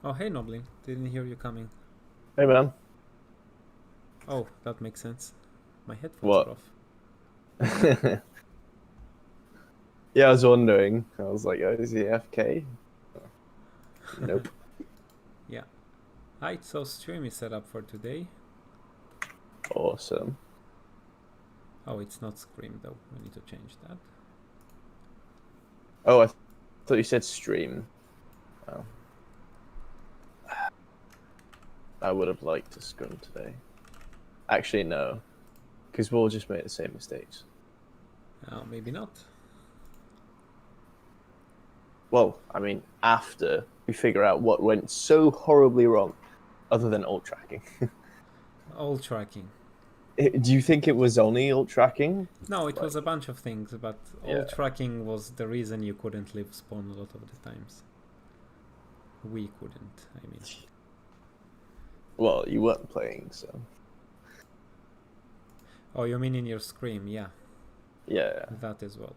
Oh, hey, Noblin. Didn't hear you coming. Hey, man. Oh, that makes sense. My headphones What? are off. Yeah, I was wondering. I was like, oh, is he AFK? Nope. Yeah. Hi, so stream is set up for today. Awesome. Oh, it's not Scream though. We need to change that. Oh, I thought you said stream. Oh. I would have liked to scrum today. Actually, no. Because we'll just make the same mistakes. Maybe not. Well, I mean, after we figure out what went so horribly wrong, other than alt tracking. All tracking. Do you think it was only alt tracking? No, it was a bunch of things, but all Yeah. tracking was the reason you couldn't leave spawn a lot of the times. We couldn't, I mean. Well, you weren't playing, so. Oh, you mean in your Scream? Yeah. Yeah. That as well.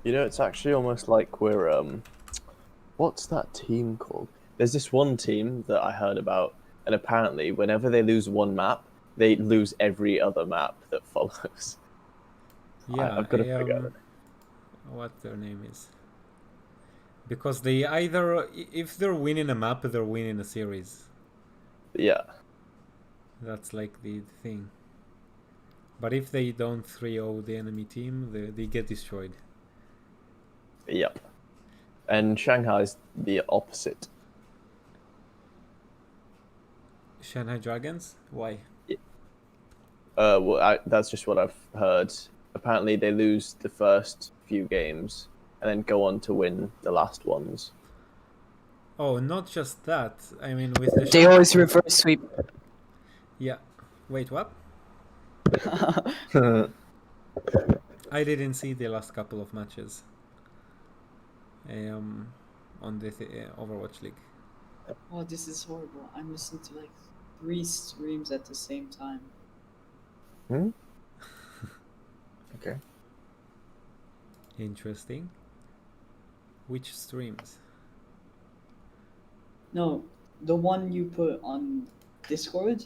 You know, it's actually almost like we're what's that team called? There's this one team that I heard about, and apparently, whenever they lose one map, they lose every other map that follows. Yeah, I've got to figure out. what their name is. Because they either, if they're winning a map, they're winning a series. Yeah. That's like the thing. But if they don't 3-0 the enemy team, they get destroyed. Yep. And Shanghai's the opposite. Shanghai Dragons? Why? Well, that's just what I've heard. Apparently, they lose the first few games and then go on to win the last ones. Oh, not just that. I mean, with the They always reverse sweep. Yeah. Wait, what? I didn't see the last couple of matches. On the Overwatch League. Oh, this is horrible. I'm listening to like 3 streams at the same time. Hmm? Okay. Interesting. Which streams? No, the one you put on Discord.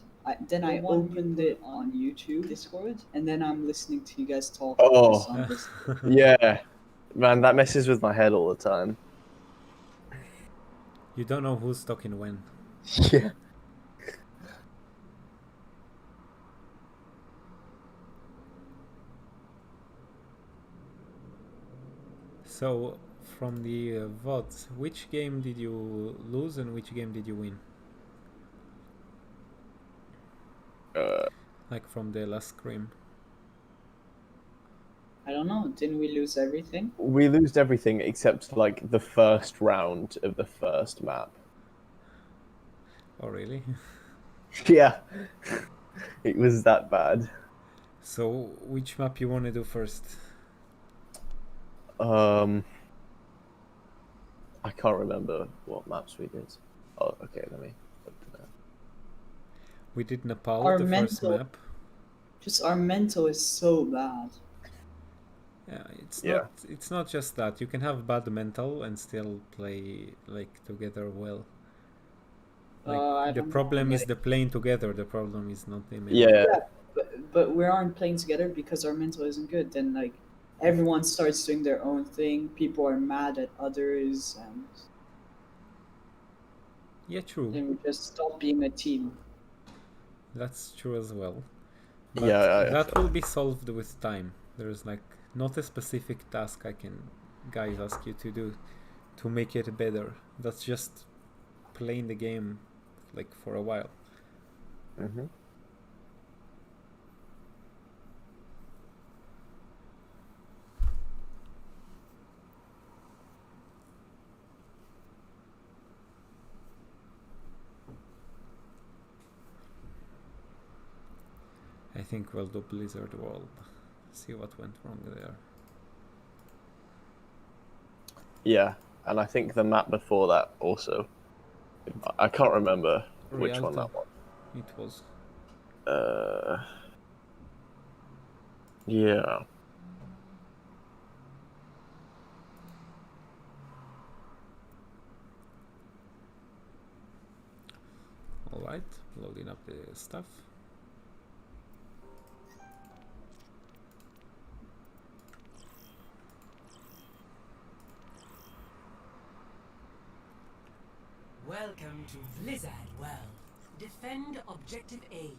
Then I opened it on YouTube, Discord, and then I'm listening to you guys talk. Oh. On Discord. Yeah. Man, that messes with my head all the time. You don't know who's talking when. Yeah. So, from the VODs, which game did you lose and which game did you win? Like from the last Scream. I don't know. Didn't we lose everything? We lost everything except like the first round of the first map. Oh, really? Yeah. It was that bad. So, which map you want to do first? I can't remember what maps we did. Oh, okay, let me look at that. We did Nepal, Our the first mental- map. Just our mental is so bad. Yeah, it's Yeah. not just that. You can have bad mental and still play like together well. Like the problem is the playing together. The problem is not the mental. Yeah. But we aren't playing together because our mental isn't good. Then like everyone starts doing their own thing. People are mad at others, and Yeah, true. then we just stop being a team. That's true as well. But Yeah, that will be solved with time. There's like not a specific task I can guys ask you to do to make it better. That's just playing the game like for a while. Mm-hmm. I think we'll do Blizzard World. See what went wrong there. Yeah, and I think the map before that also. I can't remember which one Rialto. that was. It was. Yeah. Alright, loading up the stuff. Welcome to Blizzard World. Defend Objective A.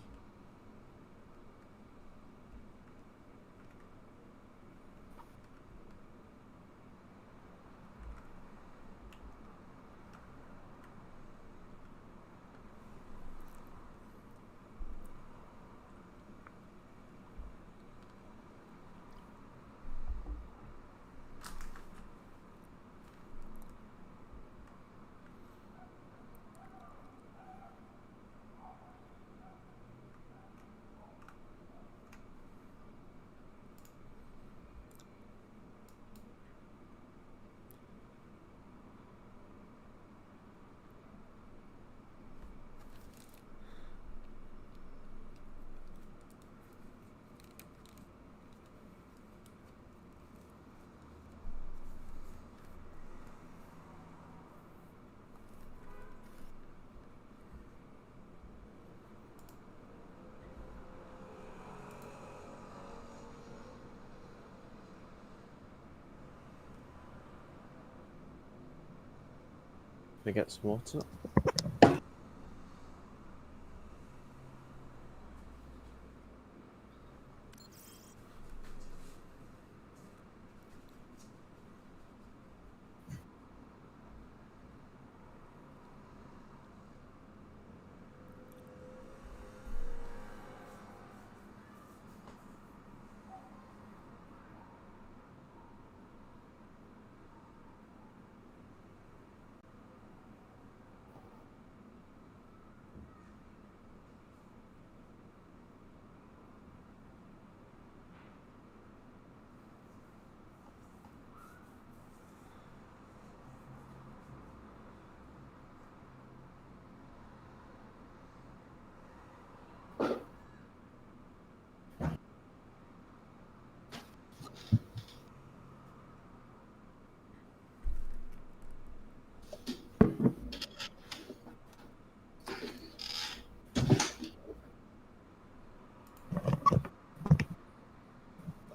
Can I get some water?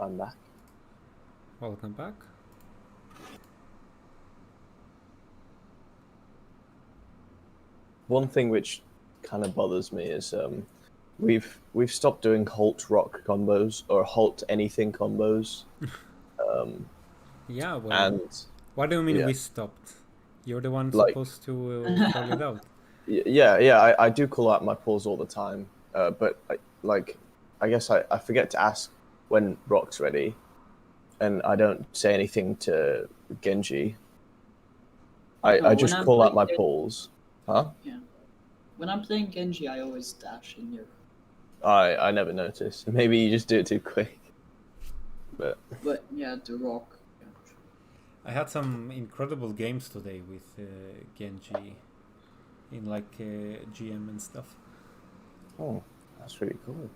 I'm back. Welcome back. One thing which kind of bothers me is we've stopped doing halt rock combos or halt anything combos. Yeah, well, And what do you mean yeah, we stopped? You're the one like supposed to call it out. yeah, I do call out my pulls all the time, but I guess I forget to ask when Rock's ready, and I don't say anything to Genji. No, I when just I'm call out playing my Gen- pulls, huh? yeah. When I'm playing Genji, I always dash in here. I never notice. Maybe you just do it too quick, but But yeah, the rock. Yeah. I had some incredible games today with Genji in like GM and stuff. oh, that's really cool.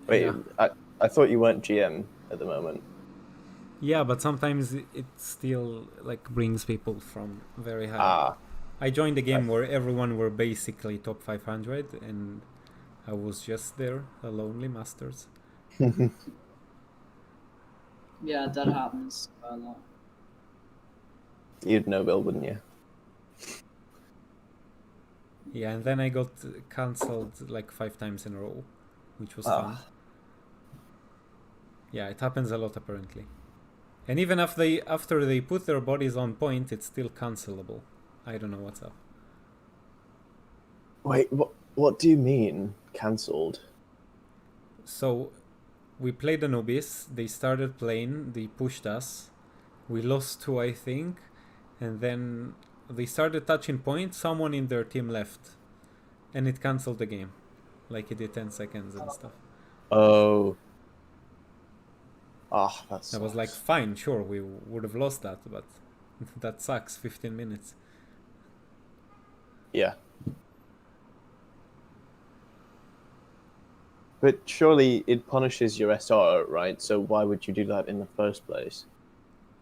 Wait, Yeah. I thought you weren't GM at the moment. Yeah, but sometimes it still like brings people from very high up. Ah, I joined a I game where everyone were basically top 500 and I was just there, a lonely masters. Yeah, that happens a lot. You'd know Bill, wouldn't you? Yeah, and then I got cancelled like 5 times in a row, which was fun. Ah, Yeah, it happens a lot apparently. And even after they put their bodies on point, it's still cancelable. I don't know what's up. wait, what do you mean cancelled? So we played Anubis, they started playing, they pushed us. We lost 2, I think, and then they started touching point, someone in their team left. And it cancelled the game. Like it did 10 seconds and stuff. Oh, ah, that I was like, sucks. fine, sure, we would have lost that, but that sucks, 15 minutes. Yeah. But surely it punishes your SR, right? So why would you do that in the first place?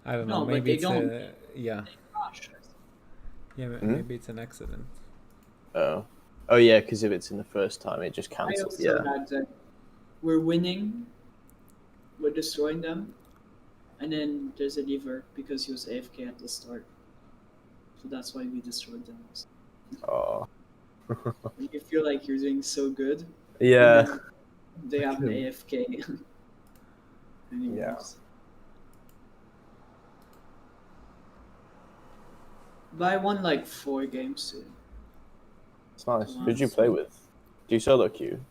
I don't know. No, but Maybe they it's don't a yeah. crash. Yeah, Hmm? maybe it's an accident. Oh. Oh yeah, because if it's in the first time, it just I cancels. also Yeah. had that we're winning, we're destroying them, and then there's a lever because he was AFK at the start. So that's why we destroyed them. Oh. When you feel like you're doing so good, and Yeah. then they have an AFK. And you Yeah. lose. But I won like 4 games too. It's nice. Wow. Who'd you play with? Do you solo queue?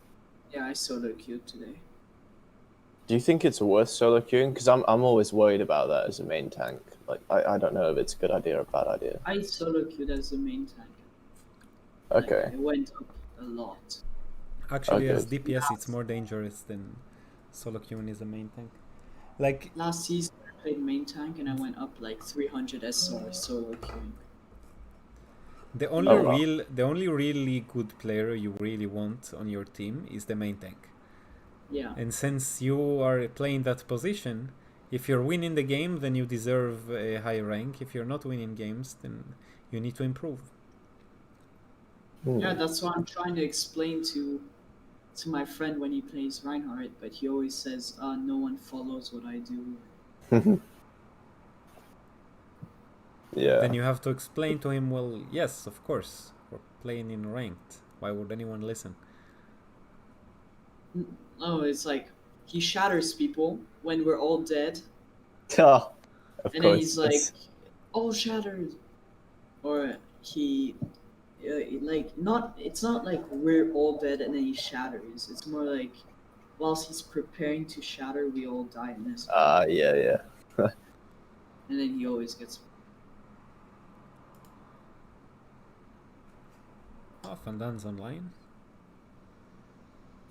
Yeah, I solo queued today. Do you think it's worth solo queuing? Because I'm always worried about that as a main tank. Like I don't know if it's a good idea or a bad idea. I solo queued as the main tank. Like, Okay. it went up a lot. Actually, Okay. as DPS, it's more dangerous than solo queuing is a main tank. Like, Last season I played main tank and I went up like 300 SR solo queuing. the only Oh, wow. the only really good player you really want on your team is the main tank. Yeah. And since you are playing that position, if you're winning the game, then you deserve a high rank. If you're not winning games, then you need to improve. Yeah, that's what I'm trying to explain to my friend when he plays Reinhardt, but he always says, no one follows what I do. Yeah. Then you have to explain to him, well, yes, of course, we're playing in ranked. Why would anyone listen? No, it's like he shatters people when we're all dead, Oh, of and then course. he's like, all shattered. Or he, like, not, it's not like we're all dead and then he shatters. It's more like, whilst he's preparing to shatter, we all die in this. Yeah. And then he always gets. Oh, Fandan's online.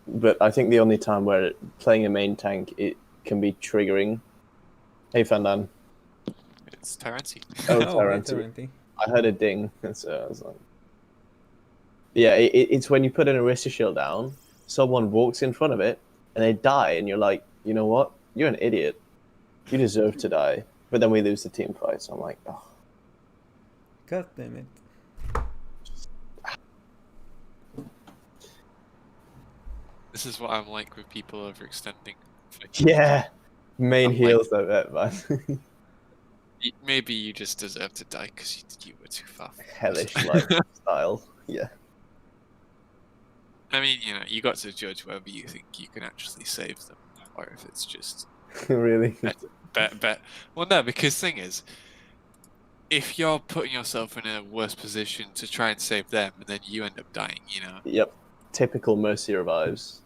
But I think the only time where playing a main tank it can be triggering. Hey, Fandan. It's Taranti. Oh, Hey, Taranti. Taranti. I heard a ding, so I was like, yeah, it's when you put an Arista shield down, someone walks in front of it, and they die, and you're like, you know what? You're an idiot. You deserve to die. But then we lose the team fight, so I'm like, oh. God damn it. This is what I'm like with people overextending. Yeah. Main I'm heals, I bet, man. Maybe you just deserve to die because you were too far. Hellish lifestyle. Yeah. I mean, you know, you got to judge whether you think you can actually save them, or if it's just Really? bet. Well, no, because thing is, if you're putting yourself in a worse position to try and save them, and then you end up dying, you know. Yep. Typical Mercy revives.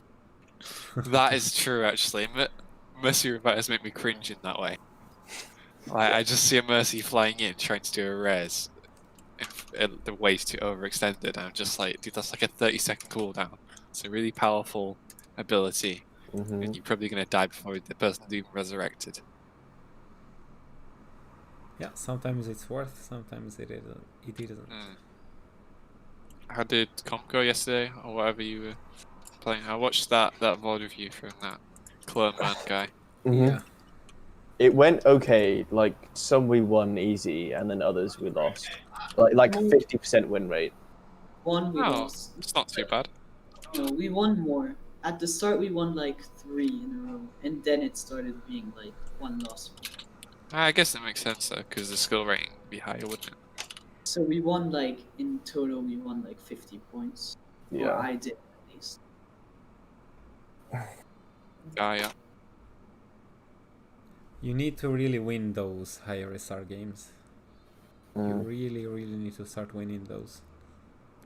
That is true, actually. Mercy revives make me cringe in that way. Like, I just see a Mercy flying in, trying to do a res, and the way's too overextended, and I'm just like, dude, that's like a 30-second cooldown. It's a really powerful ability, and you're probably going to die before the person's even resurrected. Yeah, sometimes it's worth, sometimes it isn't. How did comp go yesterday, or whatever you were playing? I watched that VOD review from that Clone Man guy. Yeah. It went okay. Like some we won easy, and then others we lost. Like 50% win rate. One we Oh, lost. it's not too bad. No, we won more. At the start, we won like 3 in a row, and then it started being like 1 loss. I guess that makes sense though, because the skill rating would be higher, wouldn't it? So we won like, in total, we won like 50 points. Yeah. Or I did at least. Yeah. You need to really win those higher SR games. You really, really need to start winning those.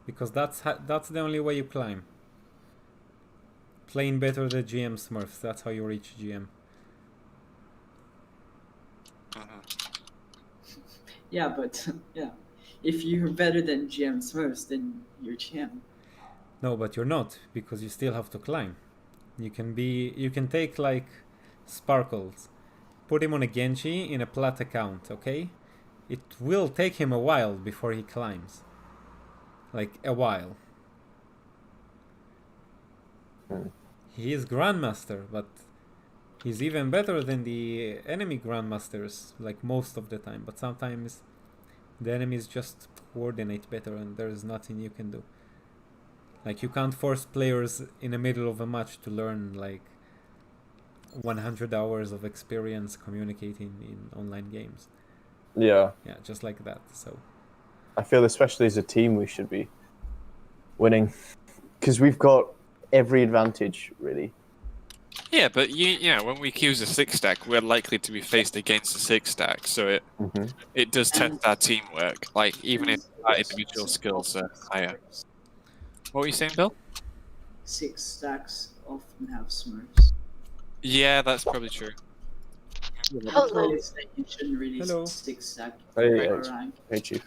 Because that's the only way you climb. Playing better the GM Smurfs, that's how you reach GM. Yeah, but yeah, if you're better than GM Smurfs, then you're GM. No, but you're not, because you still have to climb. You can take like Sparkles, put him on a Genji in a plat account, okay? It will take him a while before he climbs. like a while. He is Grandmaster, but he's even better than the enemy Grandmasters, like most of the time. But sometimes the enemies just coordinate better and there's nothing you can do. Like, you can't force players in the middle of a match to learn, like, 100 hours of experience communicating in online games. Yeah. Yeah, just like that. So I feel especially as a team we should be winning because we've got every advantage really. Yeah, but you know, when we queues a 6-stack, we're likely to be faced against a 6-stack, so it does test our teamwork. Like, even if our individual skills are higher. What were you saying, Bill? 6 stacks often have smurfs. Yeah, that's probably true. That's why they say you shouldn't really Hello. 6 stack Hey, our rank. hey Chief.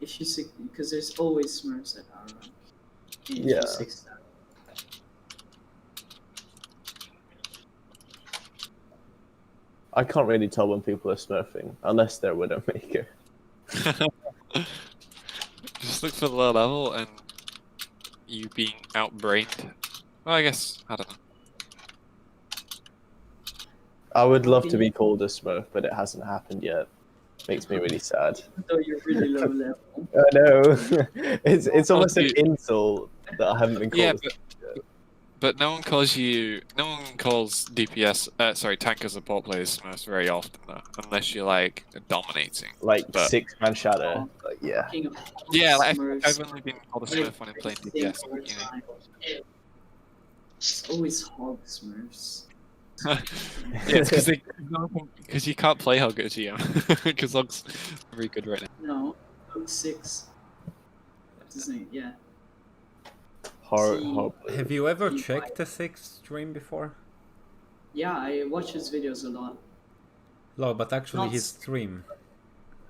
If you because there's always smurfs at our rank. And if Yeah. you 6 stack. I can't really tell when people are smurfing unless they're Widowmaker. Just look for the low level and you being outbrained. Well, I guess, I don't know. I would love to be called a smurf, but it hasn't happened yet. Makes me really sad. Though you're really low level. I know. it's almost an insult that I haven't been called. Yeah, a smurf yet. but no one calls DPS, tanker support players Smurfs very often though, unless you're like dominating. Like But- 6-man shadow. Like, yeah. King of Yeah, like, Smurfs. I've only been called a Smurf when I'm playing DPS. All the You know. time. It's always hog smurfs. Yeah, it's because you can't play Hog at GM because Hog's very good right now. No, hog 6. What's his name? Yeah. Hard. have you ever He checked the 6 stream before? Yeah, I watch his videos a lot. No, but actually Not his s- stream.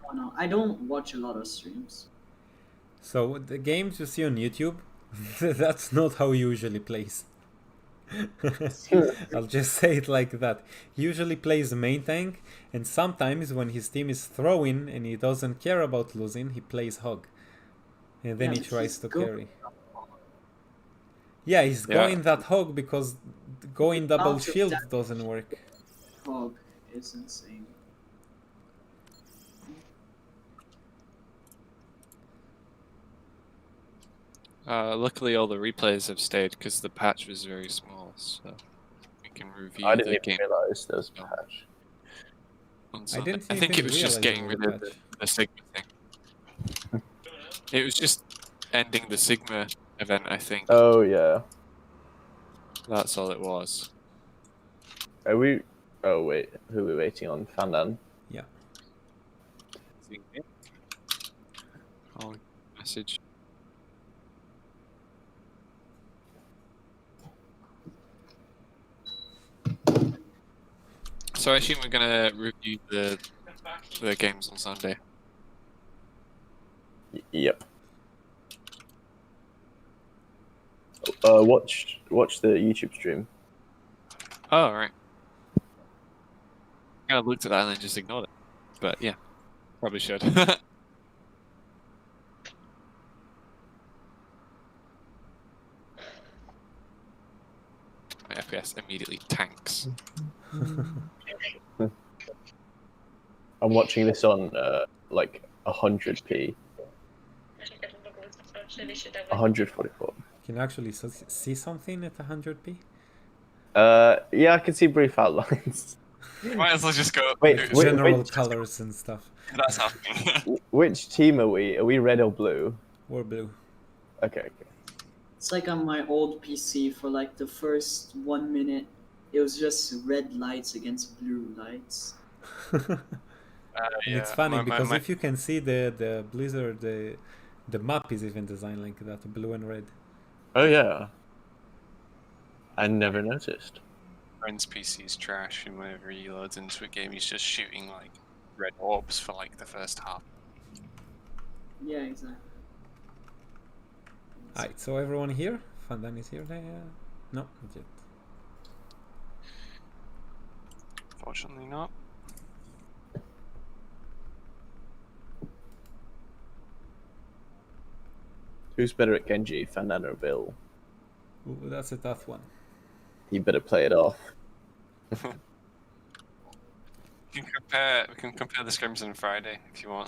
Oh no, I don't watch a lot of streams. So the games you see on YouTube, that's not how he usually plays. I'll just say it like that. He usually plays main tank, and sometimes when his team is throwing and he doesn't care about losing, he plays hog. And then Yeah, he but tries he's to good. carry. Yeah, he's Yeah. going that hog because going double Out of shield that- doesn't work. Hog is insane. Luckily, all the replays have stayed because the patch was very small, so we can review I the didn't game even realize there was a patch. on I Sunday. didn't I think even it was just realize getting there rid was of a patch. the Sigma thing. It was just ending the Sigma event, I think. Oh yeah. That's all it was. Are we? Oh wait, who are we waiting on? Fandan. Yeah. Oh, message. So I assume we're gonna review the games on Sunday. Yep. Watch the YouTube stream. Oh, right. I kind of looked at that and then just ignored it. But yeah, probably should. My FPS immediately tanks. I'm watching this on like 100p, 144. Can you actually see something at 100p? Yeah, I can see brief outlines. Might as well just go. Wait, General which- colors and stuff. That's happening. Which team are we? Are we red or blue? Or blue. Okay. It's like on my old PC for like the first 1 minute, it was just red lights against blue lights. And it's funny because if you can see the Blizzard, the map is even designed like that, blue and red. Oh yeah. I never noticed. friend's PC is trash, and whenever he loads into a game, he's just shooting like red orbs for like the first half. Yeah, exactly. Alright, so everyone here? Fandan is here? No, not yet. Fortunately not. Who's better at Genji, Fernand or Bill? Ooh, that's a tough one. He better play it off. We can compare the scrims on Friday if you want.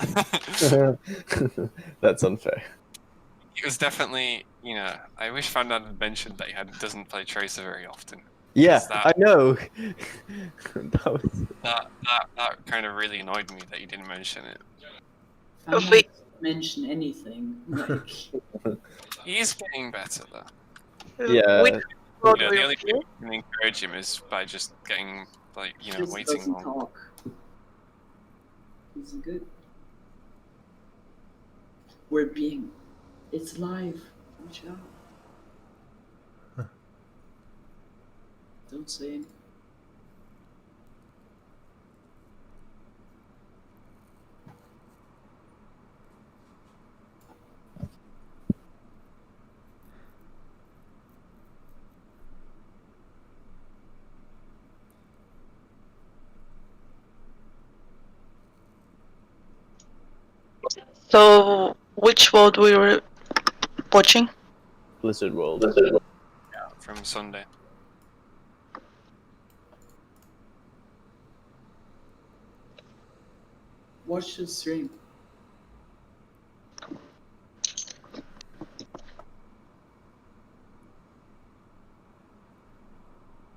That's unfair. It was definitely, I wish Fernand had mentioned that doesn't play Tracer very often. Yeah, That- I know. that was... That kind of really annoyed me that you didn't mention it. I don't mention anything. Like, He's getting better though. Yeah. Which mode The will only you way you can encourage him is by just getting just waiting doesn't long. talk. He's good. It's live. Watch out. Don't say anything. So, which world we were watching? Blizzard World. From Sunday. Watch the stream.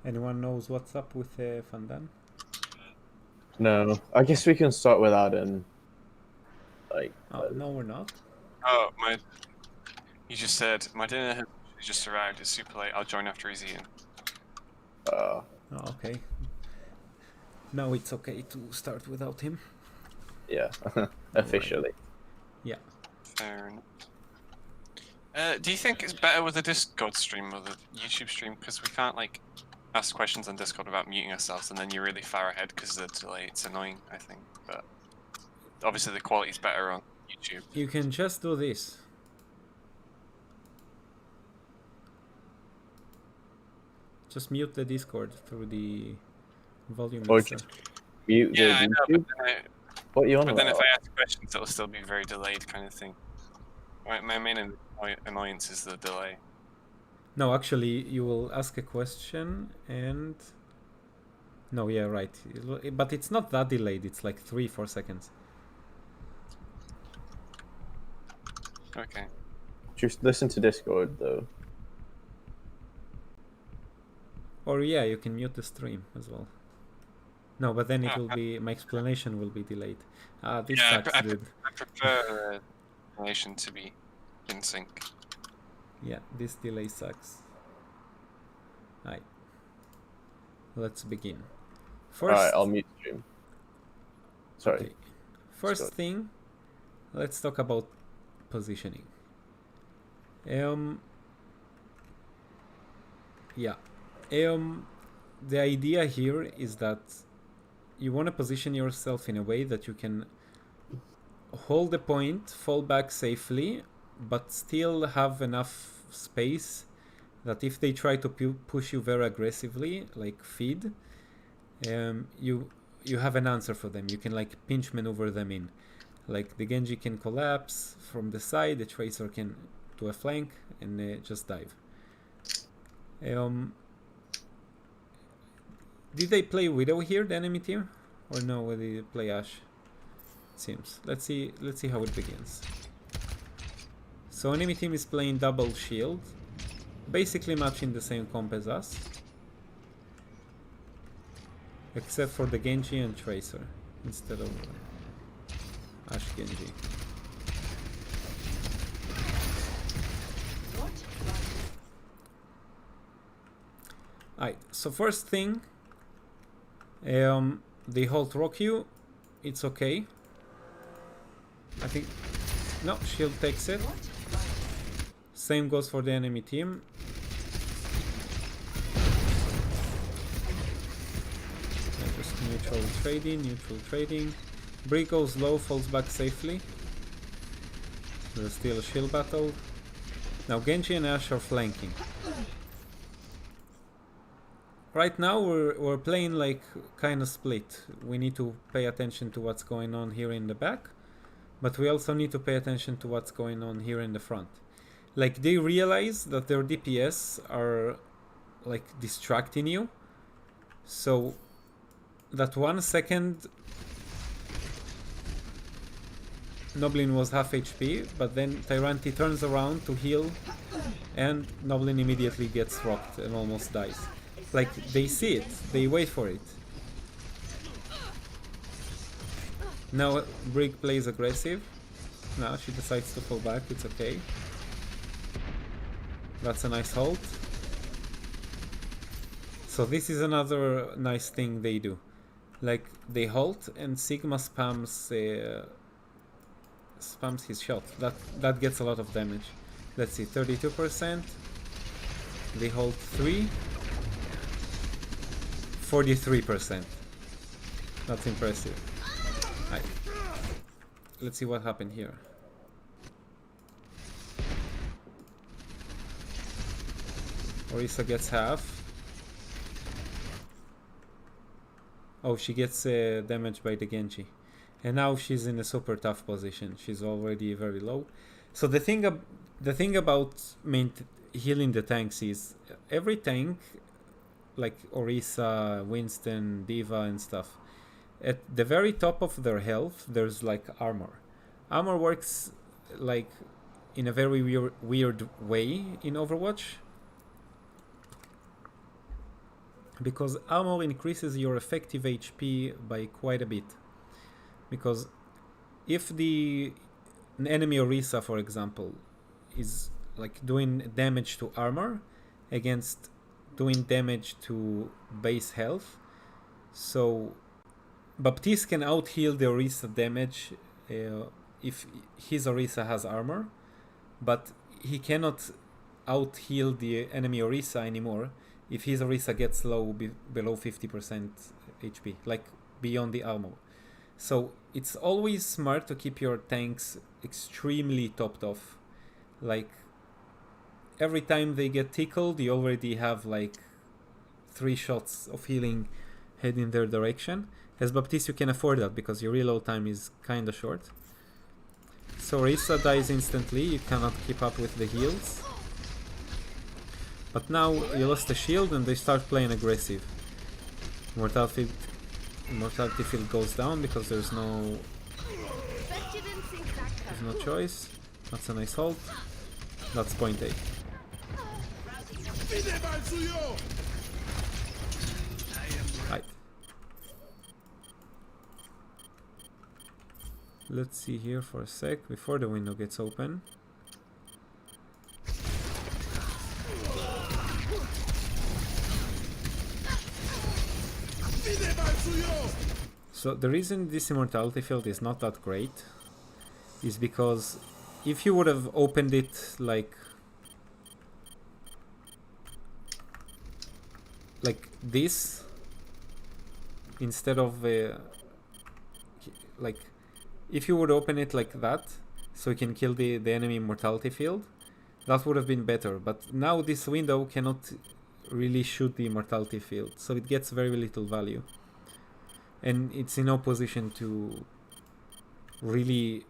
Anyone knows what's up with Fandan? No, I guess we can start without him. Like, Oh, no, we're not. Oh, he just said, my dinner has just arrived. It's super late. I'll join after he's eaten. Oh, okay. No, it's okay to start without him. yeah, officially. Yeah. Fair enough. Do you think it's better with a Discord stream or the YouTube stream? Because we can't, ask questions on Discord without muting ourselves, and then you're really far ahead because of the delay. It's annoying, I think. But obviously the quality's better on YouTube. You can just do this. Just mute the Discord through the volume. Or mixer. just mute the Yeah, I know, YouTube. but What are you on then if about? I ask questions, it'll still be very delayed kind of thing. My main annoyance is the delay. No, actually, you will ask a question and... No, yeah, right. But it's not that delayed. It's like 3-4 seconds. Okay. Just listen to Discord though. Or yeah, you can mute the stream as well. No, but then it Oh, will be... My explanation will be delayed. This Yeah, sucks, I dude. prefer the nation to be in sync. Yeah, this delay sucks. Alright. Let's begin. First, Alright, I'll mute stream. Sorry. okay. First Discord. thing, let's talk about positioning. Yeah. The idea here is that you want to position yourself in a way that you can hold the point, fall back safely, but still have enough space that if they try to push you very aggressively, like feed, you have an answer for them. You can pinch maneuver them in. Like the Genji can collapse from the side, the Tracer can do a flank and just dive. Did they play Widow here, the enemy team? Or no, did they play Ashe? It seems. Let's see how it begins. So enemy team is playing double shield, basically matching the same comp as us, except for the Genji and Tracer instead of Ashe Genji. Alright, so first thing, they hold rock you, it's okay. I think, no, shield takes it. Same goes for the enemy team. And just neutral trading. Bree goes low, falls back safely. There's still a shield battle. Now Genji and Ashe are flanking. Right now we're playing kind of split. We need to pay attention to what's going on here in the back, but we also need to pay attention to what's going on here in the front. like they realize that their DPS are like distracting you, so that 1 second Noblin was half HP, but then Tyranti turns around to heal and Noblin immediately gets rocked and almost dies. Like, they see it, they wait for it. Now Brig plays aggressive. Now she decides to fall back, it's okay. That's a nice hold. So this is another nice thing they do. Like, they halt and Sigma spams his shot. That gets a lot of damage. Let's see, 32%. They hold 3. 43%. That's impressive. Right. Let's see what happened here. Orisa gets half. Oh, she gets damaged by the Genji. And now she's in a super tough position. She's already very low. So the thing about healing the tanks is every tank, like Orisa, Winston, Diva and stuff, at the very top of their health there's like armor. Armor works like in a very weird way in Overwatch, because armor increases your effective HP by quite a bit. Because if the enemy Orisa, for example, is like doing damage to armor against doing damage to base health, so Baptiste can out-heal the Orisa damage if his Orisa has armor, but he cannot out-heal the enemy Orisa anymore if his Orisa gets low below 50% HP, like beyond the armor. So it's always smart to keep your tanks extremely topped off. Like, every time they get tickled, you already have like 3 shots of healing head in their direction. As Baptiste, you can afford that because your reload time is kinda short. So Orisa dies instantly, you cannot keep up with the heals. But now you lost the shield and they start playing aggressive. Mortality field goes down because there's no choice. That's a nice hold. That's point A. Right. Let's see here for a sec before the window gets open. So the reason this immortality field is not that great is because if you would have opened it like this instead of like if you would open it like that so you can kill the enemy immortality field, that would have been better. But now this window cannot really shoot the immortality field, so it gets very little value. And it's in no position to really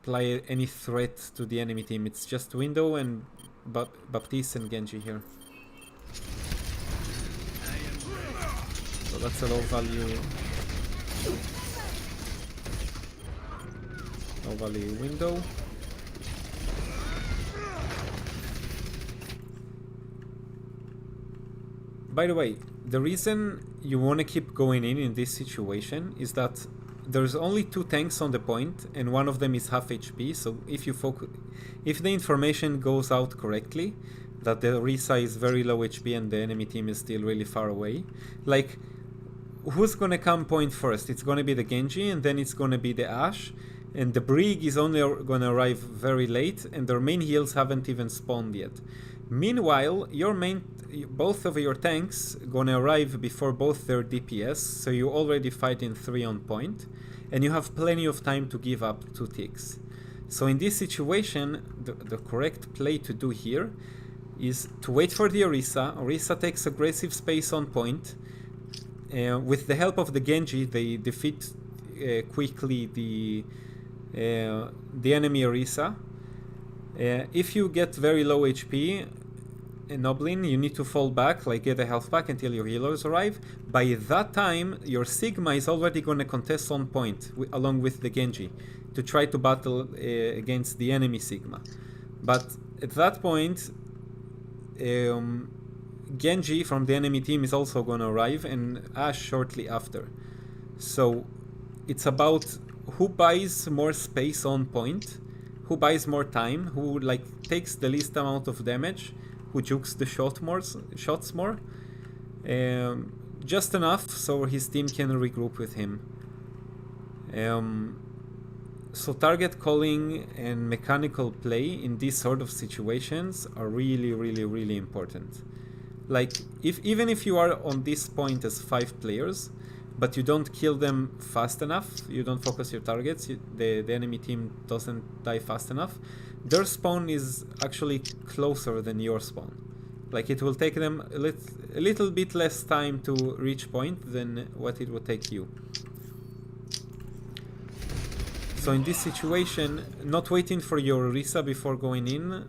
apply any threat to the enemy team. It's just window and Baptiste and Genji here. So that's a low value window. By the way, the reason you want to keep going in this situation is that there's only 2 tanks on the point and one of them is half HP, so if the information goes out correctly that the Orisa is very low HP and the enemy team is still really far away, like, who's gonna come point first? It's gonna be the Genji and then it's gonna be the Ashe, and the Brig is only gonna arrive very late and their main heals haven't even spawned yet. Meanwhile, both of your tanks gonna arrive before both their DPS, so you already fighting 3 on point, and you have plenty of time to give up 2 ticks. So in this situation, the correct play to do here is to wait for the Orisa. Orisa takes aggressive space on point. With the help of the Genji, they defeat quickly the enemy Orisa. If you get very low HP in Noblin, you need to fall back, like get a health pack until your healers arrive. By that time, your Sigma is already going to contest on point, along with the Genji, to try to battle against the enemy Sigma. But at that point, Genji from the enemy team is also going to arrive, and Ash shortly after. So it's about who buys more space on point, who buys more time, who like takes the least amount of damage, who jukes the shots more, just enough so his team can regroup with him. So target calling and mechanical play in these sort of situations are really, really, really important. Like, even if you are on this point as 5 players, but you don't kill them fast enough, you don't focus your targets, the enemy team doesn't die fast enough, their spawn is actually closer than your spawn. Like, it will take them a little bit less time to reach point than what it would take you. So in this situation, not waiting for your Orisa before going in,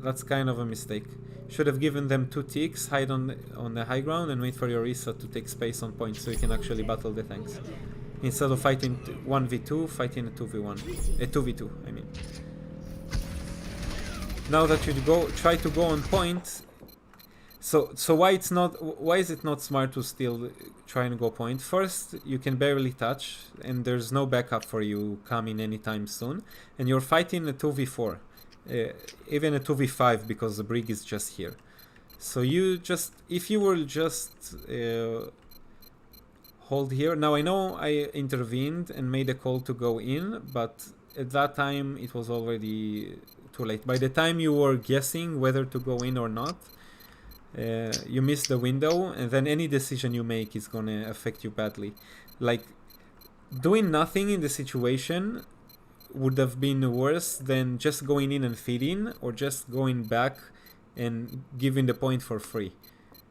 that's kind of a mistake. Should have given them 2 ticks, hide on the high ground, and wait for your Orisa to take space on point so you can actually battle the tanks. Instead of fighting 1v2, fighting a 2v1. A 2v2, I mean. Now that you try to go on point, so why is it not smart to still try and go point? First, you can barely touch, and there's no backup for you coming anytime soon, and you're fighting a 2v4. Even a 2v5 because the brig is just here. So if you will just hold here. Now I know I intervened and made a call to go in, but at that time it was already too late. By the time you were guessing whether to go in or not, you missed the window, and then any decision you make is gonna affect you badly. Like, doing nothing in the situation would have been worse than just going in and feeding, or just going back and giving the point for free.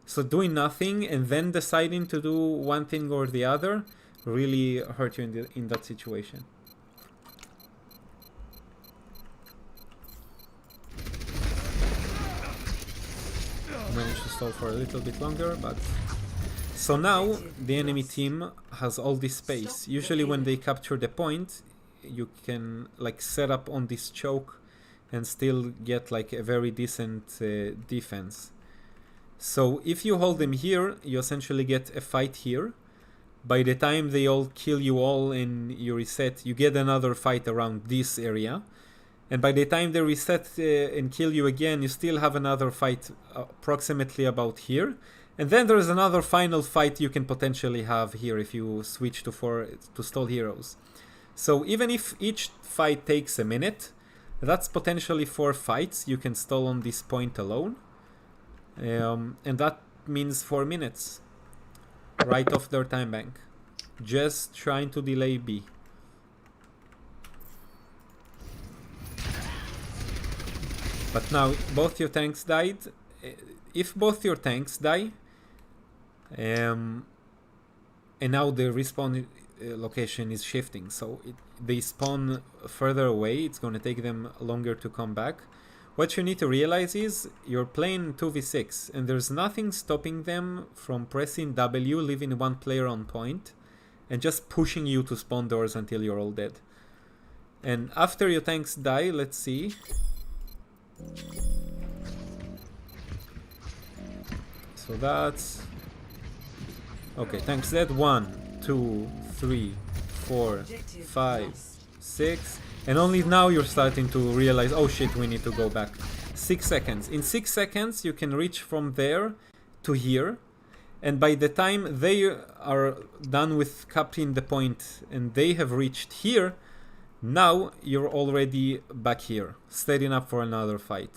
So doing nothing and then deciding to do one thing or the other really hurt you in that situation. Managed to stall for a little bit longer, but... So now the enemy team has all this space. Usually when they capture the point, you can like set up on this choke and still get like a very decent defense. So if you hold them here, you essentially get a fight here. By the time they all kill you all and you reset, you get another fight around this area. And by the time they reset and kill you again, you still have another fight approximately about here. And then there's another final fight you can potentially have here if you switch to stall heroes. So even if each fight takes a minute, that's potentially 4 fights you can stall on this point alone. And that means 4 minutes right off their time bank, just trying to delay B. But now both your tanks died. If both your tanks die, and now the respawn location is shifting, so they spawn further away, it's going to take them longer to come back. What you need to realize is you're playing 2v6 and there's nothing stopping them from pressing W, leaving one player on point, and just pushing you to spawn doors until you're all dead. And after your tanks die, let's see. So that's... Okay, tanks dead. 1, 2, 3, 4, 5, 6. And only now you're starting to realize, oh shit, we need to go back. 6 seconds. In 6 seconds, you can reach from there to here. And by the time they are done with capturing the point and they have reached here, now you're already back here, steadying up for another fight.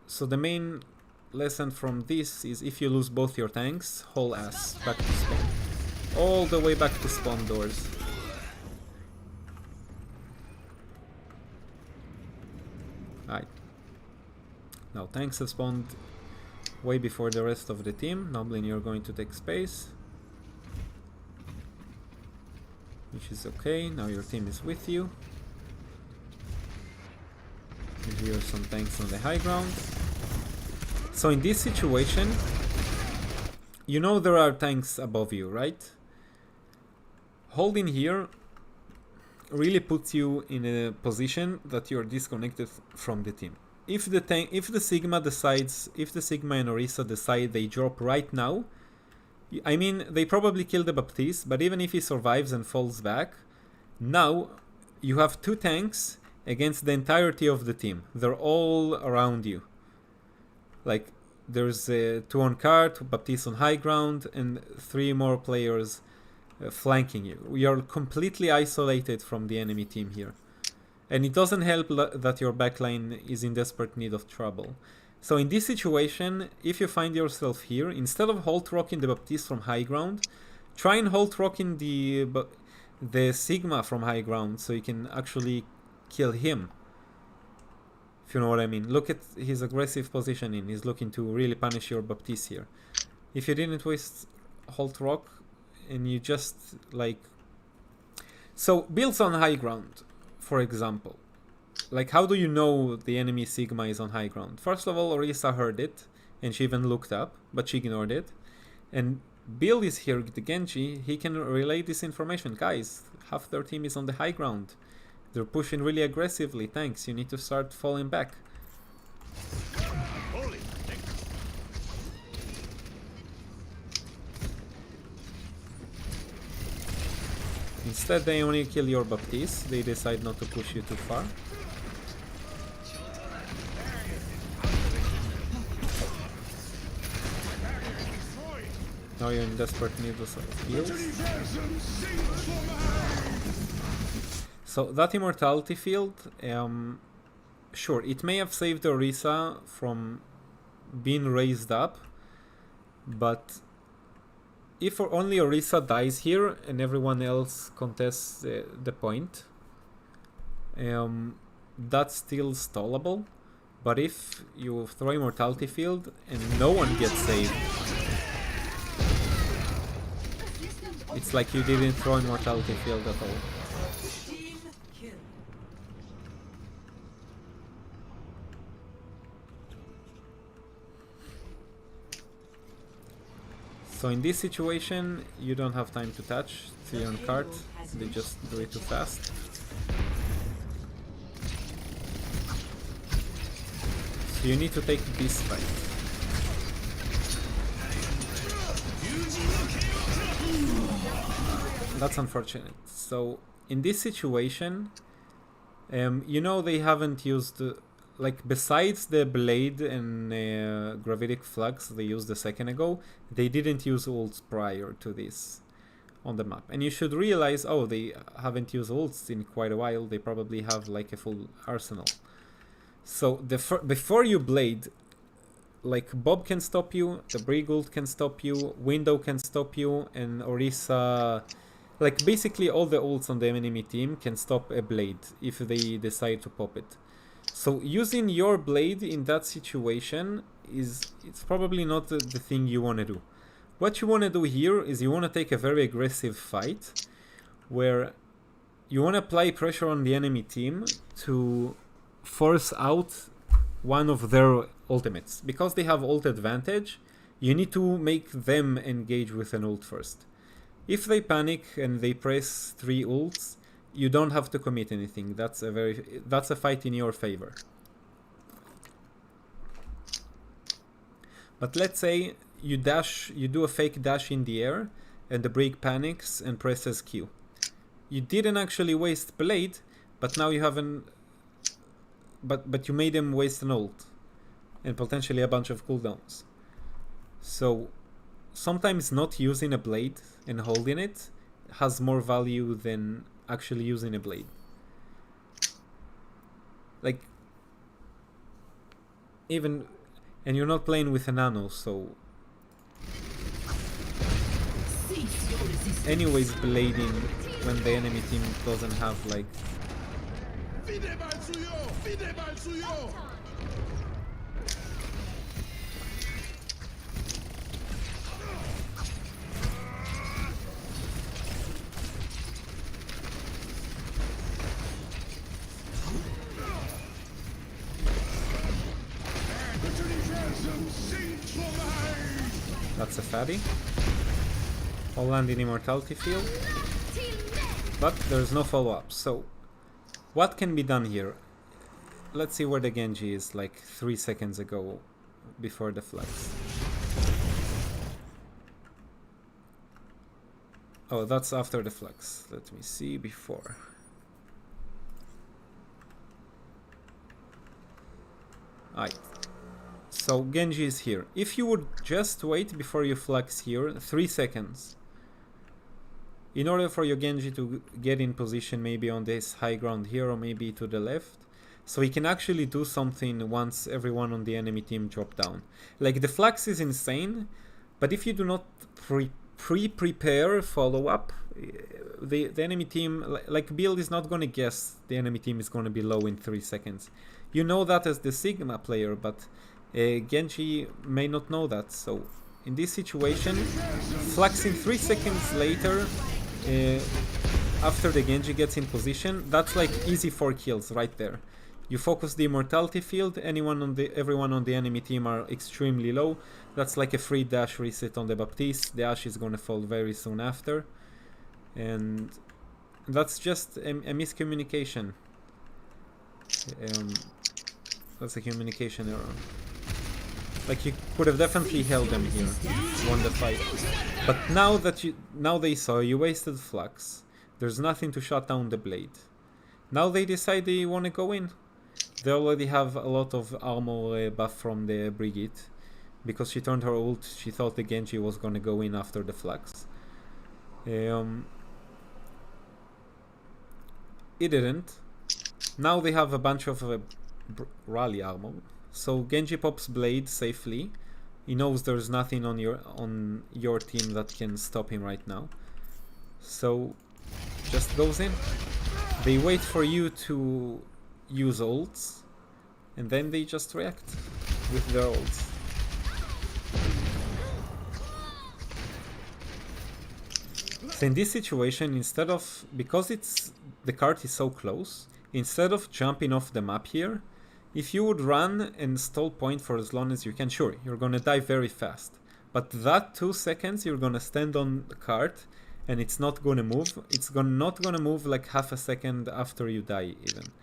So the main lesson from this is if you lose both your tanks, haul ass back to spawn. All the way back to spawn doors. Alright. Now tanks have spawned way before the rest of the team. Noblin, you're going to take space. which is okay. Now your team is with you. And here are some tanks on the high ground. So in this situation, you know there are tanks above you, right? Holding here really puts you in a position that you're disconnected from the team. If the Sigma and Orisa decide they drop right now, I mean, they probably kill the Baptiste, but even if he survives and falls back, now you have 2 tanks against the entirety of the team. They're all around you. Like, there's 2 on cart, Baptiste on high ground, and 3 more players flanking you. We are completely isolated from the enemy team here. And it doesn't help that your backline is in desperate need of trouble. So in this situation, if you find yourself here, instead of halt rocking the Baptiste from high ground, try and halt rocking the Sigma from high ground so you can actually kill him. If you know what I mean. Look at his aggressive positioning. He's looking to really punish your Baptiste here. If you didn't waste halt rock and you just like... So builds on high ground, for example. Like, how do you know the enemy Sigma is on high ground? First of all, Orisa heard it, and she even looked up, but she ignored it. And Bill is here, the Genji, he can relay this information. Guys, half their team is on the high ground. They're pushing really aggressively. Thanks, you need to start falling back. Instead, they only kill your Baptiste. They decide not to push you too far. Now you're in desperate need of heals. So that immortality field, sure, it may have saved Orisa from being raised up, but if only Orisa dies here and everyone else contests the point, that's still stallable. But if you throw immortality field and no one gets saved, it's like you didn't throw immortality field at all. So in this situation, you don't have time to touch 3 on cart, they just do it too fast. So you need to take this fight. That's unfortunate. So in this situation, you know they haven't used... like, besides the blade and gravitic flux they used a second ago, they didn't use ults prior to this on the map. And you should realize, oh, they haven't used ults in quite a while, they probably have like a full arsenal. So before you blade, like, Bob can stop you, the Brig ult can stop you, Window can stop you, and Orisa... like, basically all the ults on the enemy team can stop a blade if they decide to pop it. So using your blade in that situation it's probably not the thing you want to do. What you want to do here is you want to take a very aggressive fight where you want to apply pressure on the enemy team to force out one of their ultimates. Because they have ult advantage, you need to make them engage with an ult first. If they panic and they press 3 ults, you don't have to commit anything. That's a fight in your favor. But let's say you do a fake dash in the air, and the Brig panics and presses Q. You didn't actually waste blade, but now you haven't. But you made him waste an ult, and potentially a bunch of cooldowns. So sometimes not using a blade and holding it has more value than actually using a blade. Like, even, and you're not playing with a nano, so anyways blading when the enemy team doesn't have like... That's a fatty. I'll land in Immortality Field. But there's no follow-up, so what can be done here? Let's see where the Genji is like 3 seconds ago before the flex. Oh, that's after the flex. Let me see before. Alright. So Genji is here. If you would just wait before you flex here, 3 seconds. In order for your Genji to get in position maybe on this high ground here or maybe to the left, so he can actually do something once everyone on the enemy team drop down. Like the flex is insane, but if you do not prepare follow-up, the enemy team, like build is not going to guess the enemy team is going to be low in 3 seconds. You know that as the Sigma player, but Genji may not know that. So in this situation, flexing 3 seconds later, after the Genji gets in position, that's like easy 4 kills right there. You focus the Immortality Field, everyone on the enemy team are extremely low. That's like a free dash reset on the Baptiste. The Ashe is gonna fall very soon after. And that's just a miscommunication. That's a communication error. Like you could have definitely held them here, won the fight. But now they saw you wasted flux. There's nothing to shut down the blade. Now they decide they want to go in. They already have a lot of armor buff from the Brigitte. Because she turned her ult, she thought the Genji was gonna go in after the flux. It didn't. Now they have a bunch of rally armor. So Genji pops blade safely. He knows there's nothing on your team that can stop him right now. So just goes in. They wait for you to use ults, and then they just react with their ults. So in this situation, because the cart is so close, instead of jumping off the map here, if you would run and stall point for as long as you can, sure, you're gonna die very fast. But that 2 seconds, you're gonna stand on the cart, and it's not gonna move. It's not gonna move like half a second after you die even.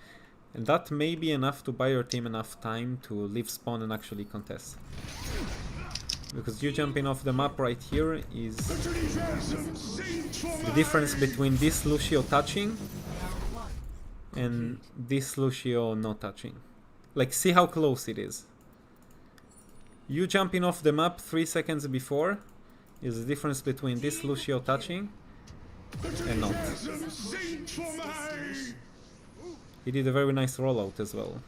And that may be enough to buy your team enough time to leave spawn and actually contest. Because you jumping off the map right here is the difference between this Lucio touching and this Lucio not touching. Like, see how close it is. You jumping off the map 3 seconds before is the difference between this Lucio touching and not. He did a very nice rollout as well.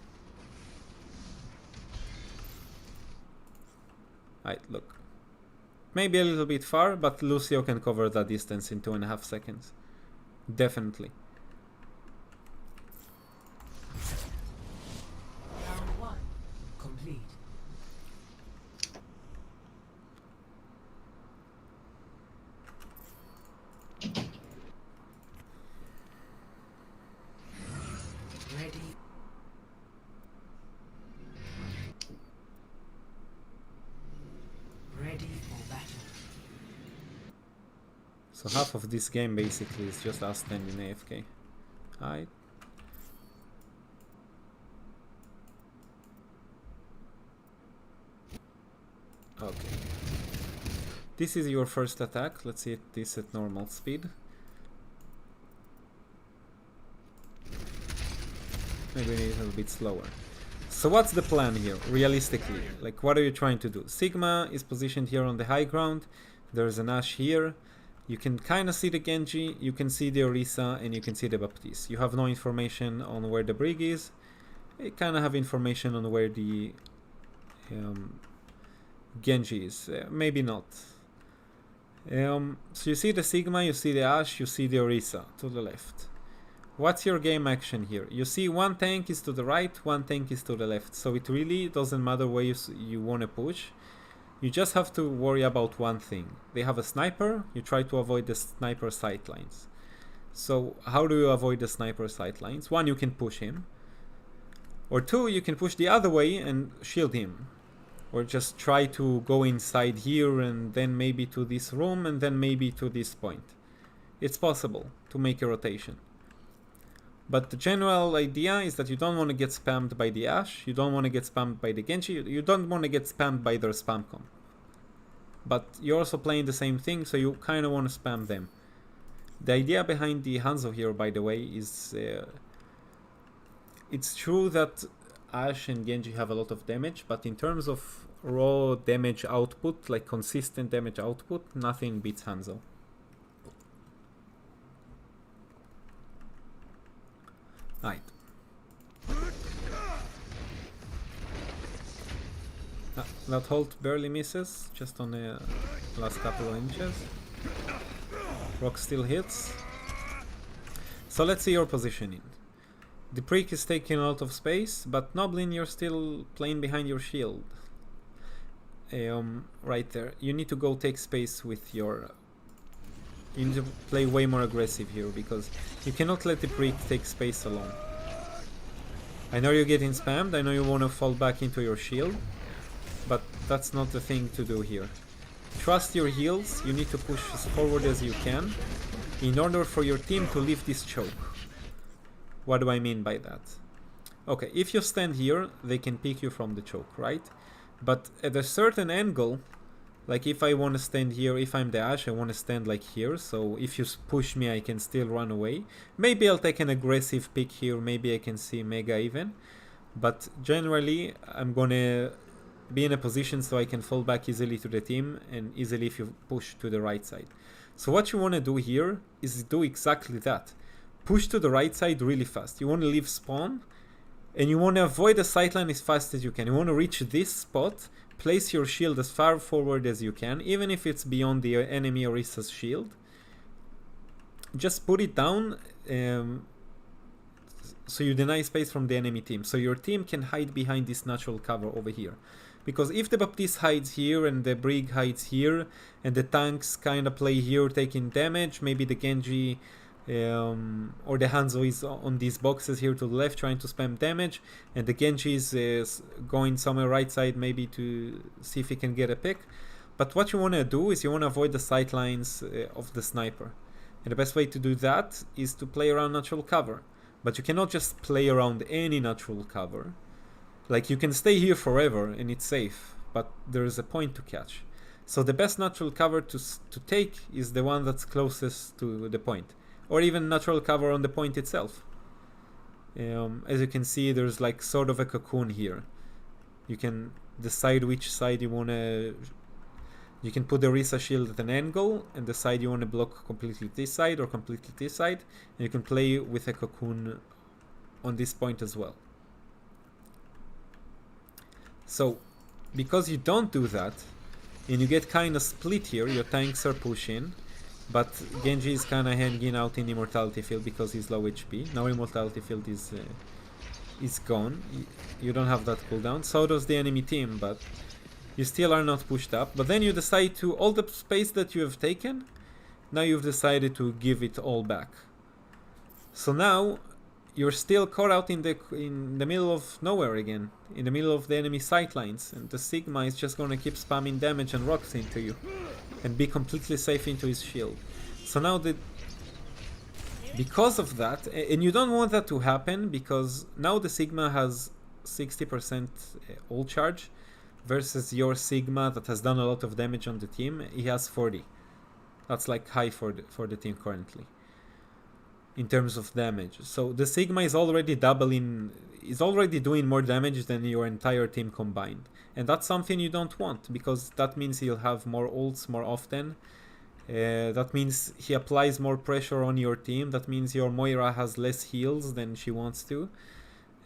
Right, look. Maybe a little bit far, but Lucio can cover that distance in 2.5 seconds. Definitely. Round 1 complete. Ready. Ready for battle. So half of this game basically is just us standing AFK. Alright. Okay. This is your first attack. Let's see this at normal speed. Maybe a little bit slower. So what's the plan here, realistically? Like, what are you trying to do? Sigma is positioned here on the high ground. There's an Ashe here. You can kind of see the Genji, you can see the Orisa, and you can see the Baptiste. You have no information on where the Brig is. You kind of have information on where the Genji is. Maybe not. So you see the Sigma, you see the Ashe, you see the Orisa to the left. What's your game action here? You see one tank is to the right, one tank is to the left. So it really doesn't matter where you want to push. You just have to worry about one thing. They have a sniper, you try to avoid the sniper sightlines. So how do you avoid the sniper sightlines? One, you can push him. Or two, you can push the other way and shield him. Or just try to go inside here and then maybe to this room and then maybe to this point. It's possible to make a rotation. But the general idea is that you don't want to get spammed by the Ashe, you don't want to get spammed by the Genji, you don't want to get spammed by their spam comp. But you're also playing the same thing, so you kind of want to spam them. The idea behind the Hanzo here, by the way, is it's true that Ashe and Genji have a lot of damage, but in terms of raw damage output, like consistent damage output, nothing beats Hanzo. Right. That ult barely misses, just on the last couple of inches. Rock still hits. So let's see your positioning. The prick is taking a lot of space, but Noblin, you're still playing behind your shield. Right there. You need to go take space with your... You need to play way more aggressive here, because you cannot let the prick take space alone. I know you're getting spammed, I know you want to fall back into your shield, but that's not the thing to do here. Trust your heals, you need to push as forward as you can in order for your team to leave this choke. What do I mean by that? Okay, if you stand here, they can pick you from the choke, right? But at a certain angle, like if I want to stand here, if I'm the Ashe, I want to stand like here, so if you push me I can still run away. Maybe I'll take an aggressive pick here, maybe I can see Mega even. But generally, I'm gonna be in a position so I can fall back easily to the team, and easily if you push to the right side. So what you want to do here is do exactly that. Push to the right side really fast. You want to leave spawn, and you want to avoid the sightline as fast as you can. You want to reach this spot, place your shield as far forward as you can, even if it's beyond the enemy Orisa's shield. Just put it down so you deny space from the enemy team. So your team can hide behind this natural cover over here. Because if the Baptiste hides here and the Brig hides here, and the tanks kind of play here taking damage, maybe the Genji or the Hanzo is on these boxes here to the left trying to spam damage, and the Genji is going somewhere right side maybe to see if he can get a pick. But what you want to do is you want to avoid the sightlines of the sniper. And the best way to do that is to play around natural cover. But you cannot just play around any natural cover. Like, you can stay here forever and it's safe, but there is a point to catch. So the best natural cover to take is the one that's closest to the point. Or even natural cover on the point itself. As you can see, there's like sort of a cocoon here. You can decide which side you want to... You can put the Orisa shield at an angle and decide you want to block completely this side or completely this side. And you can play with a cocoon on this point as well. So, because you don't do that, and you get kind of split here, your tanks are pushing, but Genji is kind of hanging out in Immortality Field because he's low HP. Now Immortality Field is gone. You don't have that cooldown. So does the enemy team, but you still are not pushed up. But then you decide to, all the space that you have taken, now you've decided to give it all back. So now you're still caught out in the middle of nowhere again, in the middle of the enemy sightlines, and the Sigma is just gonna keep spamming damage and rocks into you, and be completely safe into his shield. So now because of that, and you don't want that to happen, because now the Sigma has 60% ult charge, versus your Sigma that has done a lot of damage on the team, he has 40. That's like high for the team currently, in terms of damage. So the Sigma is already doing more damage than your entire team combined. And that's something you don't want, because that means he'll have more ults more often. That means he applies more pressure on your team. That means your Moira has less heals than she wants to.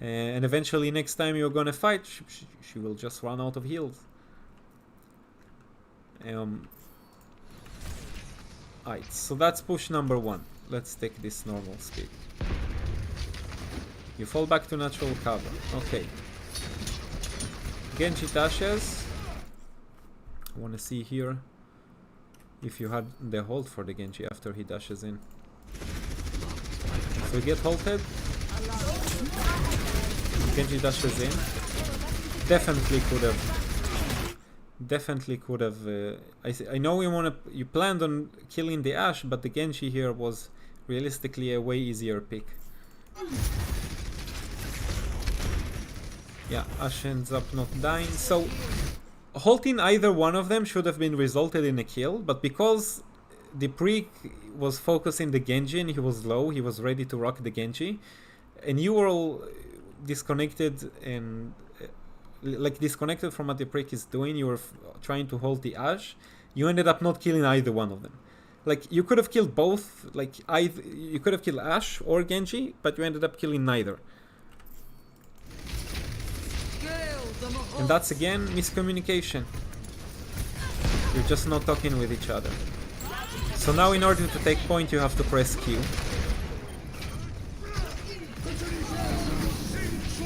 And eventually next time you're gonna fight, she will just run out of heals. Alright, so that's push number 1. Let's take this normal speed. You fall back to natural cover. Okay. Genji dashes. I want to see here if you had the hold for the Genji after he dashes in. So you get halted. Genji dashes in. Definitely could have definitely could have. I know you planned on killing the Ashe, but the Genji here was realistically a way easier pick. Yeah, Ashe ends up not dying. So halting either one of them should have been resulted in a kill, but because the Pre was focusing the Genji and he was low, he was ready to rock the Genji, and you were all disconnected and disconnected from what the Prick is doing, you were trying to hold the Ashe, you ended up not killing either one of them. Like, you could have killed both, you could have killed Ashe or Genji, but you ended up killing neither. And that's again miscommunication. You're just not talking with each other. So now in order to take point you have to press Q.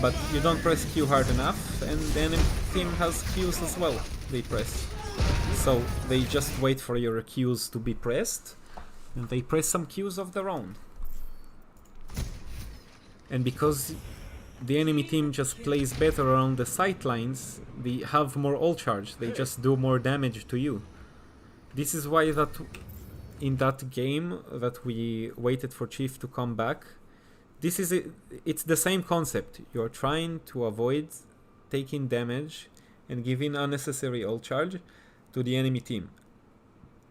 But you don't press Q hard enough, and the enemy team has Qs as well, they press. So they just wait for your Qs to be pressed, and they press some Qs of their own. And because the enemy team just plays better around the sight lines, they have more ult charge, they just do more damage to you. This is why that in that game that we waited for Chief to come back, it's the same concept. You're trying to avoid taking damage and giving unnecessary ult charge to the enemy team.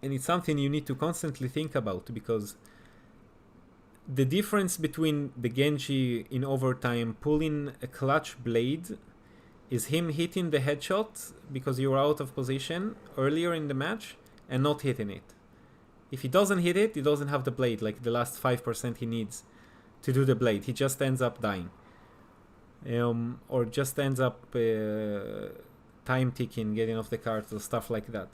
And it's something you need to constantly think about, because the difference between the Genji in overtime pulling a clutch blade is him hitting the headshot because you were out of position earlier in the match and not hitting it. If he doesn't hit it, he doesn't have the blade, like the last 5% he needs to do the blade. He just ends up dying. Or just ends up time ticking, getting off the cart, or stuff like that.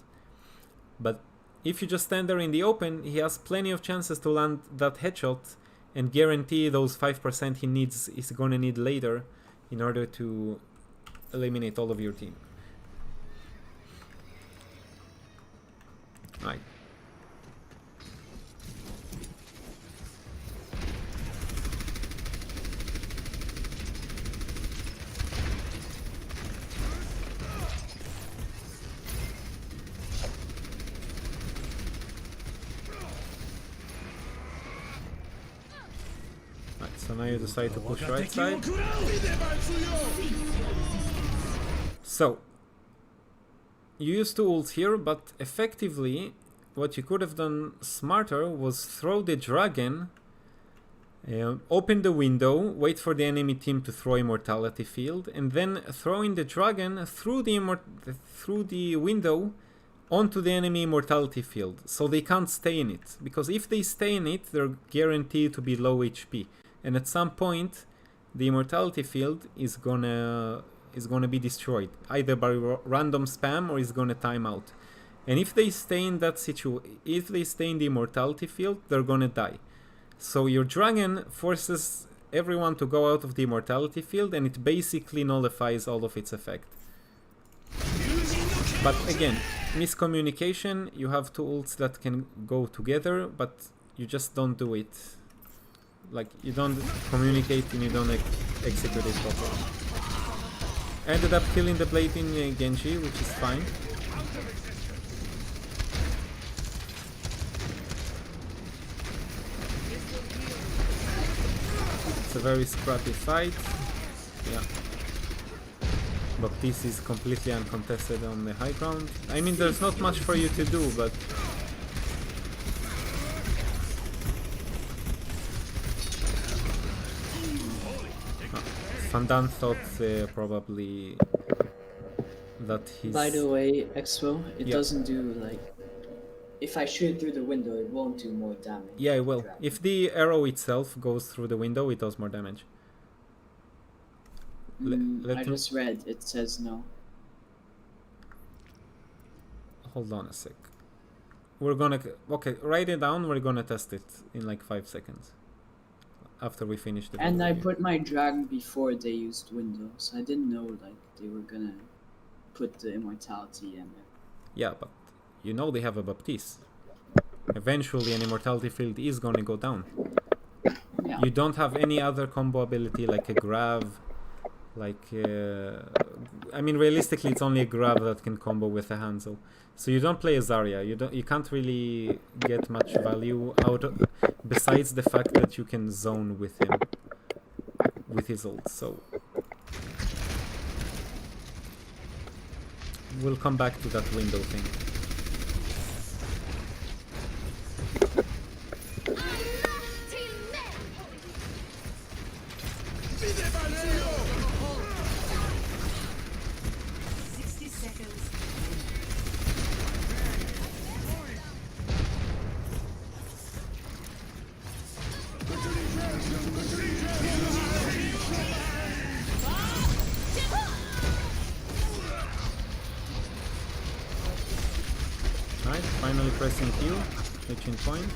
But if you just stand there in the open, he has plenty of chances to land that headshot and guarantee those 5% he needs is gonna need later in order to eliminate all of your team. Right. So now you decide to push right side. So you used to ult here, but effectively what you could have done smarter was throw the dragon, open the window, wait for the enemy team to throw immortality field, and then throwing the dragon through the window onto the enemy immortality field, so they can't stay in it, because if they stay in it, they're guaranteed to be low HP. And at some point, the immortality field is gonna be destroyed, either by random spam or is gonna time out. And if they stay in that if they stay in the immortality field, they're gonna die. So your dragon forces everyone to go out of the immortality field, and it basically nullifies all of its effect. But again, miscommunication. You have two ults that can go together, but you just don't do it. Like, you don't communicate and you don't execute it properly. I ended up killing the blade in Genji, which is fine. It's a very scrappy fight. Yeah. Baptiste is completely uncontested on the high ground. I mean, there's not much for you to do, but Fandan thought probably that he's... By the way, Expo, it Yeah. doesn't do like... If I shoot through the window, it won't do more damage. Yeah, it will. If the arrow itself goes through the window, it does more damage. I just read, it says no. Hold on a sec. We're gonna... Okay, write it down, we're gonna test it in like 5 seconds. After we finish the And I video. put my dragon before they used windows. I didn't know like they were gonna put the immortality in it. Yeah, but you know they have a Baptiste. Eventually an immortality field is gonna go down. Yeah. You don't have any other combo ability like a grab, like... I mean, realistically, it's only a grab that can combo with a Hanzo. So you don't play a Zarya. You can't really get much value out of, besides the fact that you can zone with him with his ult. So we'll come back to that window thing. Right, finally pressing Q, reaching point.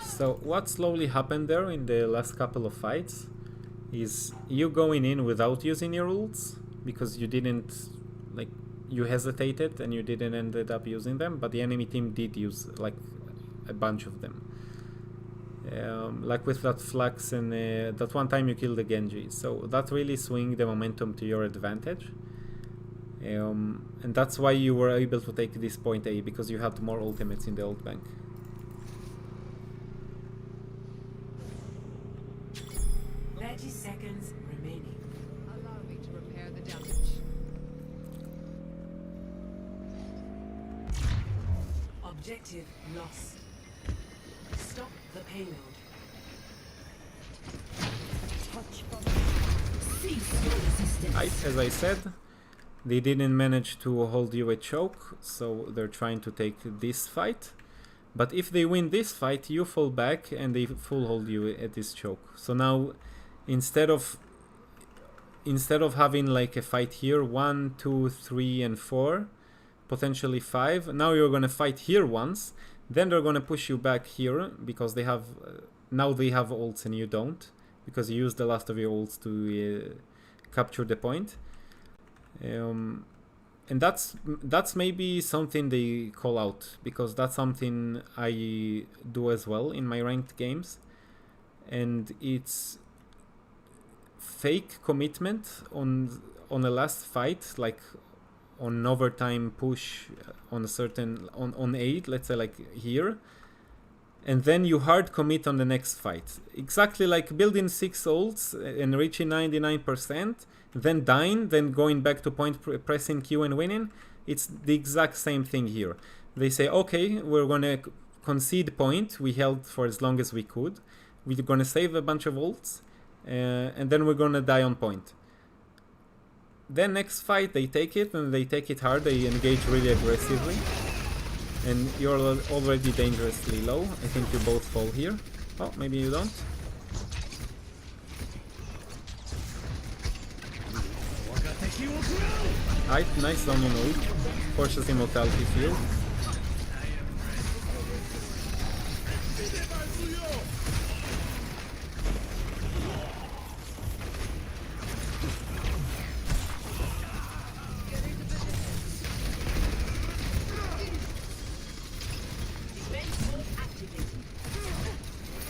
So what slowly happened there in the last couple of fights is you going in without using your ults because you didn't, like, you hesitated and you didn't ended up using them, but the enemy team did use like a bunch of them. Like with that Flux and that one time you killed the Genji. So that really swing the momentum to your advantage. And that's why you were able to take this point A, because you had more ultimates in the ult bank. 30 seconds remaining. Allow me to repair the damage. Objective lost. Stop the payload. As I said, they didn't manage to hold you a choke, so they're trying to take this fight. But if they win this fight, you fall back and they full hold you at this choke. So now, instead of having like a fight here, 1, 2, 3, and 4, potentially 5. Now you're gonna fight here once, then they're gonna push you back here because they have now they have ults and you don't, because you used the last of your ults to capture the point. And that's maybe something they call out, because that's something I do as well in my ranked games, and it's fake commitment on a last fight, like on overtime push on a certain on 8, let's say like here, and then you hard commit on the next fight, exactly like building 6 ults and reaching 99%, then dying, then going back to point, pressing Q and winning. It's the exact same thing here. They say, okay, we're gonna concede point, we held for as long as we could, we're gonna save a bunch of ults, and then we're gonna die on point. Then next fight they take it, and they take it hard, they engage really aggressively, and you're already dangerously low. I think you both fall here. Oh, maybe you don't. Right, nice zone on ult. Forces immortality field.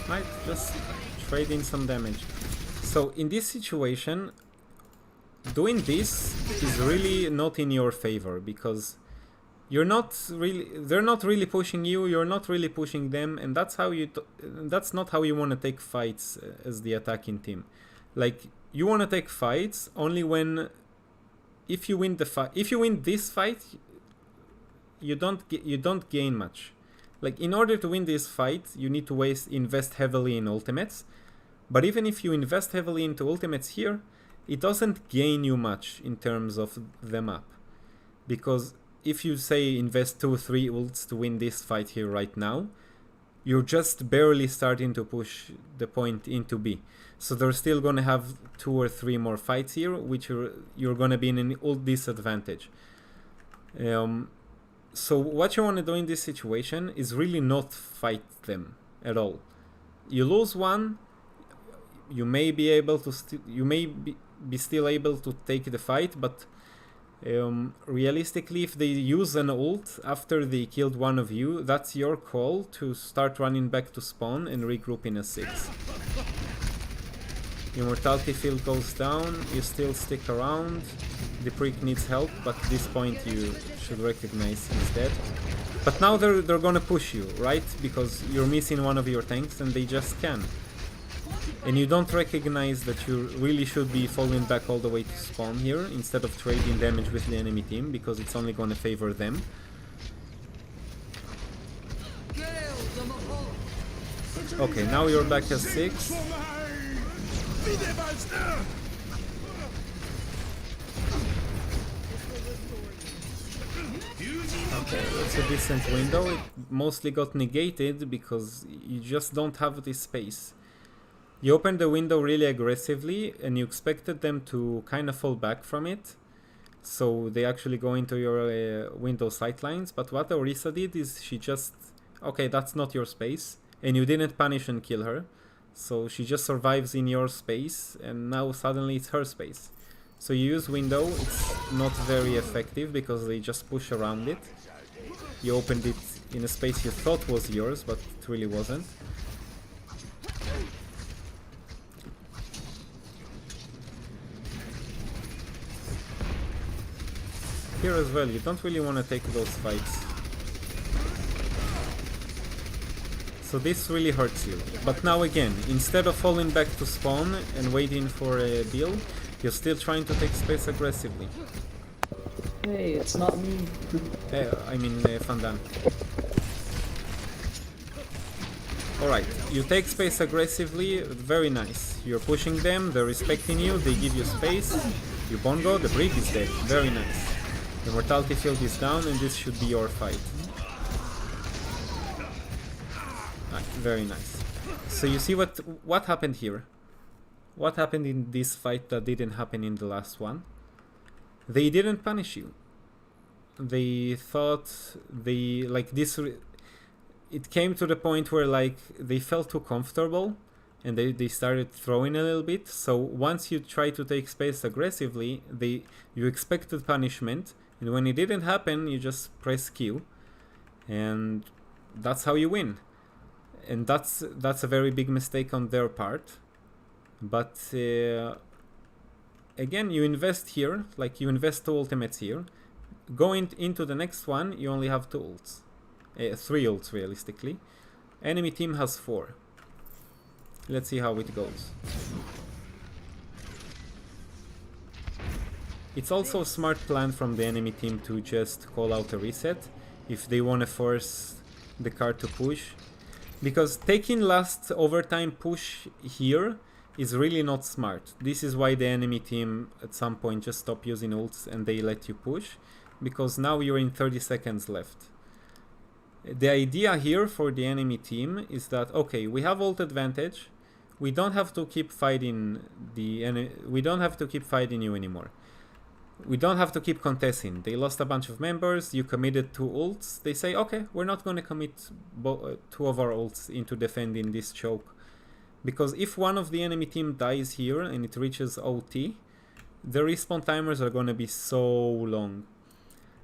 Right, just trade in some damage. So in this situation, doing this is really not in your favor, because they're not really pushing you, you're not really pushing them, and that's not how you want to take fights as the attacking team. Like, you want to take fights only when, if you win this fight, you don't gain much. Like, in order to win this fight, you need to invest heavily in ultimates. But even if you invest heavily into ultimates here, it doesn't gain you much in terms of the map. Because if you say invest 2-3 ults to win this fight here right now, you're just barely starting to push the point into B. So they're still gonna have 2 or 3 more fights here, which you're gonna be in an ult disadvantage. So what you want to do in this situation is really not fight them at all. You lose one, you may be able to be still able to take the fight, but realistically, if they use an ult after they killed one of you, that's your call to start running back to spawn and regroup in a 6. Your mortality field goes down, you still stick around. The prick needs help, but at this point you should recognize he's dead. But now they're gonna push you, right? Because you're missing one of your tanks and they just can. And you don't recognize that you really should be falling back all the way to spawn here instead of trading damage with the enemy team, because it's only gonna favor them. Okay, now you're back at 6. Okay, that's a decent window. It mostly got negated because you just don't have the space. You opened the window really aggressively and you expected them to kind of fall back from it. So they actually go into your window sightlines. But what Orisa did is she just... Okay, that's not your space. And you didn't punish and kill her. So she just survives in your space and now suddenly it's her space. So you use window, it's not very effective because they just push around it. You opened it in a space you thought was yours, but it really wasn't. Here as well, you don't really want to take those fights. So this really hurts you. But now again, instead of falling back to spawn and waiting for a deal, you're still trying to take space aggressively. Hey, it's not me. I mean Fandan. Alright, you take space aggressively, very nice. You're pushing them, they're respecting you, they give you space. You bongo, the brig is dead, very nice. The mortality field is down and this should be your fight. Very nice. So you see what happened here? What happened in this fight that didn't happen in the last one? They didn't punish you. They thought they like this. It came to the point where like they felt too comfortable, and they started throwing a little bit. So once you try to take space aggressively, you expected punishment, and when it didn't happen, you just press Q, and that's how you win. And that's a very big mistake on their part. But again, you invest here, like you invest 2 ultimates here. Going into the next one, you only have 2 ults. 3 ults realistically. Enemy team has 4. Let's see how it goes. It's also a smart plan from the enemy team to just call out a reset if they want to force the card to push. Because taking last overtime push here is really not smart. This is why the enemy team at some point just stop using ults and they let you push. Because now you're in 30 seconds left. The idea here for the enemy team is that, okay, we have ult advantage. We don't have to keep fighting we don't have to keep fighting you anymore. We don't have to keep contesting. They lost a bunch of members, you committed 2 ults. They say, okay, we're not going to commit 2 of our ults into defending this choke. Because if one of the enemy team dies here and it reaches OT, the respawn timers are going to be so long.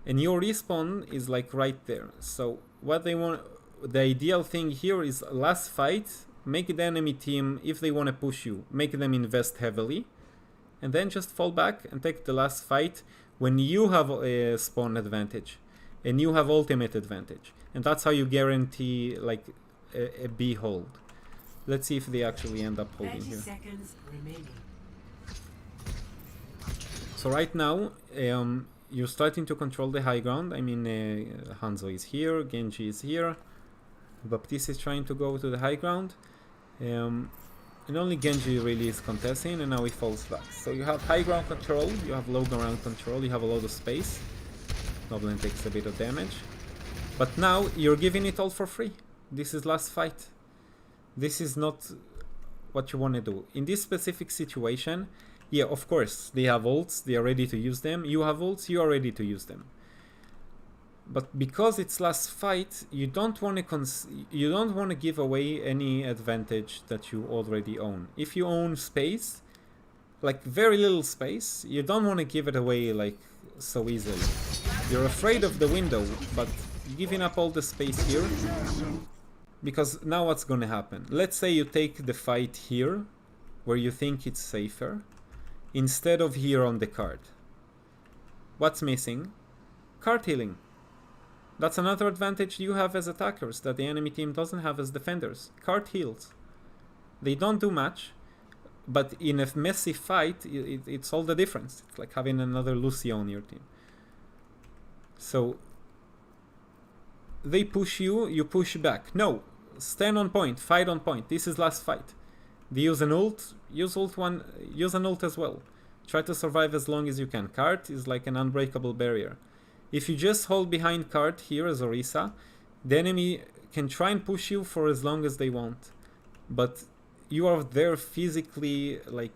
And your respawn is like right there. So what they want, the ideal thing here is last fight, make the enemy team, if they want to push you, make them invest heavily. And then just fall back and take the last fight when you have a spawn advantage and you have ultimate advantage, and that's how you guarantee like a B hold. Let's see if they actually end up holding here. Seconds remaining. So right now you're starting to control the high ground. I mean Hanzo is here, Genji is here, Baptiste is trying to go to the high ground. And only Genji really is contesting, and now he falls back. So you have high ground control, you have low ground control, you have a lot of space. Goblin takes a bit of damage. But now you're giving it all for free. This is last fight. This is not what you want to do. In this specific situation, yeah, of course, they have ults, they are ready to use them. You have ults, you are ready to use them. But because it's last fight, you don't want to give away any advantage that you already own. If you own space, like very little space, you don't want to give it away like so easily. You're afraid of the window, but giving up all the space here, because now what's gonna happen? Let's say you take the fight here, where you think it's safer, instead of here on the card. What's missing? Card healing. That's another advantage you have as attackers that the enemy team doesn't have as defenders. Card heals. They don't do much, but in a messy fight, it's all the difference. It's like having another Lucio on your team. So they push you, you push back. No, stand on point, fight on point. This is last fight. They use an ult, use an ult as well. Try to survive as long as you can. Card is like an unbreakable barrier. If you just hold behind card here as Orisa, the enemy can try and push you for as long as they want. But you are there physically, like,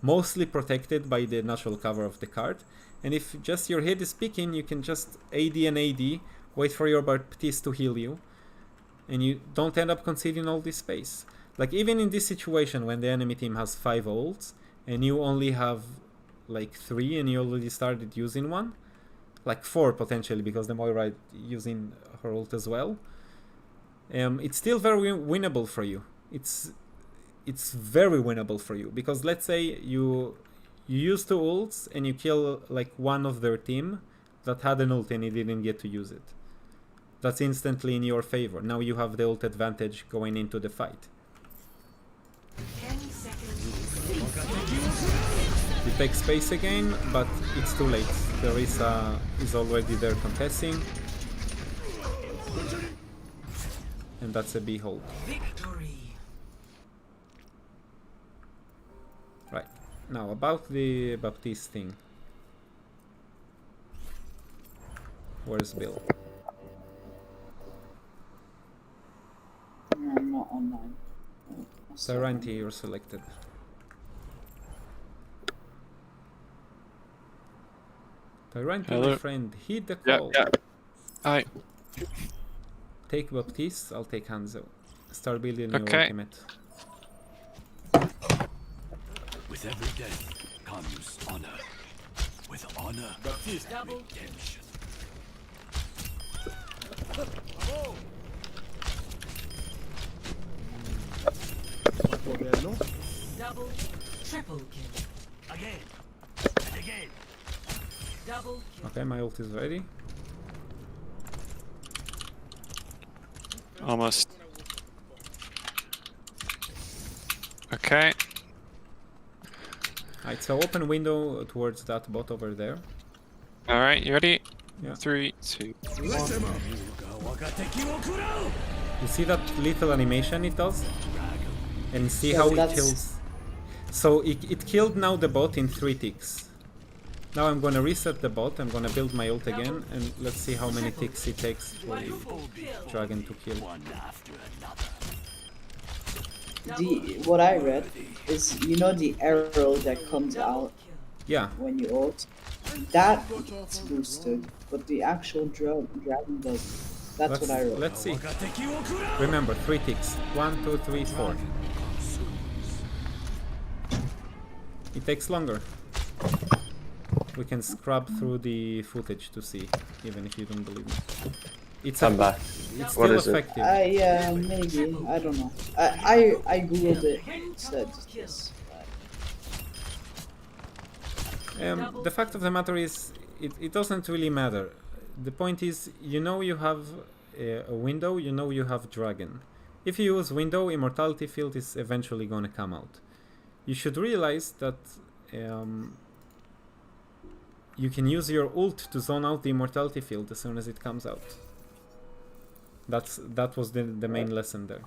mostly protected by the natural cover of the card. And if just your head is picking, you can just AD and AD, wait for your Baptiste to heal you, and you don't end up conceding all this space. Like, even in this situation when the enemy team has 5 ults, and you only have like 3 and you already started using one, like 4 potentially, because the Moira using her ult as well, it's still very winnable for you. It's very winnable for you, because let's say you use 2 ults and you kill like one of their team that had an ult and he didn't get to use it. That's instantly in your favor. Now you have the ult advantage going into the fight. 10 seconds. You take space again, but it's too late. Teresa is already there contesting. And that's a behold. Victory. Right. Now about the Baptiste thing. Where's Bill? No, I'm not online. Saranti, you're selected. Tyranti, my Hello. friend, hit the call. Alright. Take Baptiste, I'll take Hanzo. Start building your Okay. ultimate. With every death comes honor. With honor, Double redemption. double, triple kill. Again and again. Double kill. Okay, my ult is ready. Almost. Okay. Alright, so open window towards that bot over there. Alright, you ready? Yeah. 3, 2. You see that little animation it does? And see Yeah, how it that's- kills. So it killed now the bot in 3 ticks. Now I'm gonna reset the bot, I'm gonna build my ult again, and let's see how many ticks it takes for the dragon to kill. One after another. What I read is, you know, the arrow that comes out Yeah, when you ult, that gets boosted, but the actual dragon doesn't. That's what I read. let's see. Remember, 3 ticks. 1, 2, 3, 4. It takes longer. We can scrub through the footage to see, even if you don't believe me. It's I'm back. It's What still is it? effective. Yeah, maybe. I don't know. I googled it. It said this. The fact of the matter is, it doesn't really matter. The point is, you know you have a window, you know you have dragon. If you use window, immortality field is eventually gonna come out. You should realize that you can use your ult to zone out the immortality field as soon as it comes out. That was the main lesson there.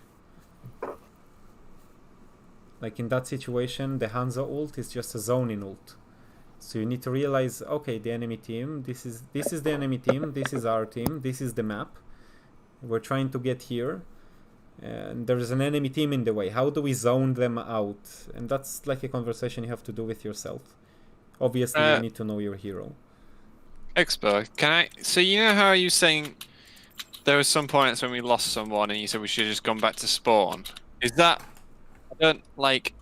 Like in that situation, the Hanzo ult is just a zoning ult. So you need to realize, okay, the enemy team, this is the enemy team, this is our team, this is the map. We're trying to get here, and there's an enemy team in the way. How do we zone them out? And that's like a conversation you have to do with yourself. Obviously, you need to know your hero. Expo, can I? So you know how you saying there were some points when we lost someone, and you said we should have just gone back to spawn. Is that? I don't like.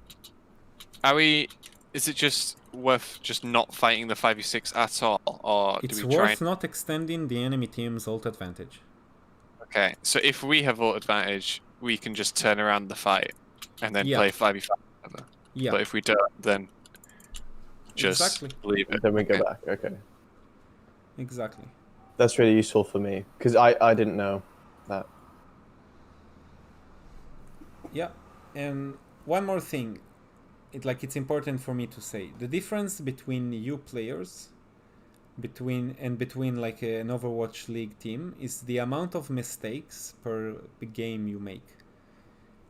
Are we? Is it just worth just not fighting the 5v6 at all, or It's do we try? worth not extending the enemy team's ult advantage. Okay, so if we have ult advantage, we can just turn around the fight and then Yeah. play 5v5. Yeah, But if we don't, then just exactly, leave it. Then we go Okay. back. Okay. exactly. That's really useful for me because I didn't know that. Yeah, and one more thing, it's important for me to say the difference between you players, between like an Overwatch League team is the amount of mistakes per game you make.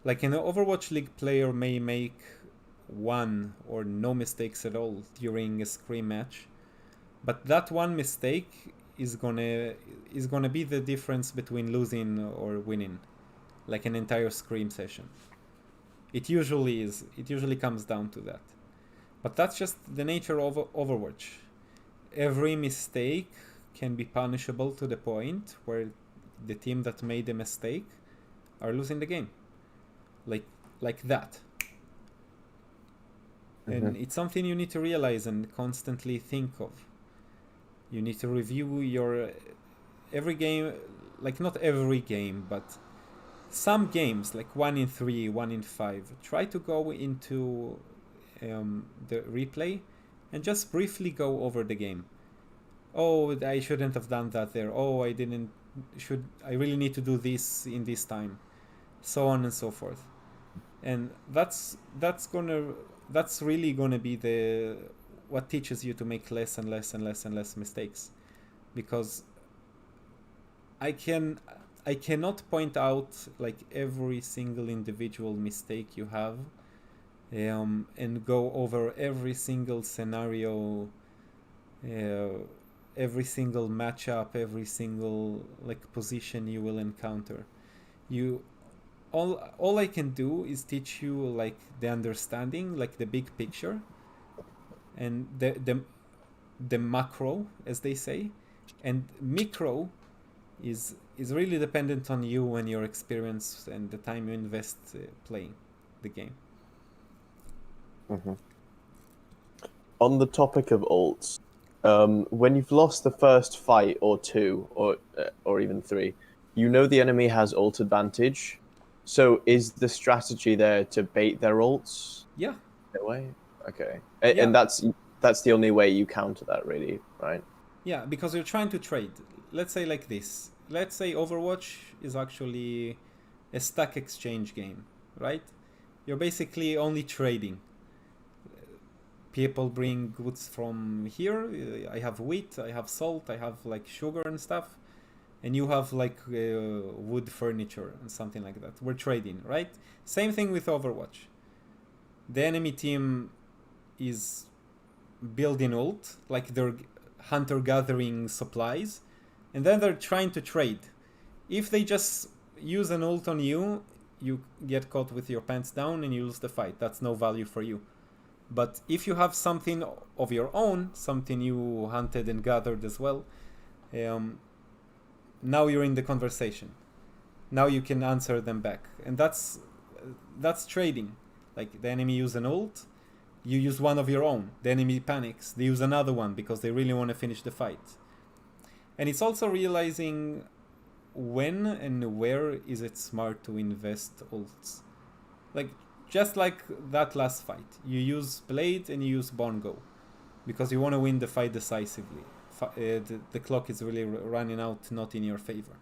Like an Overwatch League player may make one or no mistakes at all during a scrim match, but that one mistake is gonna be the difference between losing or winning, like an entire scrim session. It usually is. It usually comes down to that. But that's just the nature of Overwatch. Every mistake can be punishable to the point where the team that made the mistake are losing the game. Like that. And it's something you need to realize and constantly think of. You need to review your every game, like not every game, but some games, like 1 in 3, 1 in 5. Try to go into the replay and just briefly go over the game. Oh, I shouldn't have done that there. Oh, I didn't. I really need to do this in this time, so on and so forth. And that's really gonna be the what teaches you to make less and less and less and less mistakes, because I cannot point out like every single individual mistake you have, and go over every single scenario, every single matchup, every single like position you will encounter. All I can do is teach you like the understanding, like the big picture, and the macro, as they say, and micro is really dependent on you and your experience and the time you invest playing the game. On the topic of ults, when you've lost the first fight or two or even three, you know the enemy has ult advantage. So is the strategy there to bait their ults? Yeah. In a way? Okay. Yeah. And that's the only way you counter that, really, right? Yeah, because you're trying to trade. Let's say like this. Let's say Overwatch is actually a stack exchange game, right? You're basically only trading. People bring goods from here. I have wheat, I have salt, I have like sugar and stuff. And you have like wood furniture and something like that. We're trading, right? Same thing with Overwatch. The enemy team is building ult, like they're hunter-gathering supplies, and then they're trying to trade. If they just use an ult on you, you get caught with your pants down and you lose the fight. That's no value for you. But if you have something of your own, something you hunted and gathered as well, now you're in the conversation. Now you can answer them back, and that's trading. Like the enemy use an ult, you use one of your own. The enemy panics, they use another one because they really want to finish the fight. And it's also realizing when and where is it smart to invest ults. Like just like that last fight, you use Blade and you use Bongo because you want to win the fight decisively. The clock is really running out, not in your favor.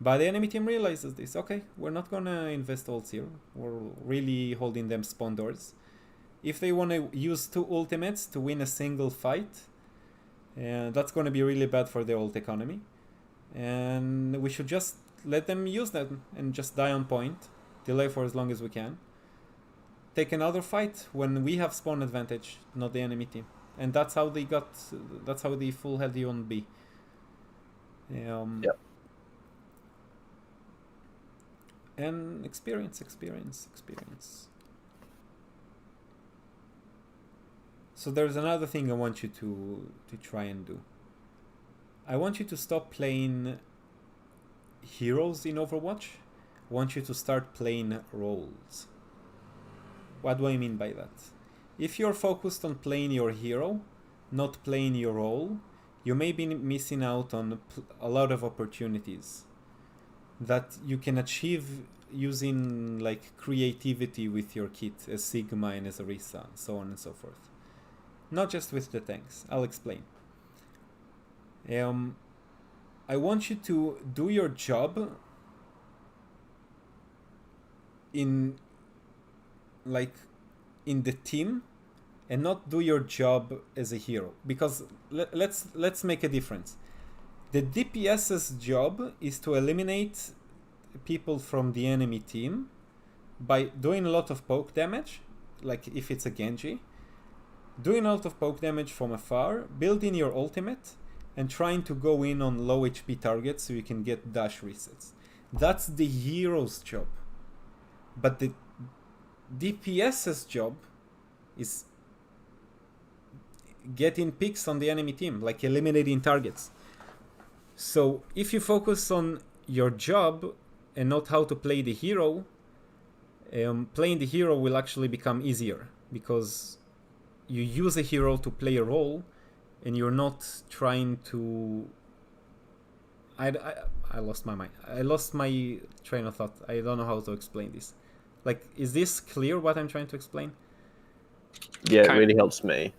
But the enemy team realizes this. Okay, we're not gonna invest ults here. We're really holding them spawn doors. If they want to use 2 ultimates to win a single fight, that's gonna be really bad for the ult economy. And we should just let them use them and just die on point, delay for as long as we can. Take another fight when we have spawn advantage, not the enemy team. And that's how they full healthy on B. Yep. And experience. So there's another thing I want you to try and do. I want you to stop playing heroes in Overwatch. I want you to start playing roles. What do I mean by that? If you're focused on playing your hero, not playing your role, you may be missing out on a lot of opportunities. that you can achieve using like creativity with your kit as Sigma and as Orisa, so on and so forth. Not just with the tanks. I'll explain. I want you to do your job in the team and not do your job as a hero, because let's make a difference. The DPS's job is to eliminate people from the enemy team by doing a lot of poke damage, like if it's a Genji, doing a lot of poke damage from afar, building your ultimate, and trying to go in on low HP targets so you can get dash resets. That's the hero's job. But the DPS's job is getting picks on the enemy team, like eliminating targets. So if you focus on your job and not how to play the hero, playing the hero will actually become easier, because you use a hero to play a role and you're not trying to... I lost my mind. I lost my train of thought. I don't know how to explain this. Like, is this clear what I'm trying to explain? Yeah, it really helps me.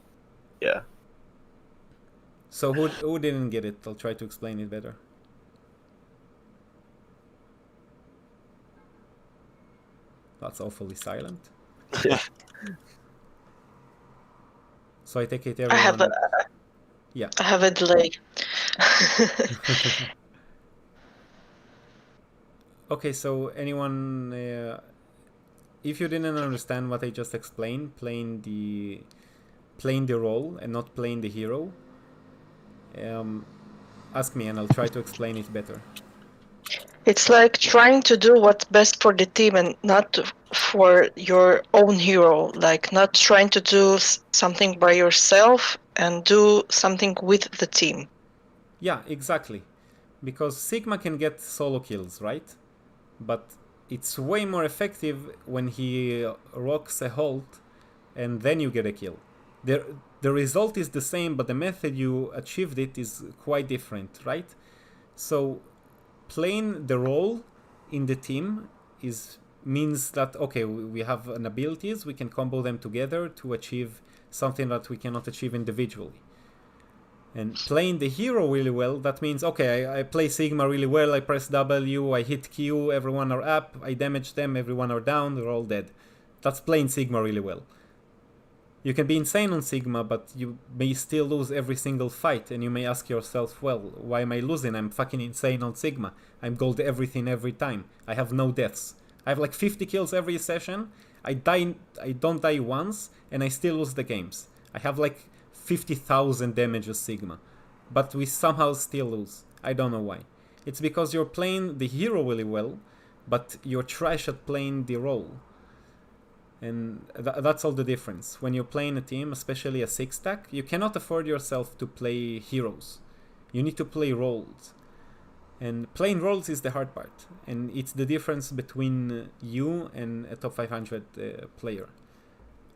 Yeah. So who didn't get it? I'll try to explain it better. That's awfully silent. Yeah. So I take it I have everyone... a, Yeah. I have a delay. Okay, so anyone... if you didn't understand what I just explained, playing the role and not playing the hero, ask me and I'll try to explain it better. It's like trying to do what's best for the team and not for your own hero. Like not trying to do something by yourself and do something with the team. Yeah, exactly. Because Sigma can get solo kills, right? But it's way more effective when he rocks a halt and then you get a kill. The result is the same, but the method you achieved it is quite different, right? So playing the role in the team means that, okay, we have an abilities, we can combo them together to achieve something that we cannot achieve individually. And playing the hero really well, that means, okay, I play Sigma really well, I press W, I hit Q, everyone are up, I damage them, everyone are down, they're all dead. That's playing Sigma really well. You can be insane on Sigma, but you may still lose every single fight, and you may ask yourself, well, why am I losing? I'm fucking insane on Sigma. I'm gold everything every time. I have no deaths. I have like 50 kills every session. I don't die once, and I still lose the games. I have like 50,000 damage as Sigma, but we somehow still lose. I don't know why. It's because you're playing the hero really well, but you're trash at playing the role. And that's all the difference. When you're playing a team, especially a 6-stack, you cannot afford yourself to play heroes. You need to play roles. And playing roles is the hard part. And it's the difference between you and a top 500 player.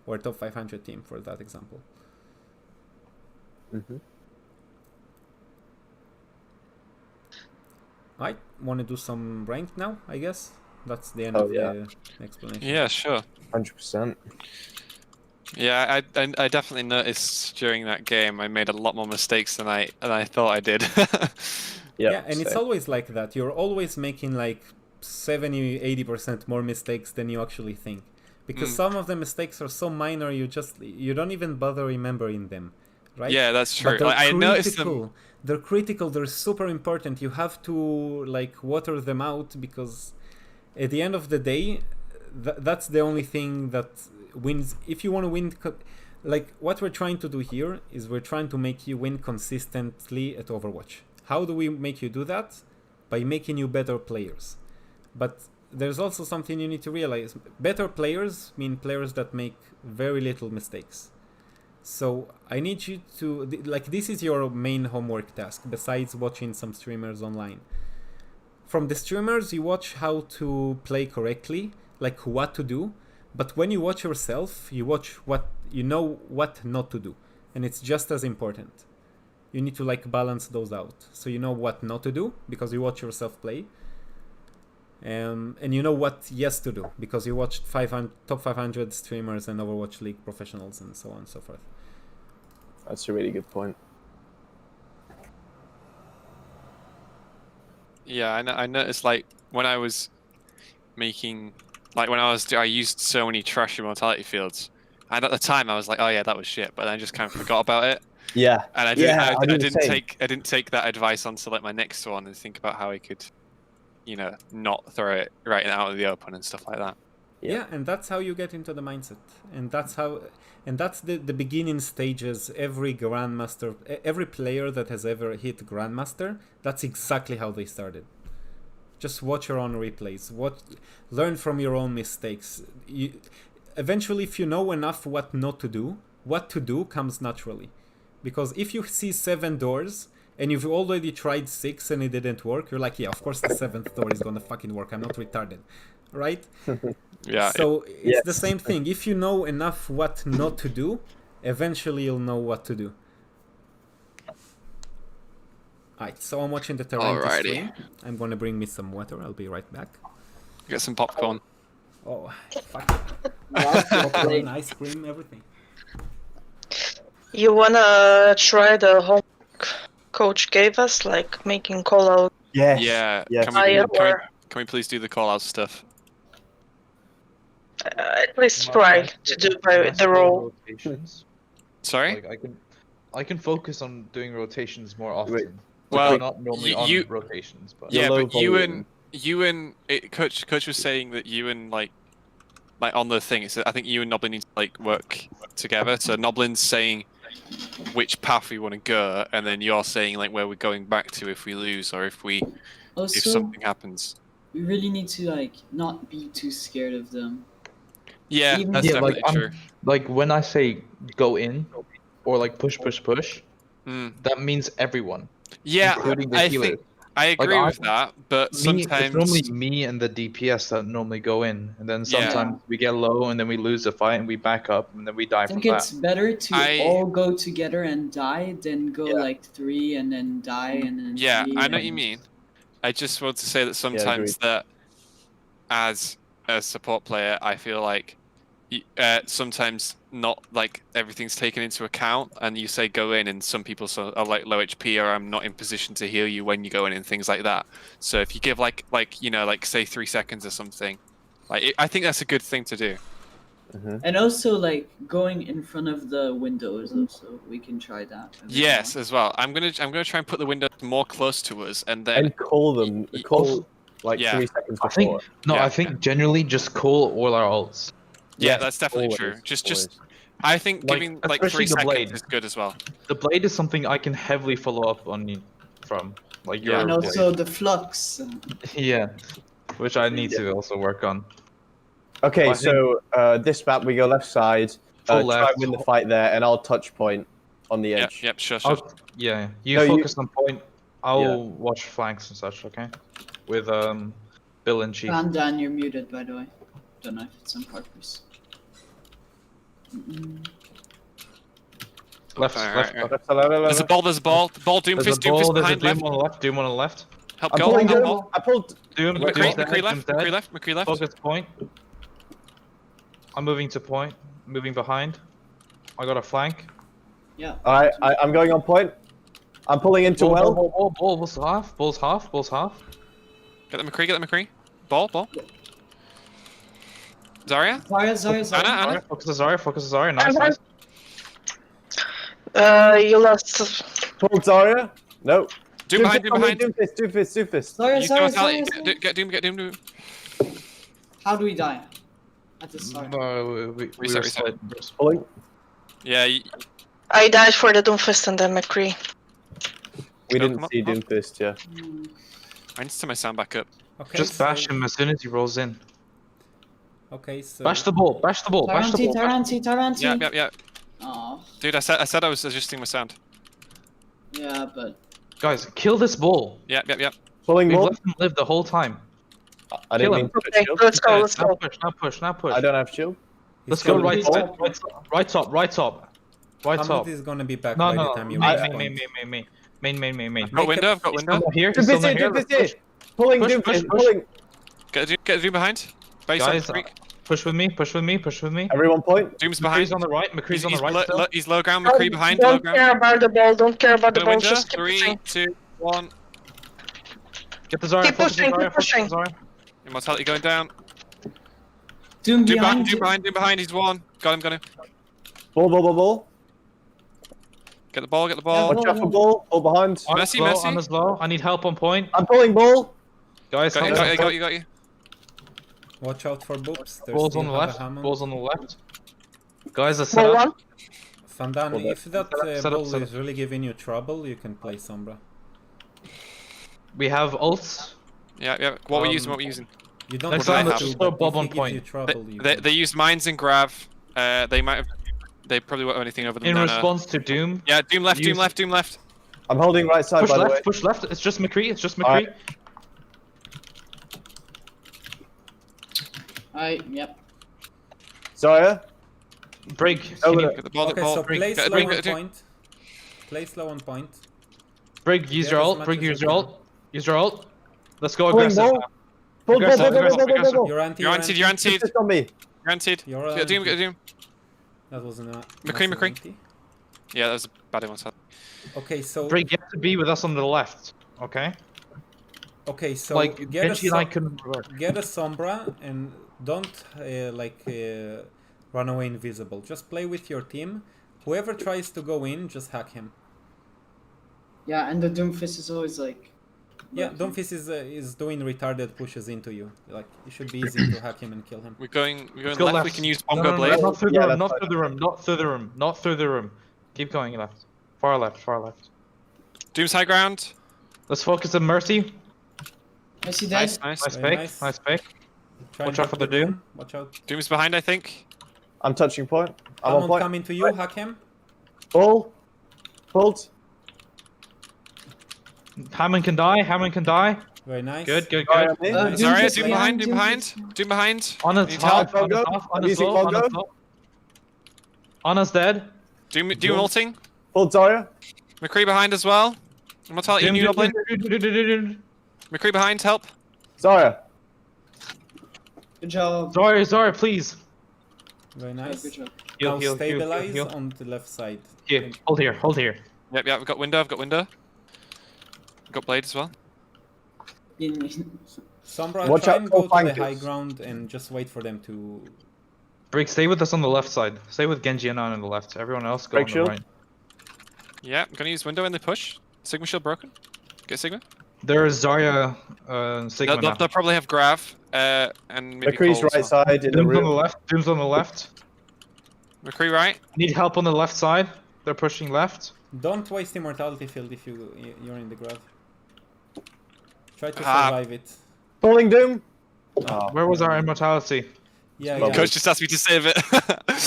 Or a top 500 team, for that example. Mm-hmm. I want to do some ranked now, I guess. That's the end Oh, of yeah. the explanation. Yeah, sure. 100%. Yeah, I definitely noticed during that game I made a lot more mistakes than I thought I did. Yeah, and it's always like that. You're always making like 70-80% more mistakes than you actually think. Because some of the mistakes are so minor you don't even bother remembering them. Right? Yeah, that's true. But they're Like, I noticed them. critical. They're critical, they're super important. You have to like water them out, because at the end of the day, that's the only thing that wins. If you want to win, like what we're trying to do here is we're trying to make you win consistently at Overwatch. How do we make you do that? By making you better players. But there's also something you need to realize. Better players mean players that make very little mistakes. So I need you to, like, this is your main homework task, besides watching some streamers online. From the streamers, you watch how to play correctly, like what to do. But when you watch yourself, you watch what you know what not to do. And it's just as important. You need to like balance those out. So you know what not to do, because you watch yourself play. and you know what yes to do because you watched top 500 streamers and Overwatch League professionals and so on and so forth. That's a really good point. Yeah, I noticed like when I was making, like when I used so many trash immortality fields, and at the time I was like, oh yeah, that was shit, but then I just kind of forgot about it. Yeah. And I didn't take that advice onto like my next one and think about how I could, not throw it right out of the open and stuff like that. Yeah, and that's how you get into the mindset, and that's the beginning stages. Every grandmaster, every player that has ever hit grandmaster, that's exactly how they started. Just watch your own replays. Learn from your own mistakes. Eventually, if you know enough what not to do, what to do comes naturally. Because if you see 7 doors and you've already tried 6 and it didn't work, you're like, yeah, of course the 7th door is gonna fucking work. I'm not retarded, right? Yeah. So it's the same thing. If you know enough what not to do, eventually you'll know what to do. Alright, so I'm watching the Terrain stream. I'm gonna bring me some water. I'll be right back. Get some popcorn. Oh, fuck. Popcorn, ice cream, everything. You wanna try the homework coach gave us, like making call out? Yes. Yeah. Yes. Can we please do the call out stuff? At least try to do by the role. Rotations. Sorry? Like I can focus on doing rotations more often. Wait. Well, Like, not normally on rotations, but Yeah, low but volume. Coach was saying that you and like on the thing. I think you and Noblin need to like work together. So Noblin's saying which path we want to go, and then you're saying like where we're going back to if we lose or if Also, something happens. we really need to like not be too scared of them. Yeah, Even- that's yeah, definitely like true. like when I say go in or like push, Mm. that means everyone, Yeah, including the I healer. think I agree with that, but It's sometimes normally me and the DPS that normally go in, and then Yeah. sometimes we get low and then we lose the fight and we back up and then we die I from think that. it's better to all go together and die than go Yeah. like 3 and then die and then Yeah, 3 I know what you and- mean. I just want to say that sometimes agreed. that as a support player, I feel like sometimes not like everything's taken into account, and you say go in, and some people are like low HP, or I'm not in position to heal you when you go in, and things like that. So if you give like say 3 seconds or something, I think that's a good thing to do. And also like going in front of the windows also, we can try that. Yes, as well. I'm gonna try and put the windows more close to us, and then And call them. Call like Yeah. 3 seconds I think before. no, Yeah. I think generally just call all our ults. yeah, Yes, that's definitely always, true. Just always. I think Like, giving like especially 3 the seconds blade. is good as well. The blade is something I can heavily follow up on you from, like Yeah. your And also the flux. yeah, which I need to also work on. Okay, I so this map we go left side. Full Try left. and win the fight there, and I'll touch point on the Yep, edge. yep, sure. Yeah, you No, you- focus on point. I'll watch flanks and such. Okay, with Bill and Chief. And Dan, you're muted by the way. Don't know if it's on purpose. Left, Alright, left. alright. There's a ball. There's a Doomfist ball. There's a behind Doom left. on the left. Doom on the left. Help I'm go. pulling Help Doom. go. I pulled. Doom. McCree Doom's dead, left. Doom's dead. McCree left. Focus point. I'm moving to point. Moving behind. I got a flank. Yeah. Alright, I'm going on point. I'm pulling into well. Ball's half. Ball's half. Ball's half. Get the McCree. Ball. Zarya. Zarya. Anna. Focus the Zarya. Nice. You lost. Pulled Zarya. No. Doom behind. Doomfist. Zarya. Get Doom. How do we die? At the start. No, we Reset, were reset. slid. Pulling. Yeah. I died for the Doomfist and then McCree. We Go, didn't come on, see come on. Doomfist, yeah. I need to turn my sound back up. Okay, Just bash him as soon as he rolls in. Okay, so Bash the ball. Taranti. Yeah. Oh, Dude, I said I was adjusting my sound. yeah, but Guys, kill this ball. Yeah. Pulling We've ball. left him live the whole time. I didn't kill mean him. to put Okay, shield. let's go. Let's Now go. push. Now push. I don't have shield. Let's go right Please top. don't. Right top. Hamlet is gonna be back No, by no, the no. time you Main. I've got window. He's still not here. He's still not here. Doomfist. Pulling Push, Doomfist. push. Pulling. Get a Doom behind. Base on Guys, Creek. push with me, push with me, push with me. Everyone point. Doom's McCree's behind. on the right, McCree's on the right still. He's low ground. McCree behind. Low Don't ground. care about the ball, don't care about the Gonna ball, window. just keep 3, pushing. 2, 1. Get the Zarya, Keep focus on pushing, Zarya, keep focus on pushing. Zarya. Immortality going down. Doom Doom behind. behind. Doom behind. He's one. Got him. Ball. Get the ball. Get the ball. Watch out for ball. Ball behind. Messi, Low, Messi. Ana's low. I need help on point. I'm pulling ball. Guys, Got you. help on Got point. you. Got you. Watch out for boobs. There's Balls still on the have a left. Hammond. Balls on the left. Guys, are set Ball up. one. Fandan, Hold if that Set up, ball set is really giving you trouble, you can play Sombra. We have ults. Yeah. What we using? What we using? You don't Next have time, to, just but throw Bob if on he gives point. you trouble, you They can. used mines and grav. They might have. They probably won't have anything over them. In Nana. response to Doom. Yeah, Doom left. use- Doom left. I'm holding right side, Push by the way. left, push left. It's just McCree, it's just Alright. McCree. Yep. Zarya. Break. Over Can you- Get the ball. Okay, the ball. so Bring- play get- slow bring- on get- point. Play slow on point. Brig, use Yeah, your as ult. much Brig, as you use your can. ult. Use your ult. Let's go Pulling aggressive. ball. Ball. Aggressive. You're anti. You're anti. You're anti. Assist on me. You're anti. You're Get Doom. anti. Get Doom. That wasn't a. McCree, massive McCree. anti. Yeah, that was a bad immortality. Okay, so Brig, you have to be with us on the left. Okay? so like, get a Genji and I couldn't work. get a Sombra and don't run away invisible. Just play with your team. Whoever tries to go in, just hack him. Yeah, and the Doomfist is always like. Yeah, Doomfist is doing retarded pushes into you. Like it should be easy to hack him and kill him. We're going Let's go left. left. We can use No, Bongo no, Blade. not through the Yeah, room, that's not fine. through the room, not through the room, not through the room. Keep going left. Far left, far left. Doom's high ground. Let's focus on Mercy. I see that. Nice. Nice Very fake, nice. nice fake. Try Watch and out for hack the Doom. Watch out. Doom's behind, I think. I'm touching point. I'm on Hammond point. coming to you. Hack him. Ball. Pulled. Hammond can die, Hammond can die. Very nice. Good, good, Zarya good. on me. Nice. Zarya, Doomfist Doom behind. Doomfist. Doom behind. Anna's Need half, help? Anna's Bongo? half, I'm Anna's using low, Bongo. Anna's low. Anna's dead. Doom ulting. Pulled Zarya. McCree behind as well. Immortality, Doom, new doom, goblin. doom, doom, doom, doom, doom. McCree behind, help. Zarya. Good job. Zara, please. Very nice. Good job. Heal, Now heal, stabilize heal, heal. on the left side. Here, hold here, hold here. Yep, I've got window. I've got blade as well. Sombra, Watch try out and for go to the flankers. high ground and just wait for them to. Break, stay with us on the left side. Stay with Genji and Anna on the left. Everyone else go Break on shield. the right. Yeah, I'm gonna use window in the push. Sigma shield broken. Get Sigma. There is Zarya, Sigma now. They'll probably have Grav, and maybe McCree's Cole right as well. side in the Doom's on the room. left, Doom's on the left. McCree right. Need help on the left side. They're pushing left. Don't waste immortality field if you're in the grab. Try to Ah. survive it. Pulling Doom. Oh, Where was our immortality? Yeah, Lovely. yeah. Coach just asked me to save it.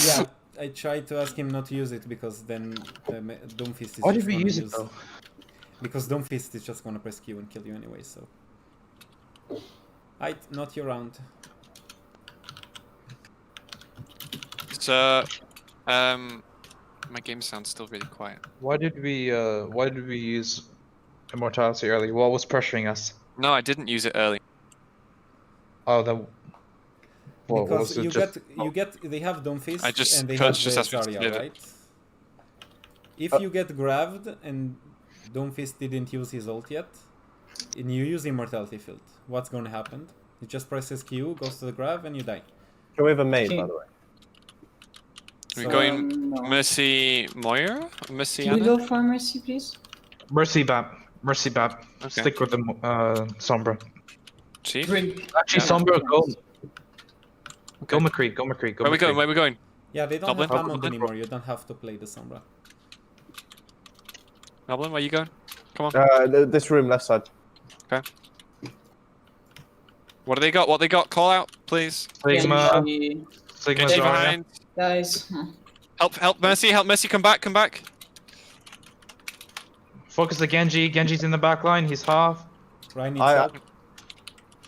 Yeah, I tried to ask him not to use it because then Doomfist is Why did just we gonna use it though? Because Doomfist is just gonna press Q and kill you anyway, so. Not your round. So, my game sounds still really quiet. Why did we use immortality early? What was pressuring us? No, I didn't use it early. Oh, then. What Because was it? you get they have Doomfist I just- and they Coach have just the asked me to Zarya, save it. right? If you get grabbed and Doomfist didn't use his ult yet, and you use immortality field, what's gonna happen? He just presses Q, goes to the grab, and you die. Can we have a maid, Okay. by the way? We're So, going no. Mercy Moira? Mercy Can we Anna? go for Mercy, please? Mercy Bap. Mercy Bap. Okay. Stick with the Sombra. Chief? Brig. Actually, Yeah. Sombra, go. Go Okay. McCree, go McCree, go Where we McCree. going? Where we going? Yeah, they don't Goblin? have Hammond Goblin. anymore. You don't have to play the Sombra. Goblin, where you going? Come on. This room, left side. What do they got? What they got? Call out, please. Sigma, Genji. Sigma Genji Zarya. behind. Guys. Help Mercy, come back. Focus the Genji. Genji's in the back line. He's half. Ryan needs I- help.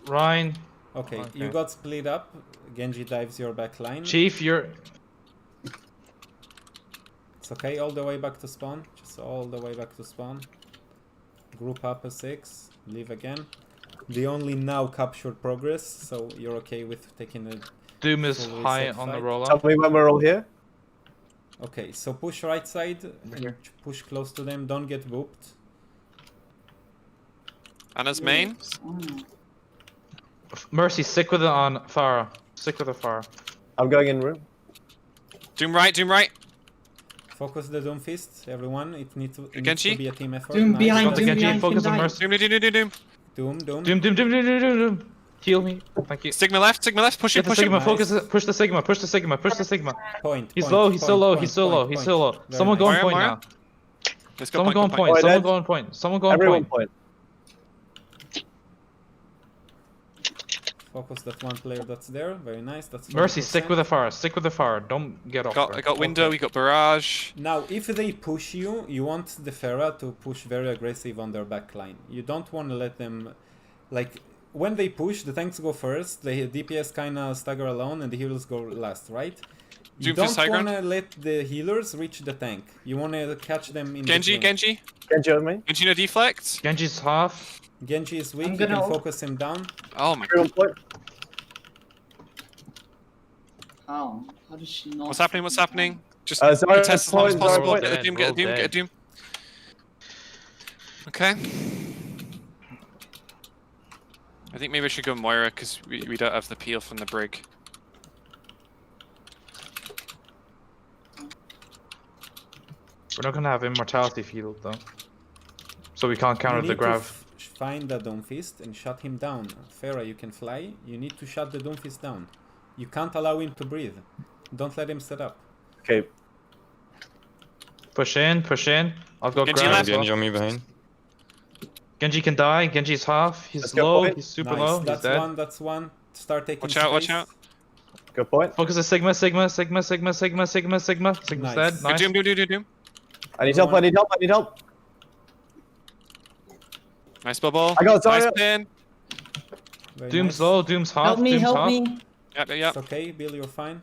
Ryan. Okay, Okay. you got split up. Genji dives your back line. Chief, you're. It's okay, all the way back to spawn. Just all the way back to spawn. Group up a 6. Leave again. They only now captured progress, so you're okay with taking a Doom is full high reset on the fight? roll Tell up. me when we're all here. Okay, so push right side and here. push close to them. Don't get booped. Anna's main. Mercy, stick with it on Farah. Stick with the Farah. I'm going in room. Doom right, Doom right. Focus the Doom Fist, everyone. It needs to Genji? be a team effort. Doom behind, Got the Doom Genji, behind, focus can on die. Mercy. Doom. Doom. Doom, doom, doom, doom, doom, doom, doom. Heal me. Thank you. Sigma left, push him, Get the push him. Sigma, Nice. focus it, push the Sigma, push the Sigma, push the Sigma. Point. He's point, low, he's point, so low, point, he's so low, point, he's point. so low. Very Someone go on nice. point Moira? now. Let's go Someone go on go point, Point. someone Dead. go on point, someone go on Everyone point. point. Focus that one player that's there. Very nice. That's 20%. Mercy, stick with the Farah, stick with the Farah. Don't get off I her. got window, Okay. we got barrage. Now, if they push you, you want the Pharah to push very aggressive on their back line. You don't want to let them... Like, when they push, the tanks go first, the DPS kinda stagger alone, and the healers go last, right? You Doom fist don't high want ground. to let the healers reach the tank. You want to catch them in Genji, between. Genji on me. no deflect. Genji's half. Genji is weak, I'm you gonna can ult. focus him down. Oh my Everyone god. point. How? How does she not? What's happening? What's happening? Just Zarya contest as long as point, possible. Zarya Get the point. doom, get the doom, get the doom. Okay. I think maybe I should go Moira because we don't have the peel from the brig. We're not gonna have immortality field though. So we can't counter You the need grav. to find the Doom Fist and shut him down. Pharah, you can fly. You need to shut the Doom Fist down. You can't allow him to breathe. Don't let him set up. Okay. Push in, push in. I've got Genji grav. left. as well. Genji on me behind. Genji can die. Genji's half. He's Let's go low. point. He's super Nice. low. That's He's dead. one. That's one. Start taking Watch out, watch space. out. Good point. Focus the Sigma, Sigma, Sigma, Sigma, Sigma, Sigma, Sigma. Sigma's Nice. dead. Nice. Doom. I need help. I need help. I need help. Nice bubble. I got Nice Zarya. pin. Very Doom's nice. low. Doom's half. Help me, Doom's help half. me. Yep. It's okay, Bill, you're fine.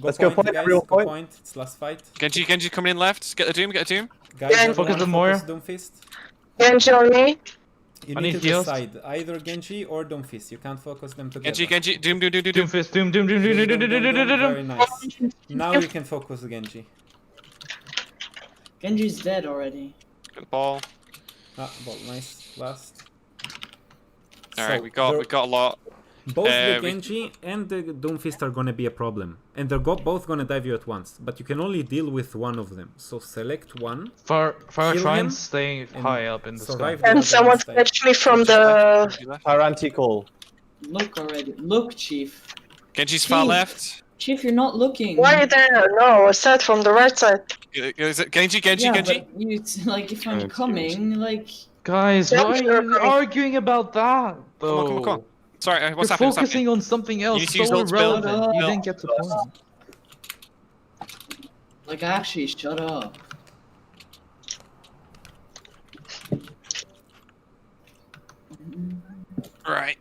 Let's go point, guys. everyone Go point. point. It's last fight. Genji coming in left. Get the doom, get the doom. Guys, Yeah, everyone focus on Moira. Doom Fist. Genji on me. You I need need to heals. decide either Genji or Doom Fist. You can't focus them together. Genji. Doom. Doom fist. Doom. Doom. Doom. Doom. Doom. Doom. Doom. Doom. Doom. Doom. Very nice. Now you can focus Genji. Genji's dead already. Get the ball. Ah, well, nice. Last. Alright, So, we got a lot. both the we- Genji and the Doom Fist are gonna be a problem, and they're both gonna dive you at once. But you can only deal with one of them. So select one. Farah, Kill try him and stay high up in the sky. survive the And other someone side. fetch me from the. Genji left. Tyranti call. Look already. Look, Chief. Genji's far Chief. left. Chief, you're not looking. Why are you there? No, I said from the right side. Is it Genji? Yeah, Genji? but you like if I'm It's coming, like Guys, Yeah, why are sure, you coming. arguing about that? Come Though? on. Sorry, what's You're happening? What's focusing happening? on something else need to use so those build- irrelevant. You build- didn't get the point. actually shut up. Right.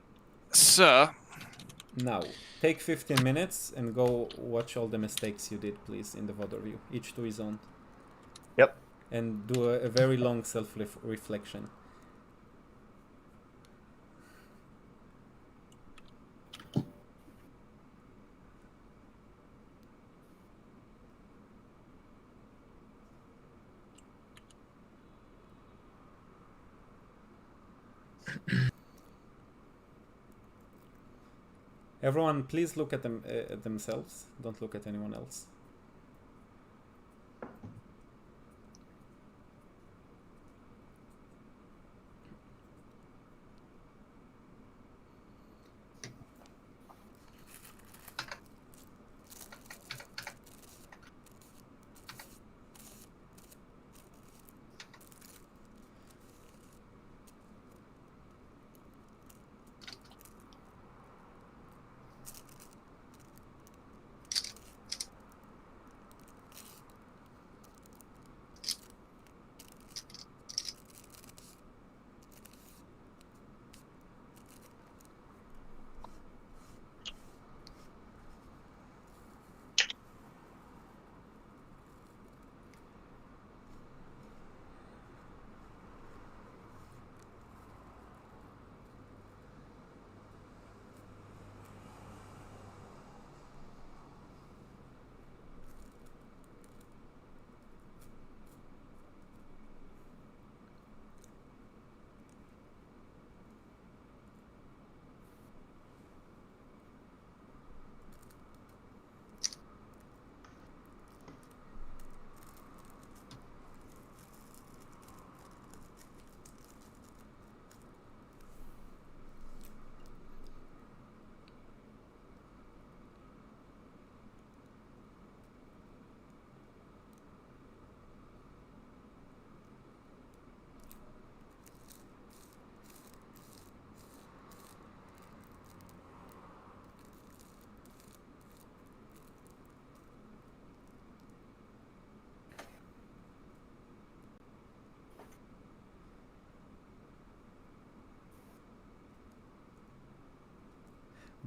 So, Now, take 15 minutes and go watch all the mistakes you did, please, in the VOD review. Each to his own. Yep. And do a very long self-reflection. Everyone, please look at them at themselves. Don't look at anyone else.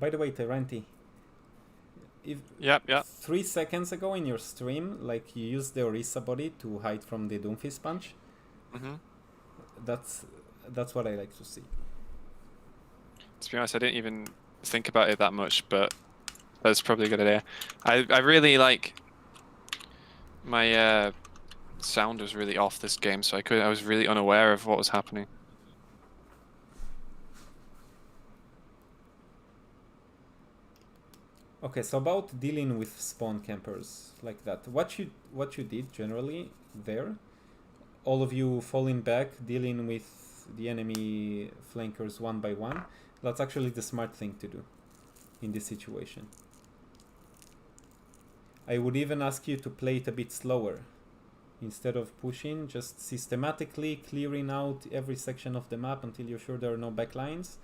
By the way, Terenti, if Yep. 3 seconds ago in your stream, like you used the Orisa body to hide from the Doomfist punch, that's what I like to see. To be honest, I didn't even think about it that much, but that's probably a good idea. I really like my sound was really off this game, so I was really unaware of what was happening. Okay, so about dealing with spawn campers like that, what you did generally there, all of you falling back, dealing with the enemy flankers one by one, that's actually the smart thing to do in this situation. I would even ask you to play it a bit slower. Instead of pushing, just systematically clearing out every section of the map until you're sure there are no backlines.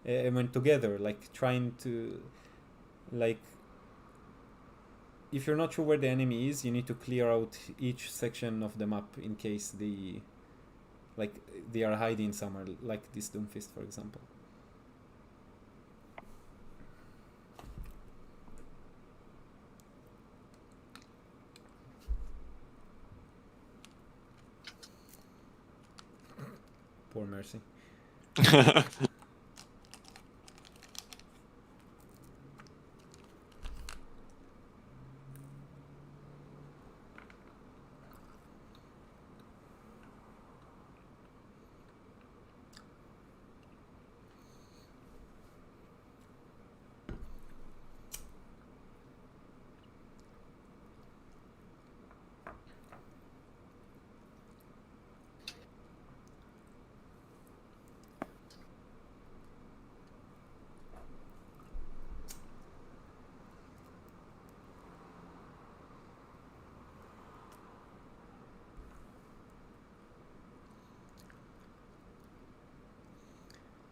And when together, like trying to, like, if you're not sure where the enemy is, you need to clear out each section of the map in case they are hiding somewhere, like this Doomfist, for example. Poor Mercy.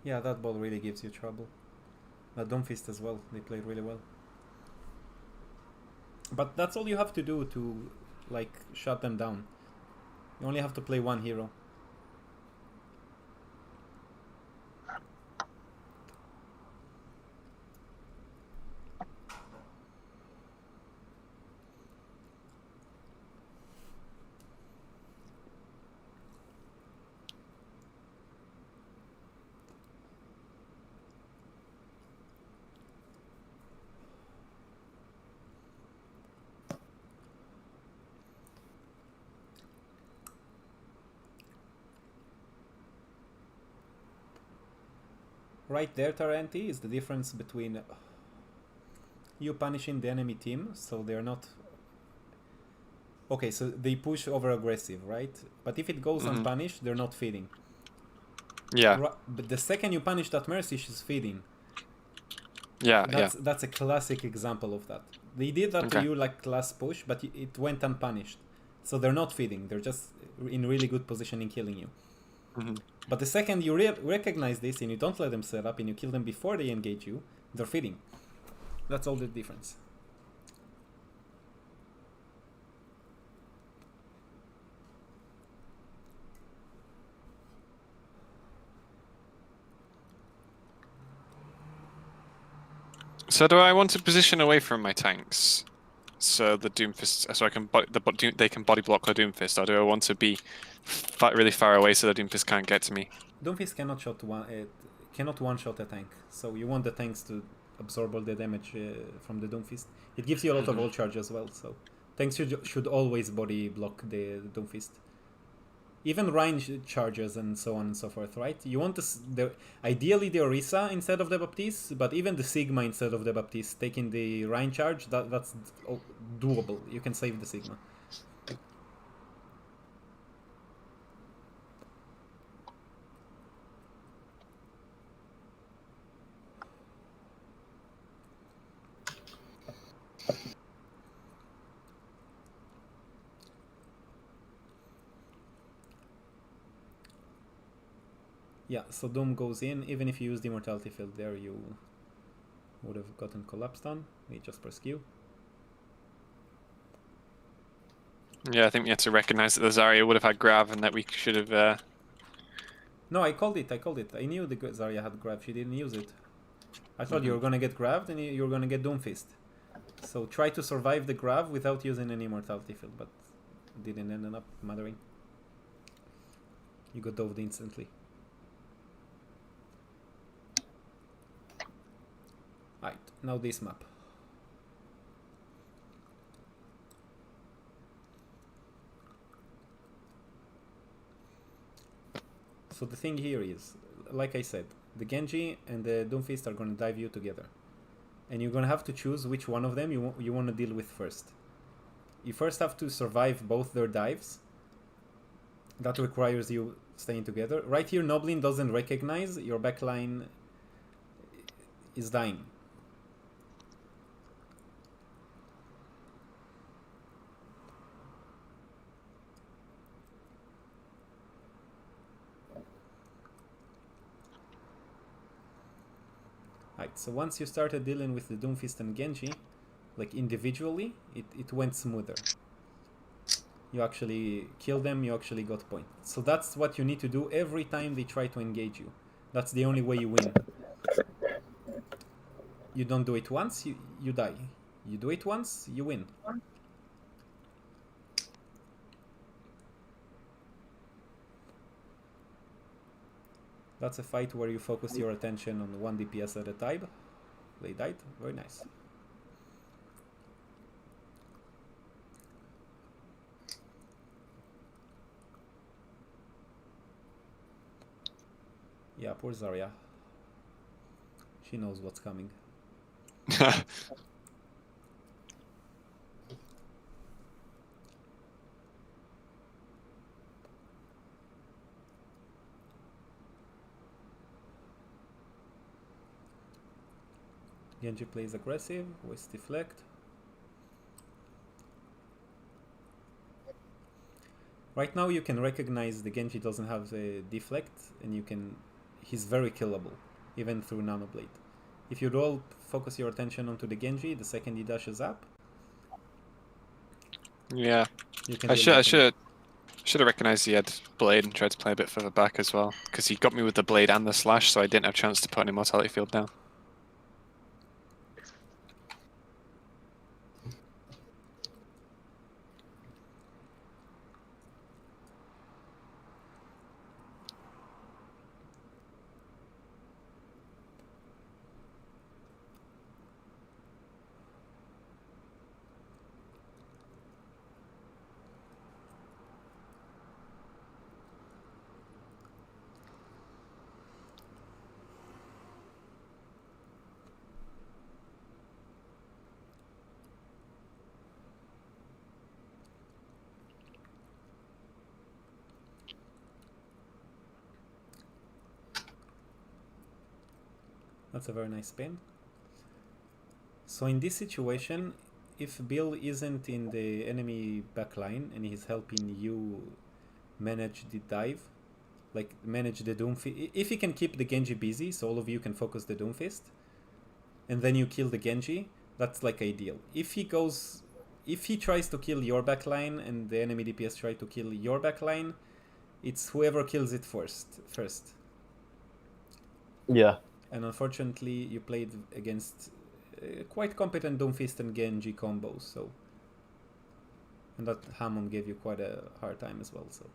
Yeah, that ball really gives you trouble. That Doomfist as well, they played really well. But that's all you have to do to, like, shut them down. You only have to play one hero. Right there, Tarenti, is the difference between you punishing the enemy team, so they're not... Okay, so they push over aggressive, right? But if it goes unpunished, they're not feeding. Yeah. But the second you punish that Mercy, she's feeding. Yeah, That's a classic example of that. They did that to you like last push, but it went unpunished. So they're not feeding, they're just in really good position in killing you. But the second you recognize this and you don't let them set up and you kill them before they engage you, they're feeding. That's all the difference. So do I want to position away from my tanks, so the Doomfist, so I can they can body block the Doomfist, or do I want to be really far away so the Doomfist can't get to me? Doomfist cannot one-shot a tank, so you want the tanks to absorb all the damage from the Doomfist. It gives you a lot of ult charge as well, so tanks should always body block the Doomfist. Even range charges and so on and so forth, right? You want ideally the Orisa instead of the Baptiste, but even the Sigma instead of the Baptiste, taking the range charge, that's doable. You can save the Sigma. Yeah, so Doom goes in. Even if you use the Immortality Field there, you would have gotten collapsed on. We just press Q. Yeah, I think we had to recognize that the Zarya would have had Grav and that we should have... No, I called it. I knew the Zarya had Grav. She didn't use it. I thought you were gonna get grabbed and you're gonna get Doomfist. So try to survive the grab without using any mortality field, but it didn't end up mattering. You got doved instantly. Right, now this map. So the thing here is, like I said, the Genji and the Doomfist are gonna dive you together. And you're gonna have to choose which one of them you want to deal with first. You first have to survive both their dives. That requires you staying together. Right here, Noblin doesn't recognize your backline is dying. Right, so once you started dealing with the Doomfist and Genji, like individually, it went smoother. You actually killed them, you actually got points. So that's what you need to do every time they try to engage you. That's the only way you win. You don't do it once, you die. You do it once, you win. That's a fight where you focus your attention on one DPS at a time. They died. Very nice. Yeah, poor Zarya. She knows what's coming. Genji plays aggressive, with deflect. Right now you can recognize the Genji doesn't have a deflect, and he's very killable, even through Nanoblade. If you'd all focus your attention onto the Genji, the second he dashes up, Yeah, you can I deal with him. should have recognized he had blade and tried to play a bit further back as well, because he got me with the blade and the slash, so I didn't have a chance to put any mortality field down. That's a very nice spin. So in this situation, if Bill isn't in the enemy backline and he's helping you manage the dive, like manage the Doomfist, if he can keep the Genji busy, so all of you can focus the Doomfist, and then you kill the Genji, that's like ideal. If he tries to kill your backline and the enemy DPS try to kill your backline, it's whoever kills it first. Yeah. And unfortunately, you played against quite competent Doomfist and Genji combos, so. And that Hammond gave you quite a hard time as well, so.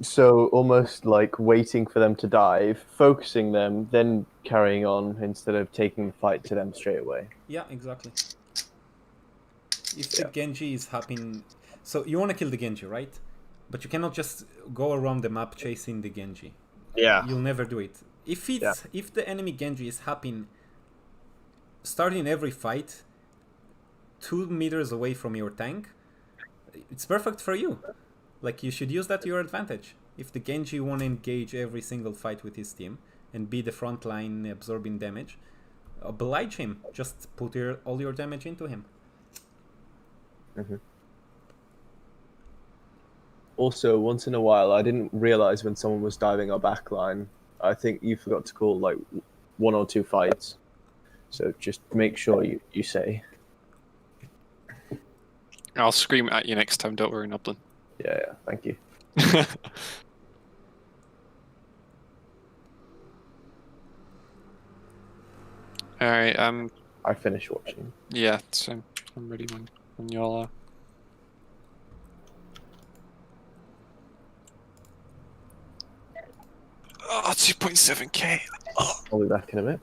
So almost like waiting for them to dive, focusing them, then carrying on instead of taking the fight to them straight away. Yeah, exactly. If the Genji is happening... So you want to kill the Genji, right? But you cannot just go around the map chasing the Genji. Yeah. You'll never do it. If the enemy Genji is happening, starting every fight 2 meters away from your tank, it's perfect for you. Like, you should use that to your advantage. If the Genji won't engage every single fight with his team and be the front line absorbing damage, oblige him. Just put all your damage into him. Mm-hmm. Also, once in a while, I didn't realize when someone was diving our backline. I think you forgot to call like 1 or 2 fights. So just make sure you say. I'll scream at you next time, don't worry, Noblin. Yeah, thank you. Alright, I finished watching. yeah, so I'm ready when y'all are. Oh, 2.7k. I'll be back in a bit.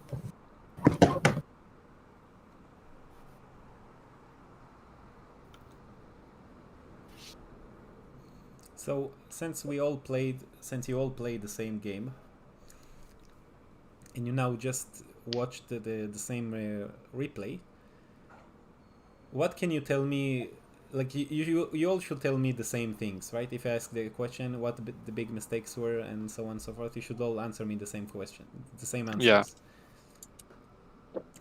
So since you all played the same game, and you now just watched the same replay, what can you tell me? Like you all should tell me the same things, right? If I ask the question, what the big mistakes were, and so on and so forth, you should all answer me the same question, the same answers. Yeah.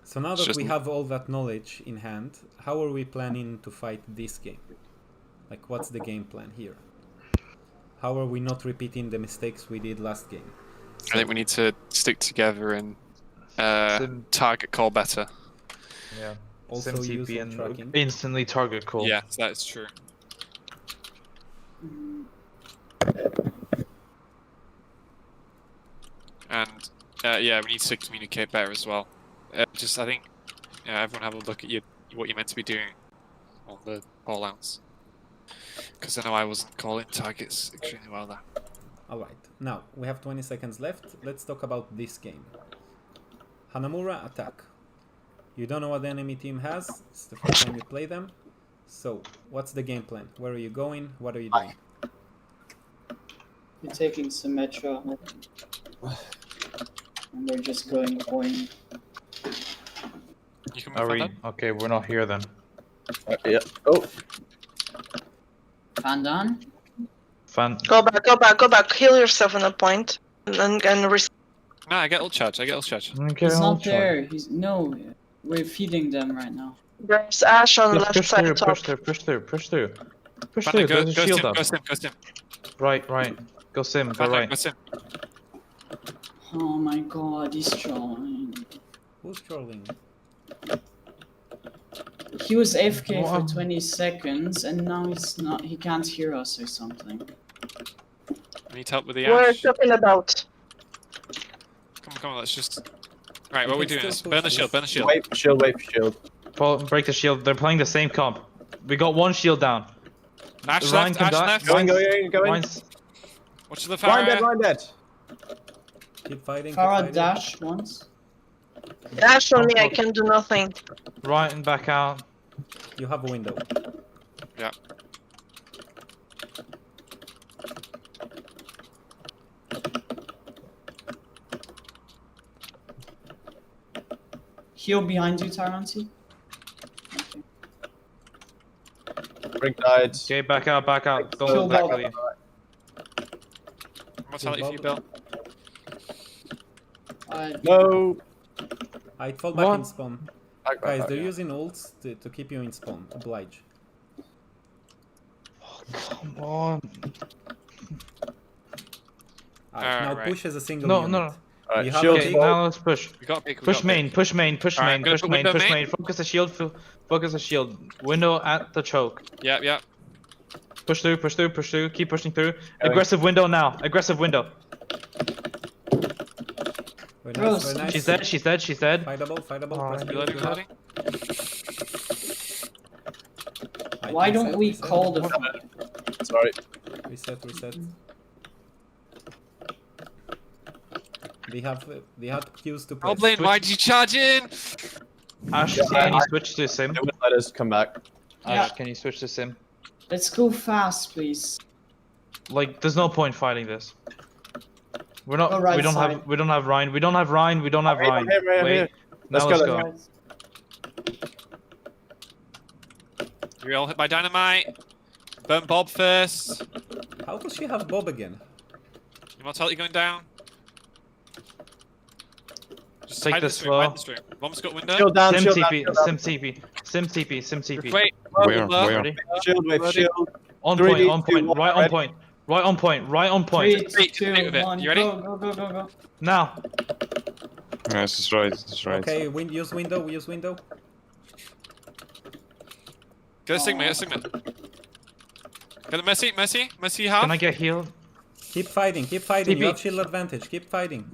So now It's that just- we have all that knowledge in hand, how are we planning to fight this game? Like, what's the game plan here? How are we not repeating the mistakes we did last game? I think we need to stick together and target call better. Yeah. Also Sim use TP on and tracking. instantly target call. Yeah, that's true. And yeah, we need to communicate better as well. Just I think everyone have a look at what you're meant to be doing on the call-outs. Because I know I wasn't calling targets extremely well there. Alright, now we have 20 seconds left. Let's talk about this game. Hanamura, attack. You don't know what the enemy team has. It's the first time you play them. So, what's the game plan? Where are you going? What are you doing? We're taking Symmetra. And we're just going point. You can Are move we? that. Okay, we're not here then. Yeah. Oh, Fandan? Fan. Go back. Heal yourself in a point. And No, I get ult charge. Okay, He's I'll not try. there. No. We're feeding them right now. there's Ash on Just left push side through, top. push through. Push through. Go There's a shield sim, up. go sim. Right. Go sim, go Go right. sim. Oh my god, he's trolling. Who's trolling? He was AFK Wow. for 20 seconds and now he's not. He can't hear us or something. Need help with the What are you ash. talking about? Come on, let's just... Right, We what are we can doing still is push burn the this. shield. wait for shield. Break the shield. They're playing the same comp. We got one shield down. Ash Ryan left, can Ash die. left. Going. Ryan's- Watch the fire. Ryan dead. Keep fighting. Keep Farah fighting. dashed once. Ash on me, I can do nothing. Ryan back out. You have a window. Yeah. Heal behind you, Taranti. Rig died. Okay, back out. Don't Shield back up. really. Mortality for you, Bill. No. I'd fall back What? in spawn. Back, Guys, they're yeah. using ults to keep you in spawn. Oblige. Come on. Now Alright. push as a single No, unit. no. Alright, You have shield a Okay, big- now let's push. We got pick. Push main. Push Alright, I'm gonna put window main. Focus the shield. Focus the shield. Window at the choke. Yeah. Push through. Keep pushing through. Aggressive window now. Aggressive window. Very Bro, nice, very nice. She's dead. Fightable. Oh, Press Reloading, Q. reloading. Right, Why reset, don't we reset. call the Sorry. Reset. They have Qs to press. Goblin, why did you charge in? Ash, Yeah, can you switch to sim? They wouldn't let us come back. Ash, can you switch to sim? Let's go fast, please. Like, there's no point fighting this. We're not. Go right we don't side. have. We don't have Ryan. We don't have Ryan. I'm here. Wait. Let's Now go, let's let's go. You're all hit by dynamite. Burn Bob first. How does she have Bob again? Your mortality going down. Just Take hide this this room, hide slow. this room. Bomb's got window. Shield down. Sim Shield down. TP. Shield down. Sim TP. Wait, Where? Ready? Shield wave. Ready? Shield. On 3, point. 2, On point. 1, Right on ready? point. Right on point. 3, Think 2, of it. 1, You ready? go. Now. Yes, it's right. Okay, use window. Get a Sigma. Get a Mercy half. Can I get healed? Keep fighting. TP. You have shield advantage. Keep fighting.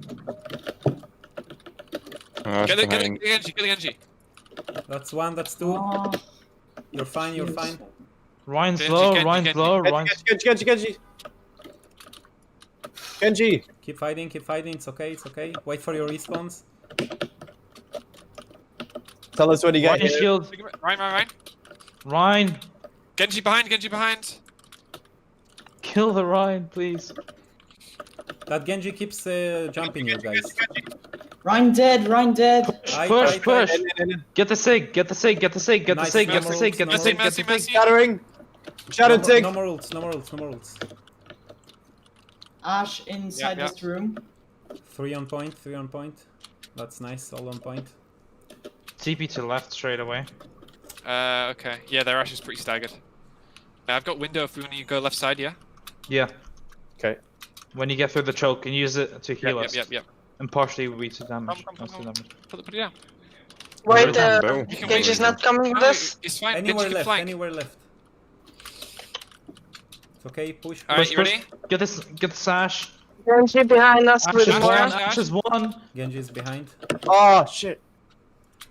Ash Get the behind. Genji, get the Genji. That's one, that's two. Oh, You're fine, you're shoot. fine. Ryan's Genji, low, Genji, Ryan's Genji. low, Genji, Ryan's... Genji, Genji, Genji. Genji. Keep fighting, it's okay, it's okay. Wait for your respawns. Tell us when you get Ryan here. shield. Ryan. Ryan. Genji behind. Kill the Ryan, please. That Genji keeps jumping you guys. Ryan dead. Push. In, in, in. Get the sig, get the sig. Nice, Messi. Scattering. Shattered sig. No more ults. Ash inside Yeah. this room. 3 on point. That's nice, all on point. TP to left straight away. Okay. Yeah, their Ash is pretty staggered. I've got window if we want to go left side, yeah? Yeah. Okay. When you get through the choke, and use it to heal us. Yep. And partially we to damage. Come. Most of damage. Put it down. Wait, Bill. Genji's not coming with us? It's fine. Anywhere Genji left, flank. anywhere left. It's okay, push. Alright, you ready? Get the sash. Genji behind us Ash with is Ash, more. Ash. Ash is one. Genji is behind. Oh shit.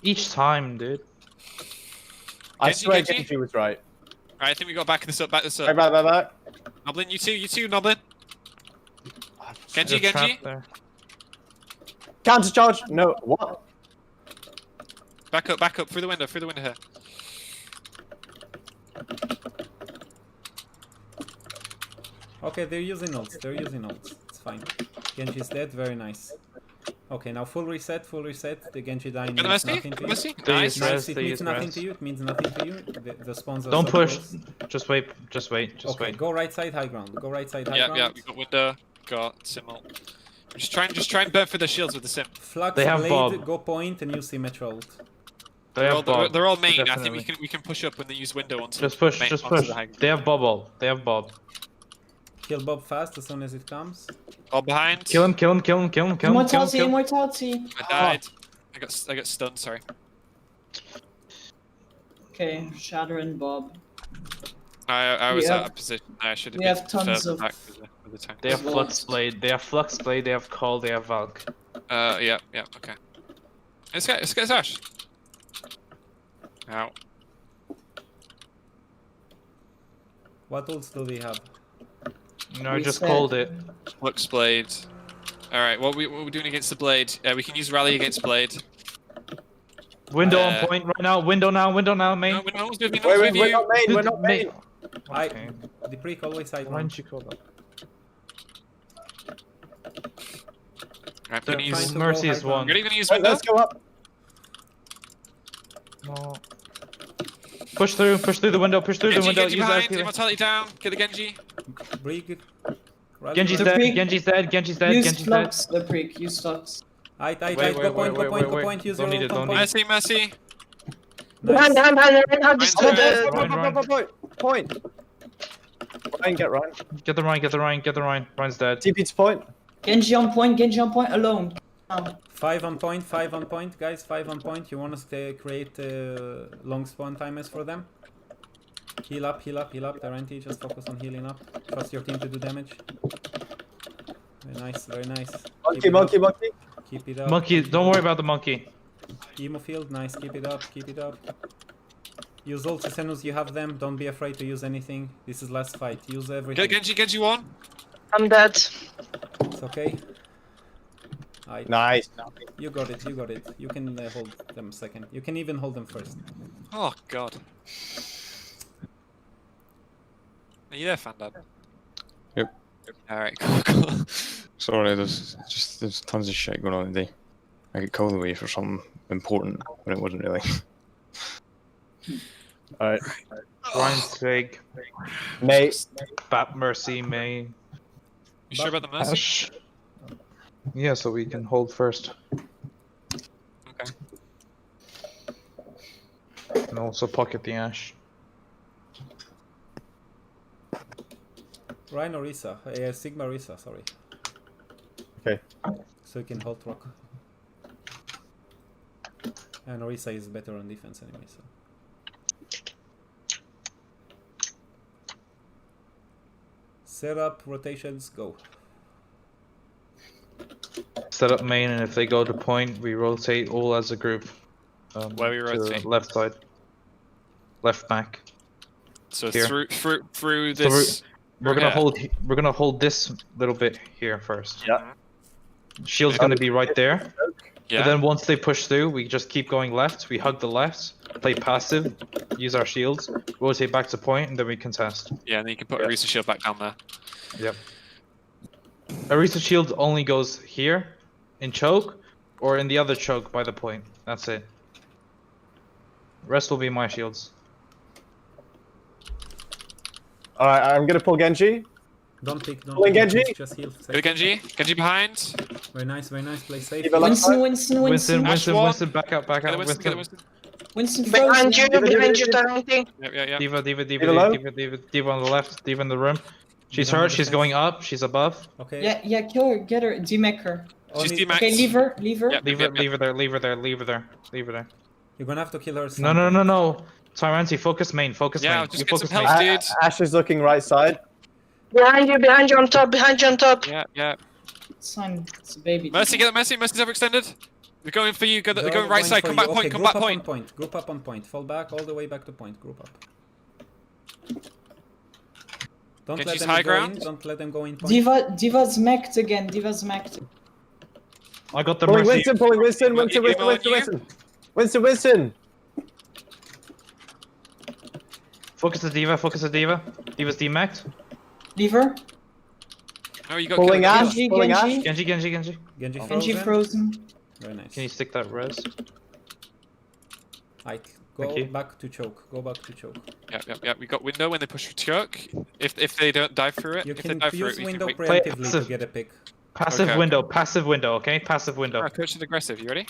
Each time, dude. I Genji, swear Genji. Genji was right. Alright, I think we got back this up. Back. Noblin, you too, Noblin. Genji. You're trapped there. Counter charge. No. What? Back up, through the window here. Okay, they're using ults. It's fine. Genji's dead, very nice. Okay, now full reset. The Genji dying Get the means Messi? nothing to you. Messi? They Nice. use Nice, res, it they means use nothing res. to you. It means nothing to you. The spawns are Don't so push. close. Just wait. Okay, go right side high ground. Yeah, we got window, got Simmel. Just try and burn for the shields with the Sim. Flux They have blade, Bob. go point and use Symmetra ult. They have Bob. They're all main. I Definitely. think we can push up when they use window onto Just push. onto the high ground. They have Bob. Kill Bob fast as soon as it comes. All behind. Kill him. Immortality. I died. I got stunned. Sorry. Okay, Shatter and Bob. I was We out have- of position. I should have we been have tons further of- back with the tank. They have As well. Flux Blade. They have Call. They have Valk. Yeah. Okay. Let's get Ash. Ow. What ults do they have? No, I just Reset. called it. Flux Blade. Alright, what we doing against the Blade? We can use Rally against Blade. Window on point right now. Window now, main. No, no one's with me. No Wait, one's with we're you. not main. We're not main. Okay. The prick always side Why one. didn't you call that? I'm They're gonna trying use. to Mercy go is high one. You're gonna use Wait, window. let's go up. No. Push through the window. Use Genji the behind. RP. Immortality down. Get the Genji. Brig. Rally, Genji's rally. dead. Genji's dead. Use Genji's dead. Flux, the prick. Use Flux. Aight, Wait, go point, wait. use Don't your need it, ult on don't need point. Messi. Behind, how just Ryan's the Ryan. Point. Ryan, get Ryan. Get the Ryan. Ryan's dead. TP to point. Genji on point, alone. 5 on point, guys. 5 on point. You want us to create long spawn timers for them? Heal up. They're anti. Just focus on healing up. Trust your team to do damage. Very nice. Monkey. Keep it up. Monkey, don't worry about the monkey. Emo field, nice. Keep it up. Use ults as soon as you have them. Don't be afraid to use anything. This is last fight. Use everything. Get Genji one. I'm dead. It's okay. Aight. Nice. You got it. You can hold them second. You can even hold them first. Oh God. Are you there, Fandad? Yep. Alright, cool. Sorry, there's tons of shit going on today. I get called away for something important when it wasn't really. Alright. Ryan's Sig. Mate. Bat Mercy, May. You sure about the Mercy? Ash. Yeah, so we can hold first. Okay. And also pocket the Ash. Rhino Risa. Sigma Risa, sorry. Okay. So you can hold rock. And Orisa is better on defense anyway, so. Setup, rotations, go. set up main, and if they go to point, we rotate all as a group. Where we to rotate? left side. Left back. So Here. through So this. We're gonna here. hold this little bit here first. Yeah. Shield's gonna be right there. Yeah. And then once they push through, we just keep going left. We hug the left, play passive, use our shields, rotate back to point, and then we contest. Yeah, and then you can put a Arisa shield back down there. Yep. Arisa shield only goes here, in choke, or in the other choke by the point. That's it. Rest will be my shields. Alright, I'm gonna pull Genji. Don't pick, don't Pulling pick, Genji? just heal. Go Genji. Genji behind. Very nice, play safe. Diva left side. Winston, Winston, back out, Get Winston. Winston Behind you, frozen. behind you, Taranti. Yeah. Diva on the left, Diva on the rim. She's Diva on hurt, the she's defense. going up, she's above. Okay. Yeah, kill her, get her, demech her. She's Only- DMAX. Okay, leave her. Yep. Leave her there, leave her there. You're gonna have to kill her. No. Taranti, focus main, focus Yeah, main. just You get some focus help, main. dude. Ash is looking right side. Behind you on top, Yeah. It's fine, it's a baby. Mercy, get it, Mercy. Mercy's overextended. They're going for you. They're going right side. Come back point. Come back point. Group up on point. Fall back all the way back to point. Group up. Don't let Genji's them high go in. ground. Don't let them go in point. Diva's mech'd again, Diva's mech'd. I got the Pulling mercy. Winston, pulling Winston, Winston. Focus the Diva. Diva's demac'd. Leave her. No, you got Pulling killed. Ash, pulling Ash. Genji. Genji Genji frozen. Very nice. Can you stick that res? Ike, Thank go you. back to choke. Go back to choke. Yeah. We got window when they push for choke. If they don't dive through it, You if they can dive through use it, we window can wait. Play preemptively to passive. get a pick. Passive Okay. window, okay? Passive window. Alright, coach is aggressive. You ready?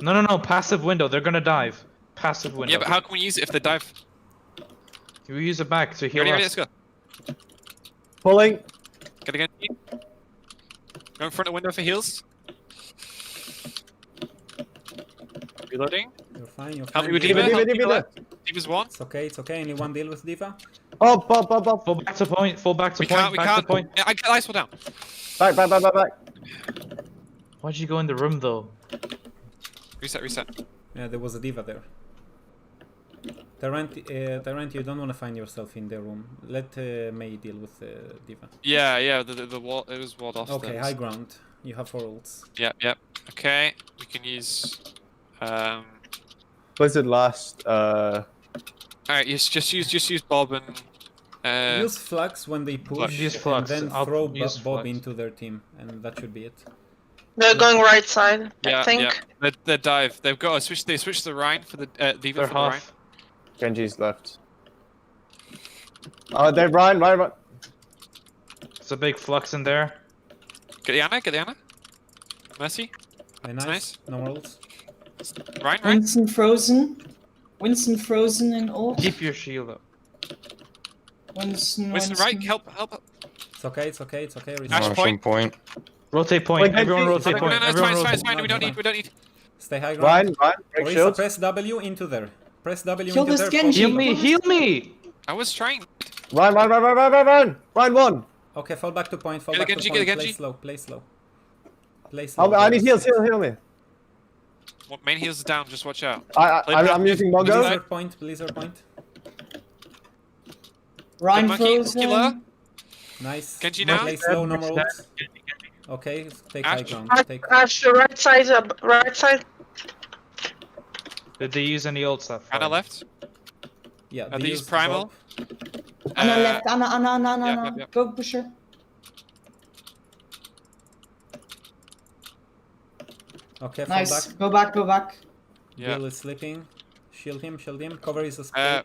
No, passive window. They're gonna dive. Passive window. Yeah, but how can we use it if they dive? We use it back to You heal ready? us. Let's go. Pulling. Get again. Go in front of window for heals. Reloading. You're fine. Help me with Diva, Diva. Diva. Diva's one. It's okay. Anyone deal with Diva? Up. Full back to point. We Back can't. to point. Yeah, I get ice down. Back. Why'd you go in the room though? Reset. Yeah, there was a Diva there. Tyrant, you don't want to find yourself in the room. Let May deal with Diva. Yeah. The wall. It was walled off. Okay, then. high ground. You have 4 ults. Yeah. Okay. We can use. Blizzard last. Alright, just use Bob and. Use Flux when they push, Use Flux. and then I'll throw use Bob Flux. into their team, and that should be it. They're going right side, I think. Yeah. They dive. They've got to switch. They switched the Rhine for the Diva They're for the Rhine. half. Genji's left. Oh, they're Ryan. There's a big flux in there. Get the Anna. Mercy. Very That's nice. No more ults. Rhine. Winston frozen and ult. Keep your shield up. Winston. Right. Help. It's okay. Ash Reset. point. Point. Rotate point. Wait, Everyone Genji. rotate No, point. it's Everyone fine. rotate. We don't need. Stay high ground. Ryan, break Orisa, shield. press W into there. Press W Kill into this there. Genji. Heal me! I was trying. Ryan. Ryan, one. Okay, fall back to point. Fall Get the back Genji, to get the point. Genji. Play slow. I need heals. Heal me. What, main heals is down. Just watch out. I'm using Mongo. Blizzard point. Ryan Good monkey, frozen. killer. Nice. Genji now? Play slow, no more ults. Okay, take high Ash. ground. Take. Ash, right side. Did they use any ults that Anna fight? left. Yeah, Are they these use primal? Bob. Anna left. Anna. Yep. Go push her. Okay, fall Nice. back. Go back. Yeah. Bill is sleeping. Shield him. Cover his escape.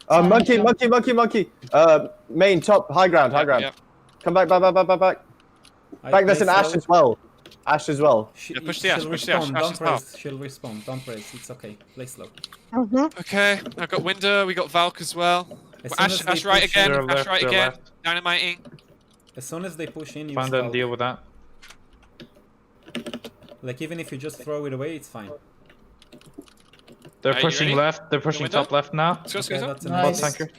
Monkey. Main top, high ground. Yep. Come back. Back, there's an Ash as well. Yeah, push the Ash, She'll push the Ash, respawn, Ash don't is press. She'll respawn. Don't press. It's okay. Play slow. Okay. I've got window. We got Valk as well. As soon as Ash they right push again. They're in, left, Ash right they're again. left. Dynamiting. as soon as they push in, you Find and deal with that. Like even if you just throw it away, it's fine. They're Are you pushing ready? left. They're pushing window? top left now. Let's go. Okay, that's a Nice. nice. Tanker.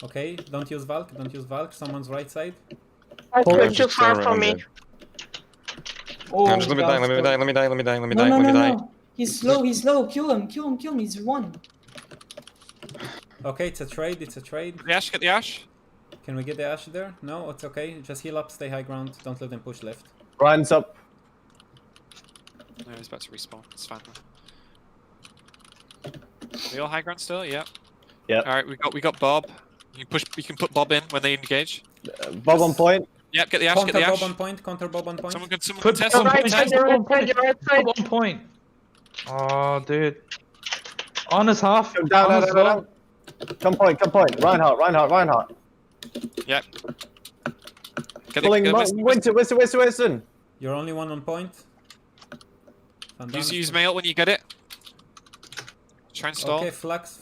Okay, don't use Valk. Someone's right side. You're too far Just from me. around Oh, No, just let me die, gosh, let me go. die, let me die, let me die, let me No, die, no, let me no, die. no. He's slow, he's slow. Kill him, kill him, kill him. He's one. Okay, it's a trade, it's a trade. Get the Ash, get the Ash. Can we get the Ash there? No, it's okay. Just heal up, stay high ground. Don't let them push left. Ryan's up. No, he's about to respawn. It's fine. Are we all high ground still? Yeah. Yep. All right, we got Bob. You can put Bob in when they engage. Bob on point. Yep, get the Ash, Counter get the Bob Ash. on point, counter Bob on point. Someone Put contest, Bob on someone point, contest. Bob on point, Bob on point. Oh, dude. On his half. Down, down, On his down, low. down. Come point, come point. Reinhardt. Yep. Pulling Winston. You're only one on point. Use mail when you get it. Try and stall. Okay, flex.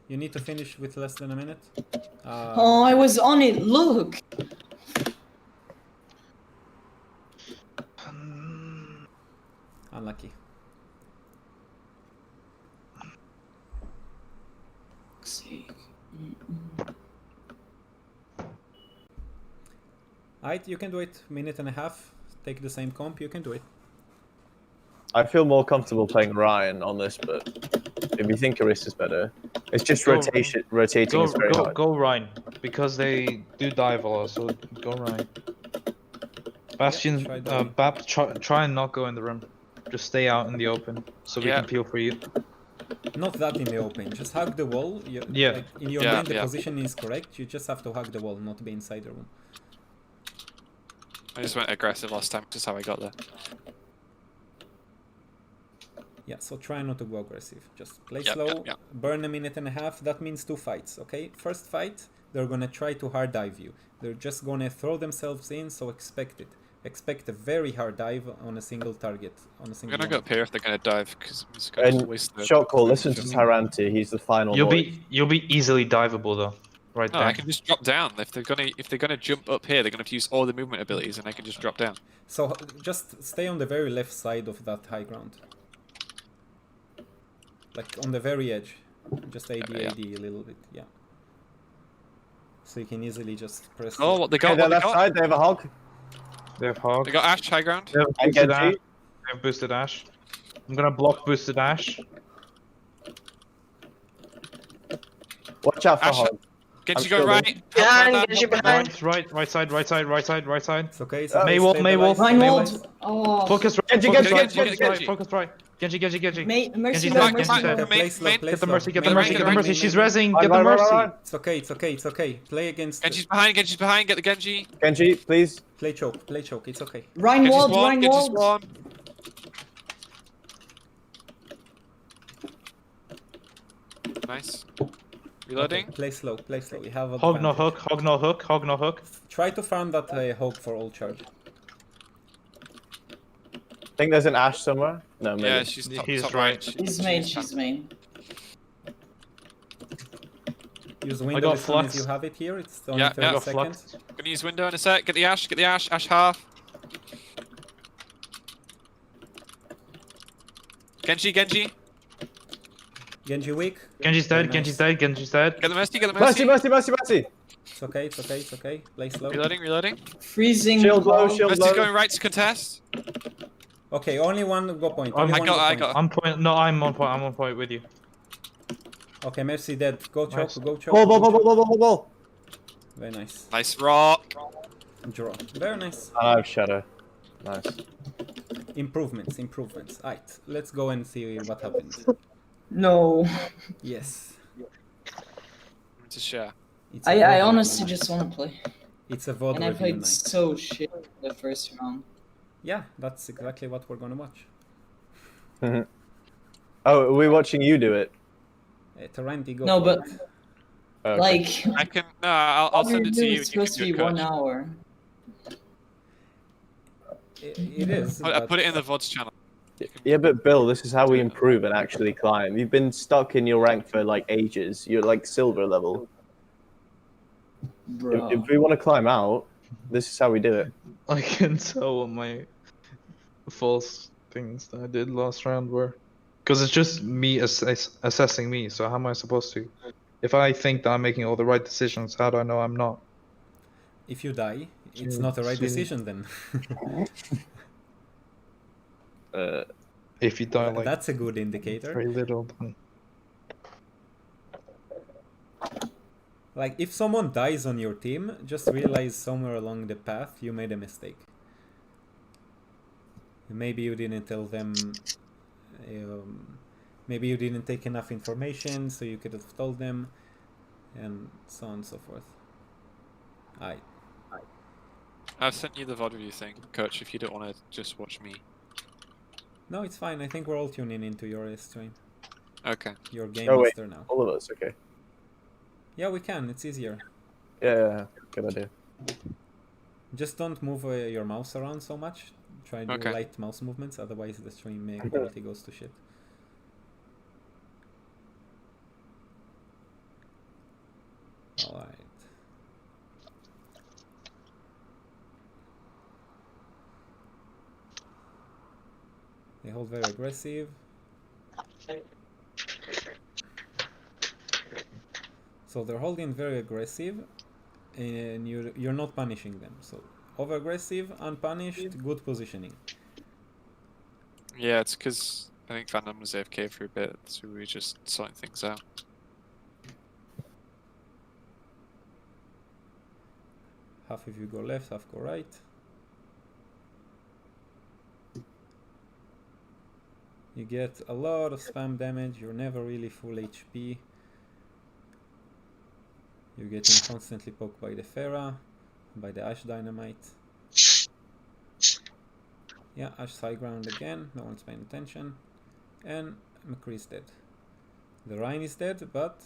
You need to finish with less than a minute. Oh, I was on it. Look. Unlucky. Alright, you can do it. Minute and a half. Take the same comp. You can do it. I feel more comfortable playing Ryan on this, but if you think Arist is better, it's just Go- rotating is very hard. Go Ryan, because they do dive a lot, so go Ryan. Bastion, try diving. Bap, try and not go in the room. Just stay out in the open, so we Yeah. can peel for you. Not that in the open. Just hug the wall. Yeah. Like, in your Yeah, mind, the yeah. position is correct. You just have to hug the wall, not be inside the room. I just went aggressive last time, just how I got there. Yeah, so try not to go aggressive. Just play Yep, slow, yep, yep. burn a minute and a half. That means 2 fights, okay? First fight, they're gonna try to hard dive you. They're just gonna throw themselves in, so expect it. Expect a very hard dive on a single target. On a I'm single gonna go one. up here if they're gonna dive, because I'm just gonna And waste the... shot call, listen to Taranti, he's the final You'll voice. be easily diveable though, right No, there. I can just drop down. If they're gonna jump up here, they're gonna have to use all the movement abilities, and I can just drop down. So just stay on the very left side of that high ground. Like on the very edge. Just AD, Yeah. AD a little bit, yeah. So you can easily just press... Oh, the- what they Okay, got? their What they left got? side, they have a hog. They have hog. They got Ash high ground. They have And boosted Genji. Ash. They have boosted Ash. I'm gonna block boosted Ash. Watch out for Ash, hog. Genji I'm going still right. Behind, Help Genji that. behind. Right side. It's okay, it's Uh, okay. Maywall, stabilize, Maywall. stabilize. Reinhold. Oh. Focus right, Genji, focus Genji, right, Genji, focus right, Genji. focus right. Genji. Mercy Genji's low, back, mercy Genji's low. dead. Okay, play Main- slow, main- play Get the slow. mercy, get the Main, mercy, main, get the main, mercy. main, She's main. rezzing, get the Run. mercy. It's okay, it's okay. Play against... Genji's behind. Get the Genji. Genji, please. Play choke, it's okay. Genji's Reinhold, one. Genji's Reinhold. one. Nice. Reloading. Okay, play slow. You have a Hog no hook, hog no hook. Try to farm that hog for all charge. Think there's an Ash somewhere? No, maybe. Yeah, she's top, He's top right. right. She's main, she's main. Use I window got as soon as flux. you have it here. It's only Yeah, 30 yeah. Got seconds. flux. Gonna use window in a sec. Get the Ash. Ash half. Genji. Genji weak. Genji's Very dead, Genji's nice. dead, Genji's dead. Get the Mercy. Mercy. It's okay. Play slow. Reloading. Freezing. Shield low, hog. shield Mercy's low. going right to contest. Okay, only one go point. I Only one go I point. got. I'm point. No, I'm on point. I'm on point with you. Okay, Mercy dead. Go choke, Nice. go choke. Ball. go choke. Very nice. Nice rock. Draw. Very nice. I have Shadow. Nice. Improvements. Alright, let's go and see what happens. No. Yes. To share. It's a I VOD honestly review. just want to play. It's a VOD And I review played night. so shit the first round. Yeah, that's exactly what we're gonna watch. Oh, are we watching you do it? Taranti, go No, for but it. Okay. like, I can. No, I'll all send you're it to doing you. is And you can supposed do to it, be 1 coach. hour. It is. I but- put it in the VODs channel. Yeah, but Bill, this is how we improve and actually climb. You've been stuck in your rank for like ages. You're like silver level. Bro. If we want to climb out, this is how we do it. I can tell what my false things that I did last round were. Because it's just me assessing me, so how am I supposed to? If I think that I'm making all the right decisions, how do I know I'm not? If you die, it's Dude, not the right dude. decision then. If you die like That's a good indicator. very little, then Like, if someone dies on your team, just realize somewhere along the path you made a mistake. Maybe you didn't tell them, maybe you didn't take enough information, so you could have told them, and so on and so forth. Alright. I've sent you the VOD review thing, Coach, if you don't want to just watch me. No, it's fine. I think we're all tuning into your stream. Okay. Your game Oh, wait. master now. All of us, okay. Yeah, we can. It's easier. Yeah, good idea. Just don't move your mouse around so much. Try to do Okay. light mouse movements, otherwise the stream quality goes to shit. Alright. They hold very aggressive. So they're holding very aggressive, and you're not punishing them. So over aggressive, unpunished, good positioning. Yeah, it's because I think Phantom was AFK for a bit, so we were just sorting things out. Half of you go left, half go right. You get a lot of spam damage, you're never really full HP. You're getting constantly poked by the Pharah, by the Ash Dynamite. Yeah, Ash's high ground again, no one's paying attention. And McCree's dead. The Rhine is dead, but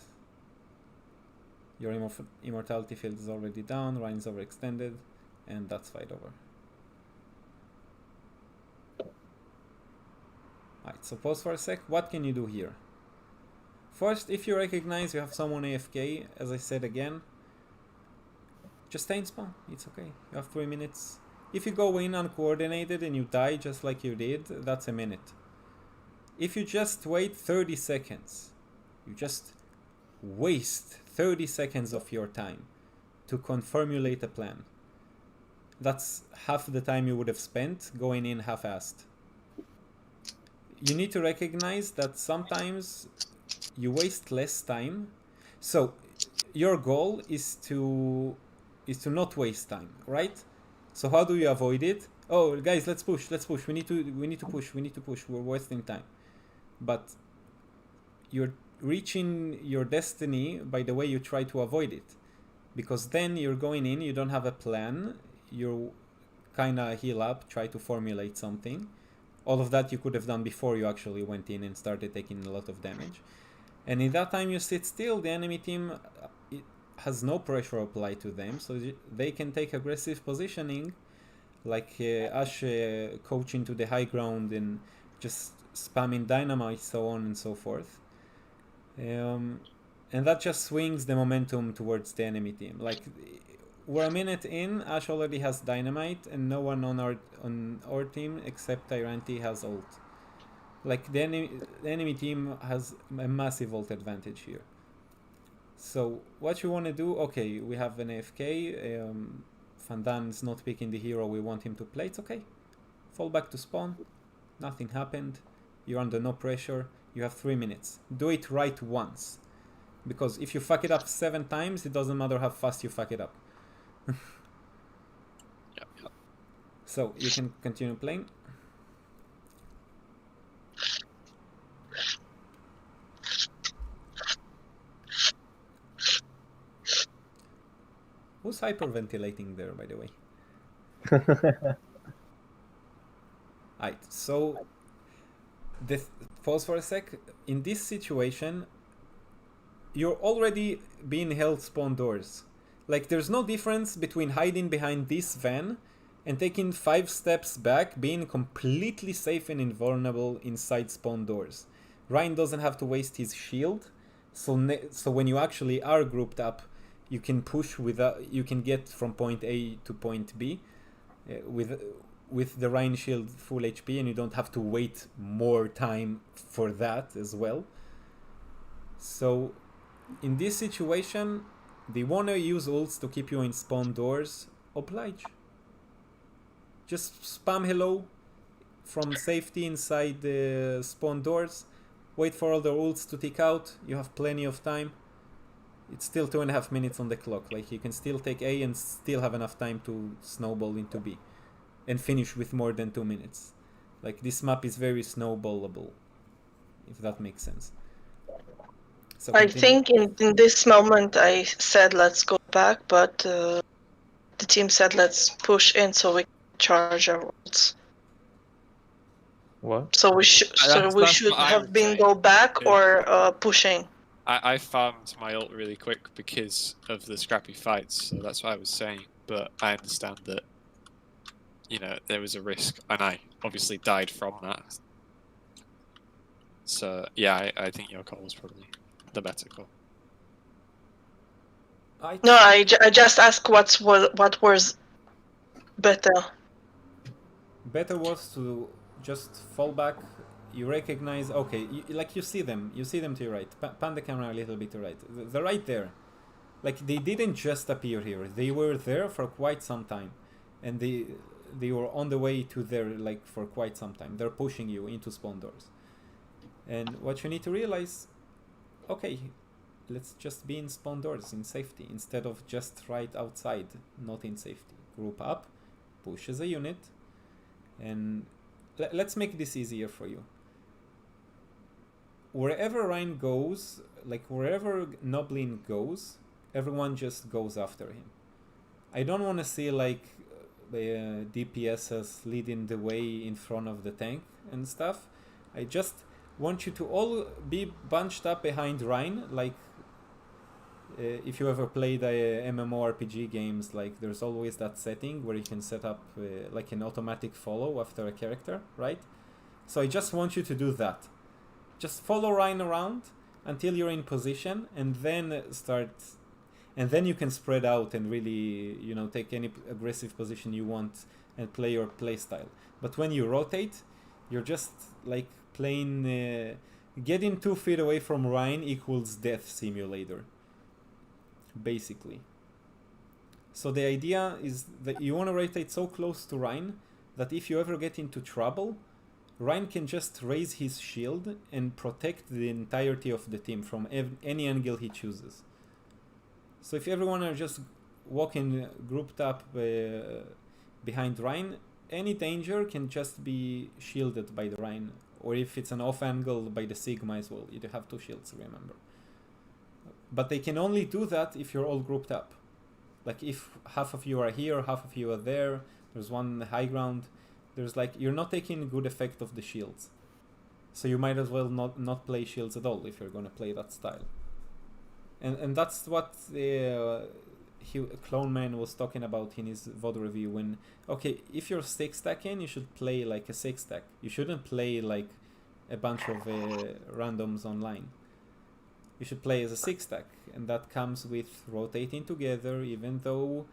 your immortality field is already down, Rhine's overextended, and that's fight over. Alright, so pause for a sec. What can you do here? First, if you recognize you have someone AFK, as I said again, just stay in spawn. It's okay. You have 3 minutes. If you go in uncoordinated and you die just like you did, that's a minute. If you just wait 30 seconds, you just waste 30 seconds of your time to formulate a plan. That's half the time you would have spent going in half-assed. You need to recognize that sometimes you waste less time. So your goal is to not waste time, right? So how do you avoid it? Oh, guys, let's push. We need to push. We're wasting time. But you're reaching your destiny by the way you try to avoid it. Because then you're going in, you don't have a plan. You kind of heal up, try to formulate something. All of that you could have done before you actually went in and started taking a lot of damage. And in that time you sit still, the enemy team has no pressure applied to them, so they can take aggressive positioning, like Ash coaching to the high ground and just spamming dynamite, so on and so forth. And that just swings the momentum towards the enemy team. Like, we're a minute in, Ash already has dynamite, and no one on our team except Tyranti has ult. Like, the enemy team has a massive ult advantage here. So what you want to do, okay, we have an AFK, Fandan is not picking the hero we want him to play, it's okay. Fall back to spawn, nothing happened, you're under no pressure, you have 3 minutes. Do it right once. Because if you fuck it up 7 times, it doesn't matter how fast you fuck it up. Yep. So you can continue playing. Who's hyperventilating there, by the way? Alright, so pause for a sec. In this situation, you're already being held spawn doors. Like, there's no difference between hiding behind this van and taking 5 steps back, being completely safe and invulnerable inside spawn doors. Ryan doesn't have to waste his shield, so when you actually are grouped up, you can push you can get from point A to point B with the Ryan shield full HP, and you don't have to wait more time for that as well. So in this situation, they wanna use ults to keep you in spawn doors, oblige. Just spam hello from safety inside the spawn doors. Wait for all the ults to tick out. You have plenty of time. It's still 2.5 minutes on the clock. Like, you can still take A and still have enough time to snowball into B and finish with more than 2 minutes. Like, this map is very snowballable, if that makes sense. So I continue. think in this moment I said let's go back, but the team said let's push in so we can charge our ults. What? So we That's should what I have would been say. go back Yeah. or pushing. I farmed my ult really quick because of the scrappy fights, so that's what I was saying. But I understand that, you know, there was a risk, and I obviously died from that. So yeah, I think your call was probably the better call. No, I just asked what was better. Better was to just fall back. You recognize, okay, like you see them to your right. Pan the camera a little bit to right. They're right there. Like, they didn't just appear here. They were there for quite some time, and they were on the way to there, like, for quite some time. They're pushing you into spawn doors. And what you need to realize, okay, let's just be in spawn doors in safety instead of just right outside, not in safety. Group up, push as a unit, and let's make this easier for you. Wherever Ryan goes, like wherever Noblin goes, everyone just goes after him. I don't want to see like DPSs leading the way in front of the tank and stuff. I just want you to all be bunched up behind Ryan, like if you ever played MMORPG games, like there's always that setting where you can set up like an automatic follow after a character, right? So I just want you to do that. Just follow Ryan around until you're in position, and then you can spread out and really, you know, take any aggressive position you want and play your playstyle. But when you rotate, you're just like playing getting 2 feet away from Ryan equals death simulator, basically. So the idea is that you want to rotate so close to Ryan that if you ever get into trouble, Ryan can just raise his shield and protect the entirety of the team from any angle he chooses. So if everyone are just walking grouped up behind Ryan, any danger can just be shielded by the Ryan, or if it's an off angle, by the Sigma as well. You do have 2 shields, remember. But they can only do that if you're all grouped up. Like if half of you are here, half of you are there, there's one high ground, there's like, you're not taking good effect of the shields. So you might as well not play shields at all if you're going to play that style. And that's what Clone Man was talking about in his VOD review, when, okay, if you're 6 stacking, you should play like a 6 stack. You shouldn't play like a bunch of randoms online. You should play as a 6 stack, and that comes with rotating together. Even though,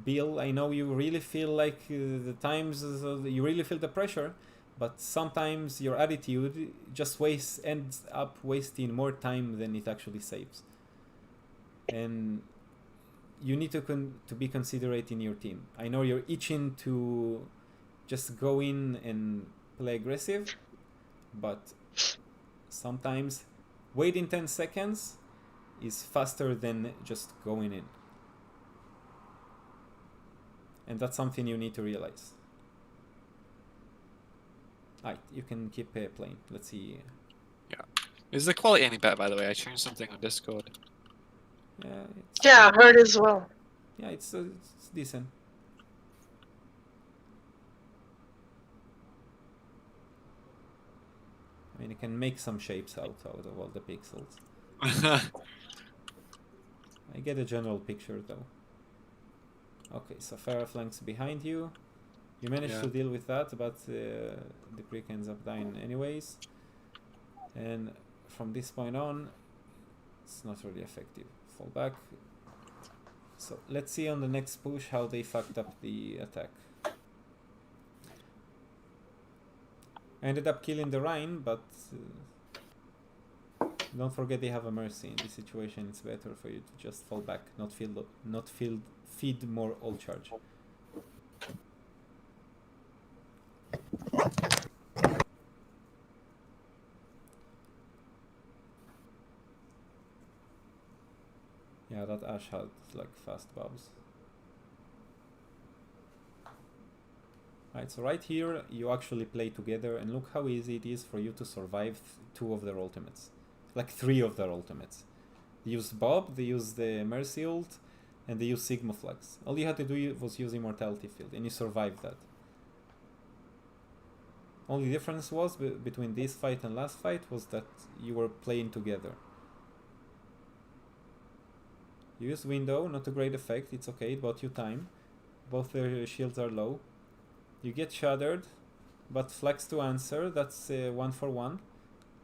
Bill, I know you really feel like the times, you really feel the pressure, but sometimes your attitude just ends up wasting more time than it actually saves. And you need to be considerate in your team. I know you're itching to just go in and play aggressive, but sometimes waiting 10 seconds is faster than just going in. And that's something you need to realize. Alright, you can keep playing. Let's see. Yeah. Is the quality any better, by the way? I changed something on Discord. Yeah, I heard as well. Yeah, it's decent. I mean, you can make some shapes out of all the pixels. I get a general picture though. Okay, so Farah flanks behind you. You managed to deal with that, but the Greek ends up dying anyways. And from this point on, it's not really effective. Fall back. So let's see on the next push how they fucked up the attack. I ended up killing the Rhine, but Don't forget they have a mercy. In this situation, it's better for you to just fall back, not feed more ult charge. Yeah, that Ashe had like fast bobs. Right, so right here you actually play together, and look how easy it is for you to survive two of their ultimates. Like three of their ultimates. They use Bob, they use the Mercy ult, and they use Sigma Flux. All you had to do was use Immortality Field, and you survived that. Only difference was between this fight and last fight was that you were playing together. You use Window, not a great effect, it's okay, it bought you time. Both their shields are low. You get shuddered, but Flex to answer, that's 1 for 1.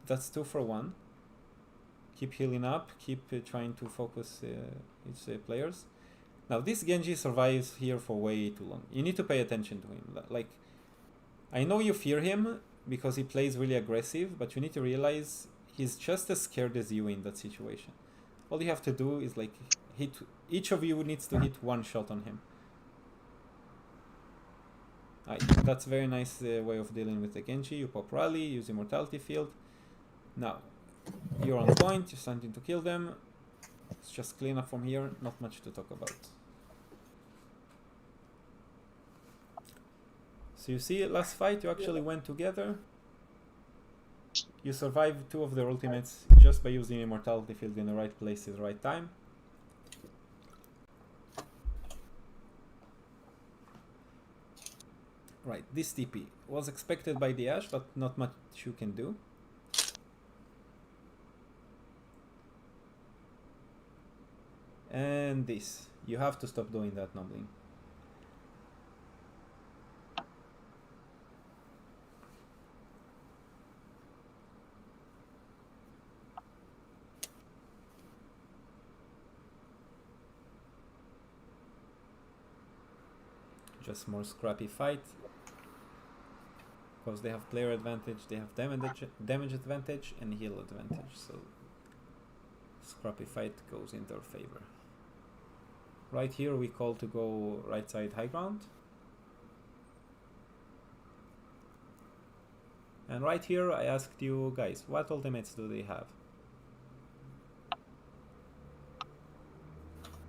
That's 2 for 1. Keep healing up, keep trying to focus each players. Now this Genji survives here for way too long. You need to pay attention to him. Like, I know you fear him because he plays really aggressive, but you need to realize he's just as scared as you in that situation. All you have to do is like hit, each of you needs to hit one shot on him. That's a very nice way of dealing with the Genji. You pop Rally, use Immortality Field. Now, you're on point, you're starting to kill them. Let's just clean up from here, not much to talk about. So you see, last fight you actually went together. You survived two of their ultimates just by using Immortality Field in the right place at the right time. Right, this TP was expected by the Ashe, but not much you can do. And this, you have to stop doing that, Noblin. Just more scrappy fight. Because they have player advantage, they have damage advantage and heal advantage, so scrappy fight goes in their favor. Right here we call to go right side high ground. And right here I asked you guys, what ultimates do they have?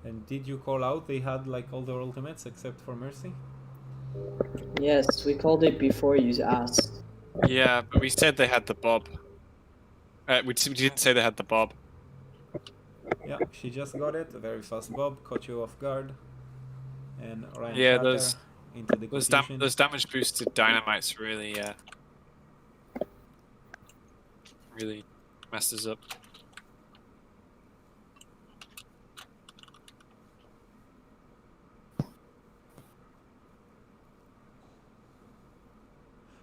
And did you call out they had like all their ultimates except for Mercy? Yes, we called it before you asked. Yeah, but we said they had the Bob. We didn't say they had the Bob. Yeah, she just got it. A very fast Bob, caught you off guard. And Ryan Yeah, Shatter into the confusion. those damage boosted dynamites really, really messed us up.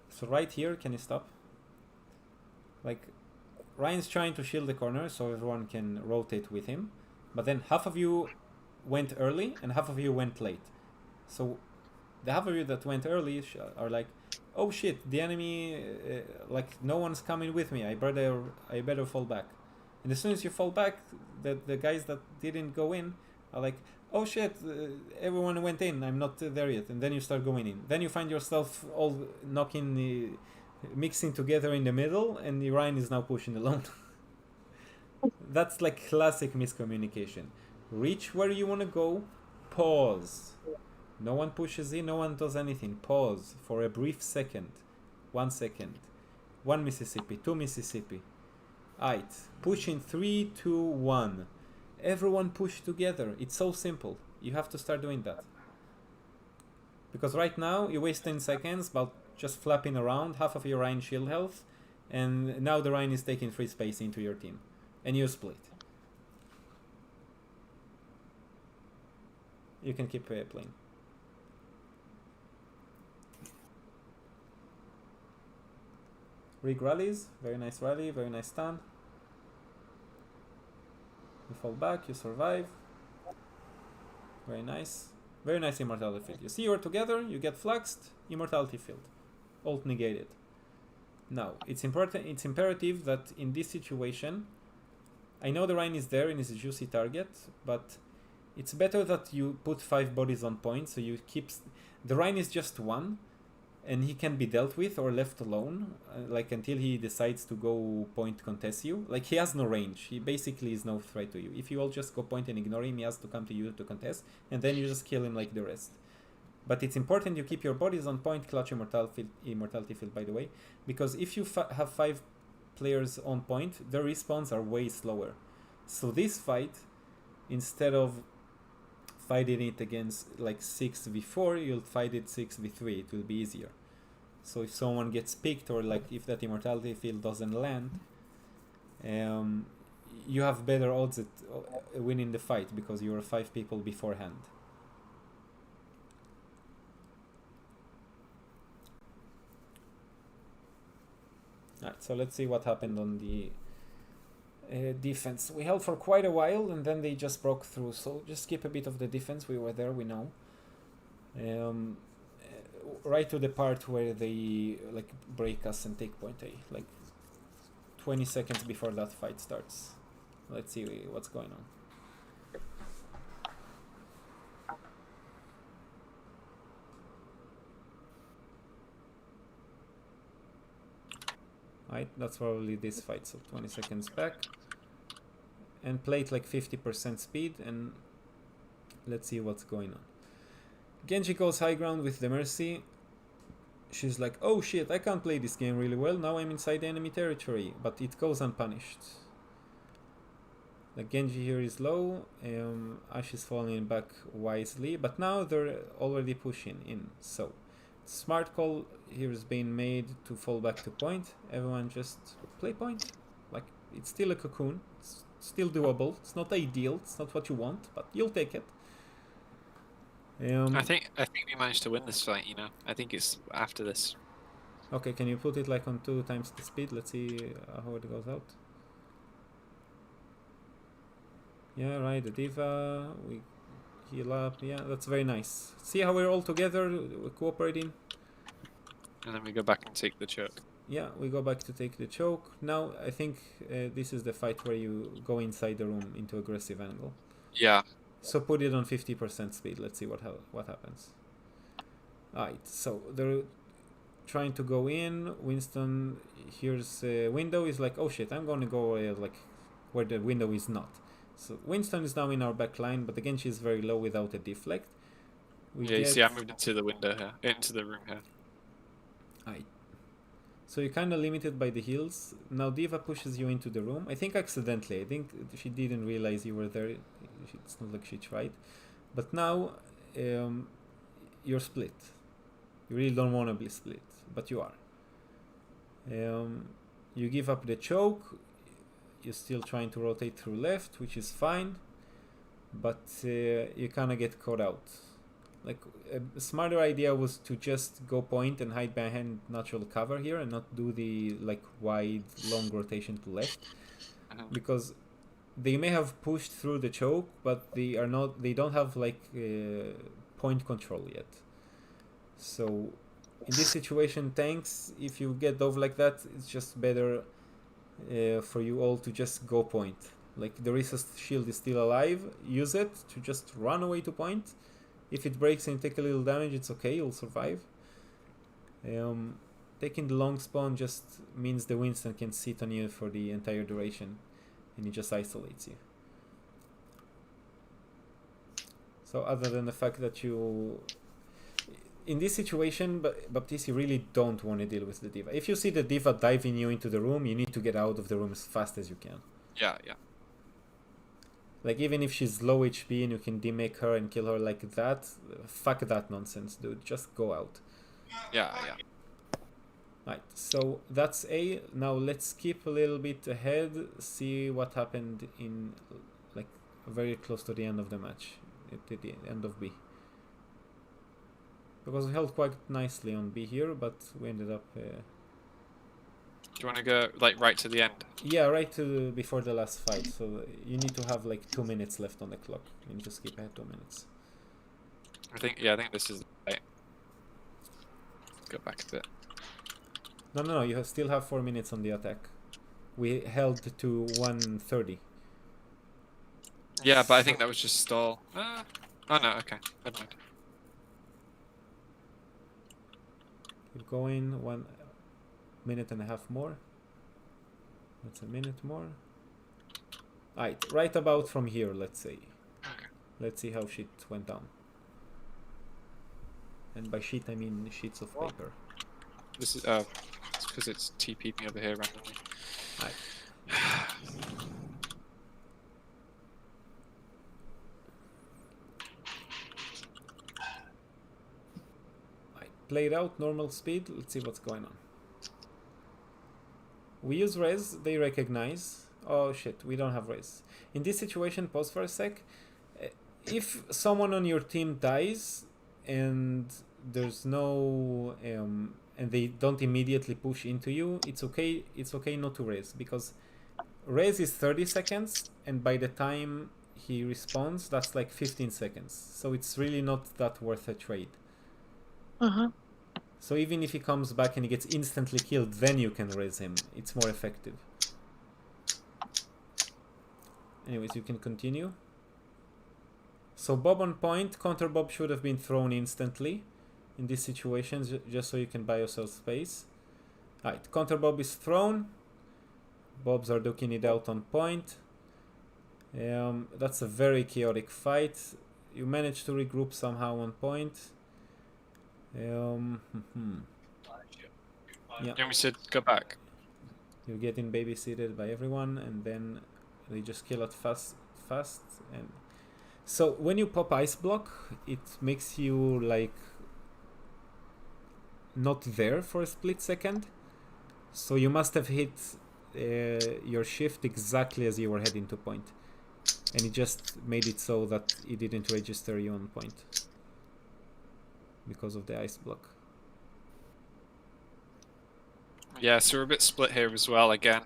So right here, can you stop? Like, Ryan's trying to shield the corner so everyone can rotate with him. But then half of you went early and half of you went late. So the half of you that went early are like, oh shit, the enemy, like no one's coming with me. I better fall back. And as soon as you fall back, the guys that didn't go in are like, oh shit, everyone went in, I'm not there yet. And then you start going in. Then you find yourself all mixing together in the middle, and Ryan is now pushing alone. That's like classic miscommunication. Reach where you want to go, pause. No one pushes in, no one does anything. Pause for a brief second. 1 second. 1 Mississippi, 2 Mississippi. Aight. Push in 3, 2, 1. Everyone push together. It's so simple. You have to start doing that. Because right now, you waste 10 seconds about just flapping around, half of your Rhine shield health, and now the Rhine is taking free space into your team. And you split. You can keep playing. Rig rallies, very nice rally, very nice stun. You fall back, you survive. Very nice. Very nice Immortality Field. You see you're together, you get fluxed, Immortality Field. Ult negated. Now, it's imperative that in this situation, I know the Rhine is there and is a juicy target, but it's better that you put 5 bodies on point, so you keep... The Rhine is just 1, and he can be dealt with or left alone, like until he decides to go point contest you. Like, he has no range. He basically is no threat to you. If you all just go point and ignore him, he has to come to you to contest, and then you just kill him like the rest. But it's important you keep your bodies on point, clutch immortality field, by the way, because if you have 5 players on point, their respawns are way slower. So this fight, instead of fighting it against like 6v4, you'll fight it 6v3. It will be easier. So if someone gets picked, or like if that immortality field doesn't land, you have better odds at winning the fight because you are 5 people beforehand. Alright, so let's see what happened on the defense. We held for quite a while and then they just broke through, so just skip a bit of the defense. We were there, we know. Right to the part where they like break us and take point A, like 20 seconds before that fight starts. Let's see what's going on. Right, that's probably this fight, so 20 seconds back. And play it like 50% speed, and let's see what's going on. Genji goes high ground with the Mercy. She's like, oh shit, I can't play this game really well, now I'm inside enemy territory, but it goes unpunished. The Genji here is low, Ashe is falling back wisely, but now they're already pushing in, so smart call here is being made to fall back to point. Everyone just play point. Like, it's still a cocoon. It's still doable. It's not ideal. It's not what you want, but you'll take it. I think we managed to win this fight, you know. I think it's after this. Okay, can you put it like on 2 times the speed? Let's see how it goes out. Yeah, right, the Diva. We heal up. Yeah, that's very nice. See how we're all together, we're cooperating. And then we go back and take the choke. Yeah, we go back to take the choke. Now, I think this is the fight where you go inside the room into aggressive angle. Yeah. So put it on 50% speed. Let's see what happens. Alright, so they're trying to go in. Winston here's a window. He's like, oh shit, I'm going to go like where the window is not. So Winston is now in our back line, but again she's very low without a deflect. Yeah, you see I moved into the window here, into the room here. Alright. So you're kind of limited by the heals. Now Diva pushes you into the room. I think accidentally. I think she didn't realize you were there. It's not like she tried. But now you're split. You really don't want to be split, but you are. You give up the choke. You're still trying to rotate through left, which is fine. But you kind of get caught out. Like, a smarter idea was to just go point and hide behind natural cover here and not do the like wide long rotation to left, because they may have pushed through the choke, but they don't have like point control yet. So in this situation, tanks, if you get dove like that, it's just better for you all to just go point. Like, the Resist shield is still alive, use it to just run away to point. If it breaks and take a little damage, it's okay, you'll survive. Taking the long spawn just means the Winston can sit on you for the entire duration, and he just isolates you. So other than the fact that you... In this situation, Baptiste, you really don't want to deal with the Diva. If you see the Diva diving you into the room, you need to get out of the room as fast as you can. Yeah, yeah. Like, even if she's low HP and you can demake her and kill her like that, fuck that nonsense, dude. Just go out. Yeah, yeah. Right, so that's A. Now let's skip a little bit ahead, see what happened in, like, very close to the end of the match, at the end of B. Because we held quite nicely on B here, but we ended up... Do you want to go like right to the end? Yeah, right to before the last fight. So you need to have like 2 minutes left on the clock. You need to skip ahead 2 minutes. I think this is right. Go back a bit. No, you still have 4 minutes on the attack. We held to 1:30. Yeah, but I think that was just stall. Oh no, okay, never mind. Keep going. 1 minute and a half more. That's a minute more. Alright, right about from here, let's say. Okay. Let's see how shit went down. And by sheet I mean sheets of paper. This is it's because it's TP'd me over here randomly. Alright. Play it out, normal speed. Let's see what's going on. We use res, they recognize. Oh shit, we don't have res. In this situation, pause for a sec. If someone on your team dies and there's no and they don't immediately push into you, it's okay. It's okay not to res, because res is 30 seconds, and by the time he responds, that's like 15 seconds. So it's really not that worth a trade. So even if he comes back and he gets instantly killed, then you can raise him. It's more effective. Anyways, you can continue. So Bob on point. Counter Bob should have been thrown instantly in these situations, just so you can buy yourself space. Alright, Counter Bob is thrown. Bobs are duking it out on point. That's a very chaotic fight. You managed to regroup somehow on point. Yeah. And we said go back. You're getting babysitted by everyone, and then they just kill it fast. And so when you pop ice block, it makes you like not there for a split second. So you must have hit your shift exactly as you were heading to point, and it just made it so that it didn't register you on point because of the ice block. Yeah, so we're a bit split here as well again.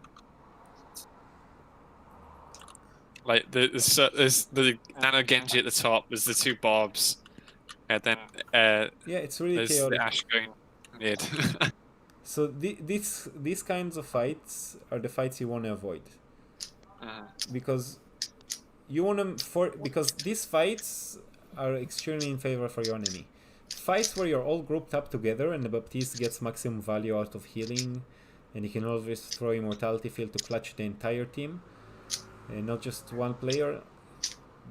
Like there's the Nano Genji at the top, there's the two Bobs, and then yeah, it's really there's chaotic. the Ash going mid. So these kinds of fights are the fights you want to avoid, because you want to because these fights are extremely in favor for your enemy. Fights where you're all grouped up together and the Baptiste gets maximum value out of healing, and you can always throw Immortality Field to clutch the entire team and not just one player.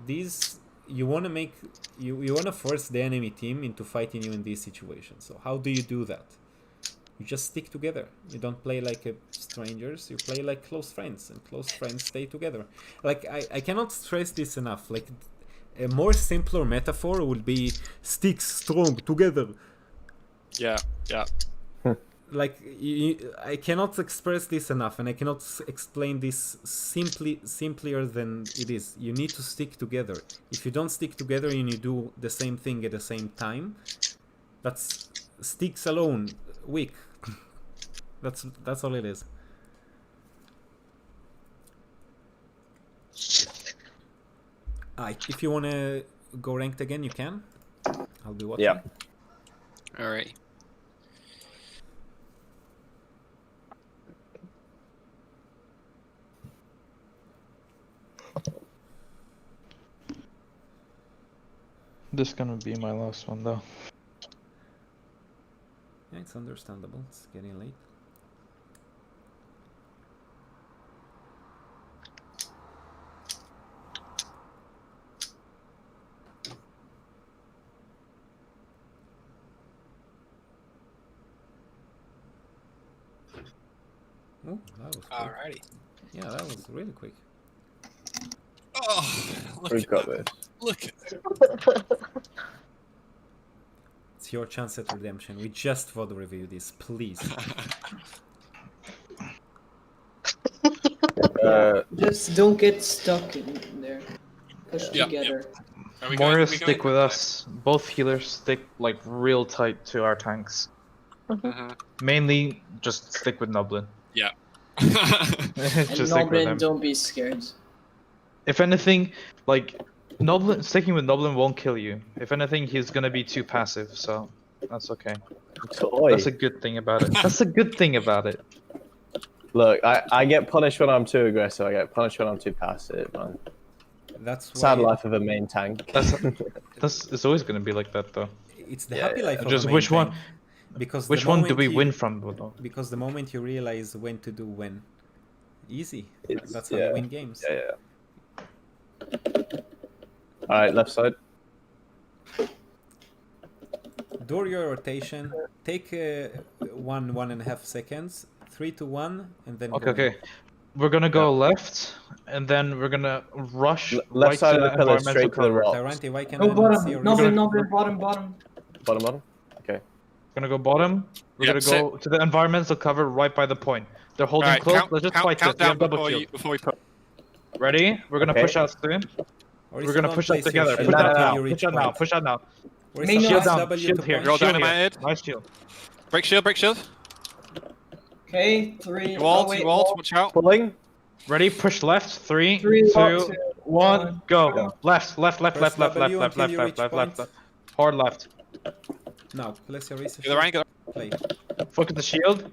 These you want to make you want to force the enemy team into fighting you in these situations. So how do you do that? You just stick together. You don't play like strangers, you play like close friends, and close friends stay together. Like I cannot stress this enough. Like a more simpler metaphor would be stick strong together. Yeah. Like I cannot express this enough, and I cannot explain this simpler than it is. You need to stick together. If you don't stick together and you do the same thing at the same time, that's sticks alone weak. That's all it is. If you want to go ranked again, you can. I'll be watching. Yeah. Alright. This is gonna be my last one though. Yeah, it's understandable. It's getting late. Oh, that was quick. Alrighty. Yeah, that was really quick. Oh, We've got this. Look at it. It's your chance at redemption. We just VOD review this, please. Just don't get stuck in there. Push together. Morris, stick with us. Both healers stick like real tight to our tanks. Mainly, just stick with Nublin. Yeah. Just stick with him. Don't be scared. If anything, like Nublin, sticking with Nublin won't kill you. If anything, he's gonna be too passive, so that's okay. That's a good thing about it. That's a good thing about it. Look, I get punished when I'm too aggressive. I get punished when I'm too passive, man. That's why Sad life of a main tank. It's always gonna be like that though. it's the Yeah, happy yeah. life of Just a main which one? tank. Because Which the one do moment we you- win from? Though? Because the moment you realize when to do when, easy. It's- That's how yeah. you win games. Yeah. Alright, left side. Do your rotation. Take 1.5 seconds. 3 to 1, and then Okay, go. okay. We're gonna go left, and then we're gonna rush Left right side to of the the pillar, environmental straight to the cover. rock. Tyrante, why can No I not see bottom. your Noble, reset? noble, bottom. Bottom. Okay. We're gonna go bottom. We're Yep, gonna go to the environmental cover right by the point. They're holding Alright, close. Let's just fight count this. We down have double before shield. you before we put. Ready? We're gonna Okay. push out soon. Or We're gonna don't push out place your together. shield Push out until now. you reach Push out now. point. Push out now. Where's Main the Shield Nice. down. W Shield to here. point? Roll Shield down here. animated. Nice shield. Break shield, break shield. Okay, 3. You walled, oh, wait, you walled, wall. watch out. Pulling. Ready? Push left. 3, 3, 2, 1, one, go. go. Left. Left. Left. Press Left. Left. W Left. Left. until Left. you Left. reach Left. point. Left. Hard left. Now, place your reset Get the rain, shield. get Play. Focus the shield.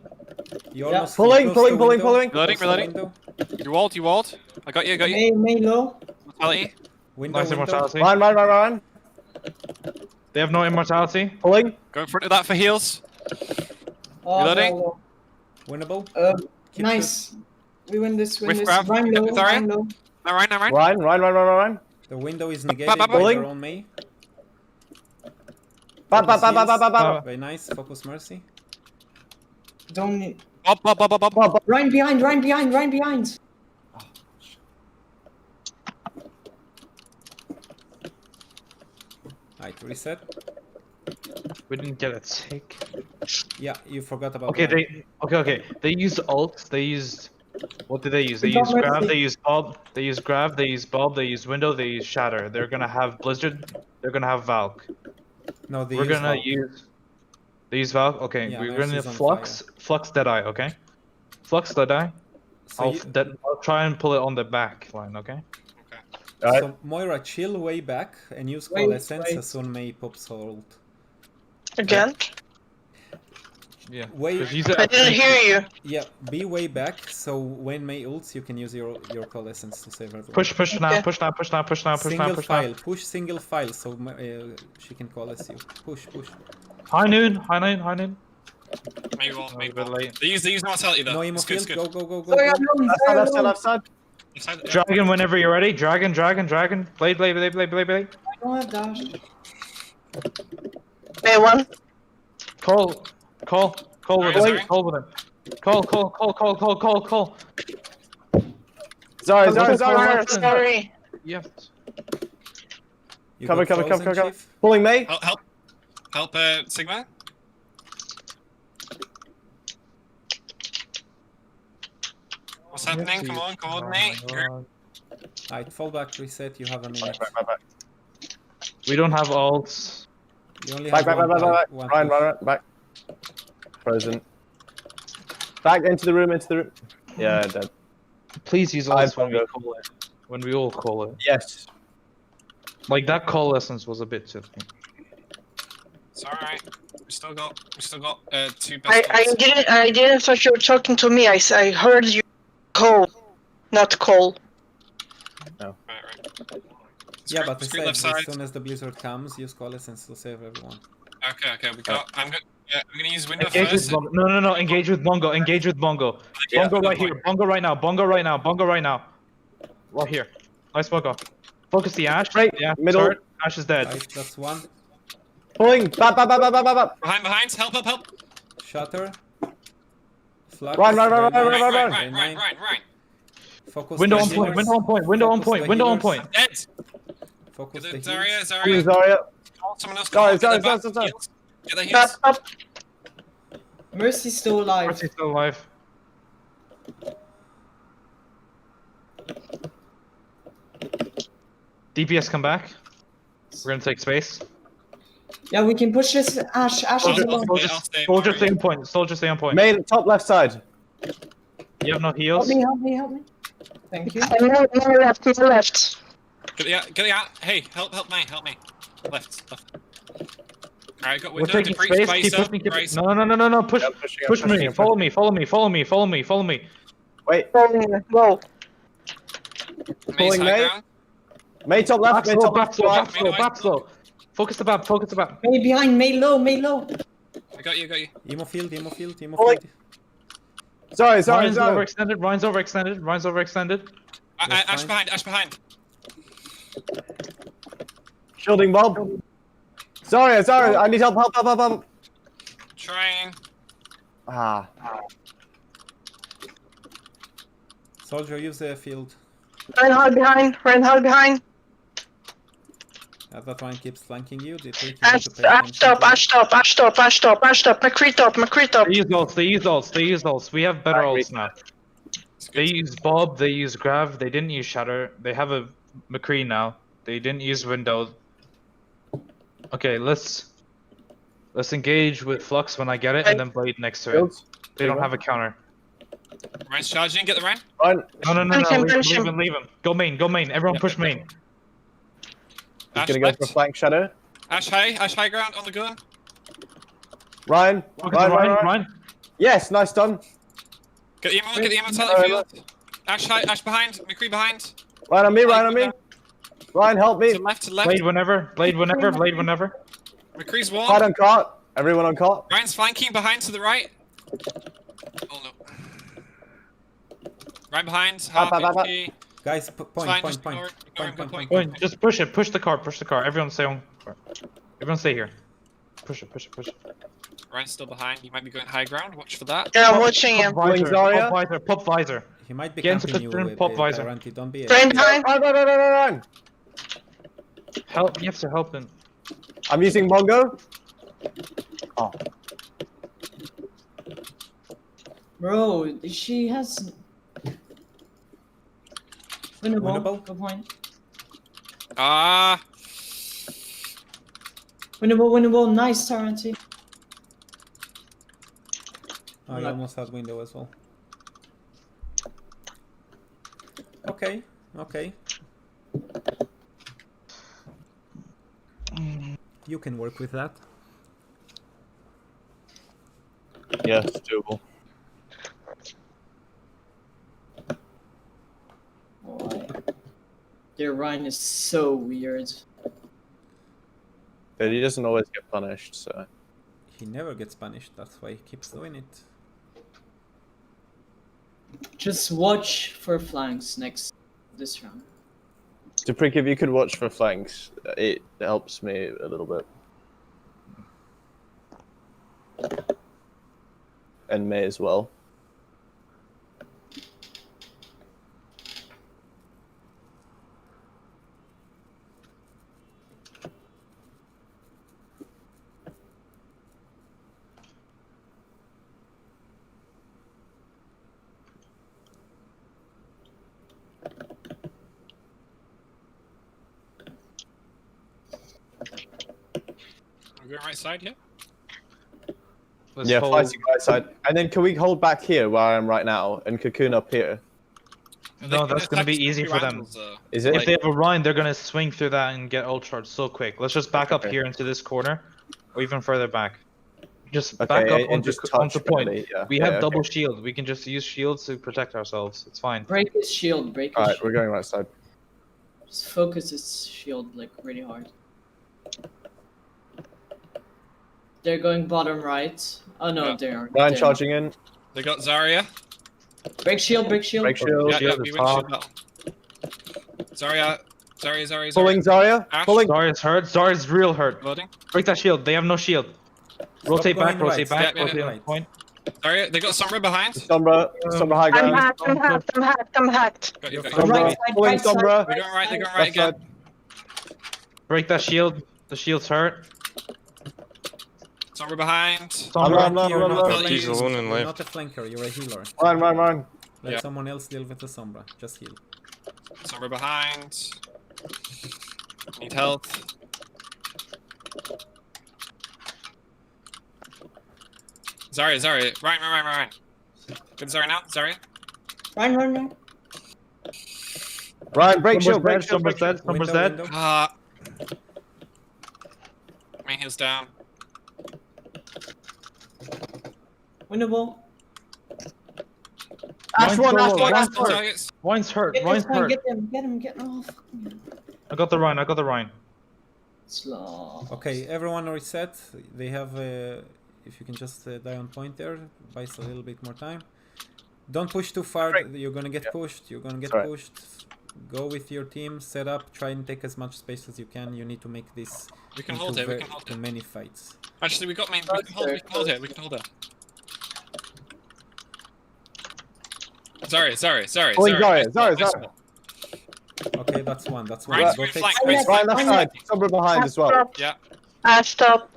You Yeah. almost Pulling, you close the pulling. window. Reloading, Close the reloading. window. the... You walled, you walled. I got you, I got you. Main low. Mortality. Window, Nice window. immortality. Run. They have no immortality. Pulling. Go in front of that for heals. Oh, Reloading. no. Winnable. Keep nice. We win this. With grab. Rhyme low. Sorry. Rhyme low. Now Ryan. Run. The window is negated by Pulling. their own Mei. Ba. Very nice. Focus Mercy. Don't need. Bob. Rhyme behind. Alright, reset. We didn't get a tick. Yeah, you forgot about Okay, that. They used ult. They used. What did they use? They We got used grab. mercy. They used bulb. They used grab. They used bulb. They used window. They used shatter. They're gonna have blizzard. They're gonna have Valk. No, they We're use gonna Hulk. use. They use Valk. Okay, Yeah, we're gonna Mercy's on flux. Flux Deadeye. Okay. Flux Deadeye. So, I'll try and pull it on the back line. Okay. Alright. so Moira, chill way back and use Wait, Coalescence wait. as soon Mei pops her ult. Again? Yeah. Way, 'cause he's I didn't hear you. yeah, be way back so when Mei ults you can use your Coalescence to save everyone. Push now. Okay. Push now. Single file, push single file so she can coalesce you. Push. High noon. Maybe wall, A maybe bit wall. late. They use mortality though. No It's emo good, field, it's good. go. Sorry, I'm low. Left side. Dragon whenever you're ready. Dragon. Blade. I don't have dash. May one. Call with Sorry. him. Call with him. Call. Sorry. Sorry. Yes. You Cover. got frozen, Chief? Pulling Mei. Help, Sigma. What's happening? Come on, coordinate. Alright, fall back, reset, you have a minute. Back. We don't have ults. You only Back. have one Ryan, back. Frozen. Back into the room. Yeah, dead. Please use I'm ults when we call it. When we all call it. Yes. Like that call essence was a bit too thin. It's alright. We still got two best. I didn't thought you were talking to me. I heard you call, not call. Right. Yeah, but I Screen said left side. as soon as the blizzard comes, use Coalescence to save everyone. Okay. We got. I'm gonna use window Engage first. with Bongo. No. Engage with Bongo. Yeah. Bongo right here. Bongo right now. Right here. Nice Bongo. Focus the Ash. Right, Yeah. middle. Turret. Ash is dead. Right, that's one. Pulling. Back. Behind. Help. Shatter. Flux. Run. Right. Focus Window the on point. healers. Window on Focus the point. healers. Dead. Focus Get the the heals. Zarya. Zarya. Someone else. Sorry. Get the heals. Up. Mercy's still alive. Mercy's still alive. DPS come back. We're gonna take space. Yeah, we can push this. Ash is alone. Soldier stay on point. Mei, top left side. You have no Help heals. me. Thank you. No left. Get the out. Hey, help me. Left. Alright, got We're window. taking Depreet, space. Keep Spacer, pushing. Brace. No. Push. Yeah, pushing, Push me. pushing. Follow me. Wait. Go. Maze Pulling high Mei. ground. May top left, May top left. Back slow. Focus the BAP, focus the BAP. May behind, May low, May low. I got you. Emo field, emo field, emo Oh, field. Sorry. Ryan's overextended. Ash behind. Shielding Bob. Sorry. I need help. Trying. Ah. Soldier, use the field. Reinhardt behind. That one keeps flanking you. Did you Ash top. McCree top. They use ults. We have better ults now. They use Bob, they use Grav, they didn't use Shatter. They have a McCree now. They didn't use Window. Okay, let's engage with Flux when I get it, and then Blade next to it. They don't have a counter. Ryan's charging. Get the Ryan. Ryan. No. Leave him. Go main. Everyone push main. He's Ash gonna go left. for flank shadow. Ash high ground on the gun. Ryan. Ryan. Yes, nice done. Get the ammo tele field. Ash behind. McCree behind. Ryan on me. Ryan, help me. To left. Blade whenever. McCree's one. Cart on cart. Everyone on cart. Ryan's flanking behind to the right. Oh no. Ryan behind. Half HP. Guys, point. Just push it. Push the car. Everyone stay on car. Everyone stay here. Push it. Ryan's still behind. He might be going high ground. Watch for that. Yeah, I'm watching him. Pop visor. He might be Get into camping you position, with pop visor. Guarantee. Don't be Run. Help! You have to help him. I'm using Mongo. Oh. Bro, she has. Winnable. Good point. Winnable. Nice, Taranti. I almost had window as well. Okay. You can work with that. Yeah, it's doable. Boy. Their Ryan is so weird. But he doesn't always get punished, so. He never gets punished. That's why he keeps doing it. Just watch for flanks this round. Duprik, if you could watch for flanks, it helps me a little bit. And May as well. We're going right side here. Yeah, fighting right side. And then can we hold back here where I am right now and cocoon up here? No, that's gonna be easy for them. Is it? If they have a Ryan, they're gonna swing through that and get ult charged so quick. Let's just back up here into this corner, or even further back. Just back up onto point. Yeah. We have double shield. We can just use shields to protect ourselves. It's fine. Break his shield. Alright, we're going right side. Just focus his shield like really hard. They're going bottom right. Oh no, they aren't. Ryan charging in. They got Zarya. Break shield. Break shield. Yeah, we win shield battle. Zarya. Pulling Zarya. Ash. Pulling. Zarya's hurt. Zarya's real hurt. Loading. Break that shield. They have no shield. Rotate back. Rotate back. Yeah, Rotate yeah. on point. Zarya. They got Sombra behind. Sombra high ground. I'm hacked. Got you. Sombra. Pulling Sombra. They're going right again. Break that shield. The shield's hurt. Sombra behind. You're He's alone in left. not a flanker, you're a healer. Run. Let someone else deal with the Sombra. Just heal. Sombra behind. Need health. Zarya. Ryan. Good Zarya now. Zarya. Ryan. Ryan, break shield. Sombra's dead. Sombra's dead. Main heal's down. Winnable. Ash one. Targets. Wine's hurt. Get Wine's hurt. him. Get him. Oh, fuck me. I got the Rhine. I got the Rhine. Slow. Okay, everyone reset. They have. If you can just die on point there, buys a little bit more time. Don't push too far. You're gonna get pushed. You're gonna get Sorry. pushed. Go with your team. Set up. Try and take as much space as you can. You need to make this We can into hold it. We can hold to it. many fights. Actually, we got main. We can hold. We can hold it. We can hold it. Sorry. Sorry. Okay, that's one. That's one. Ryan's Go going take flank. space. Right left side. Sombra behind as well. Stop. Yeah. Stop.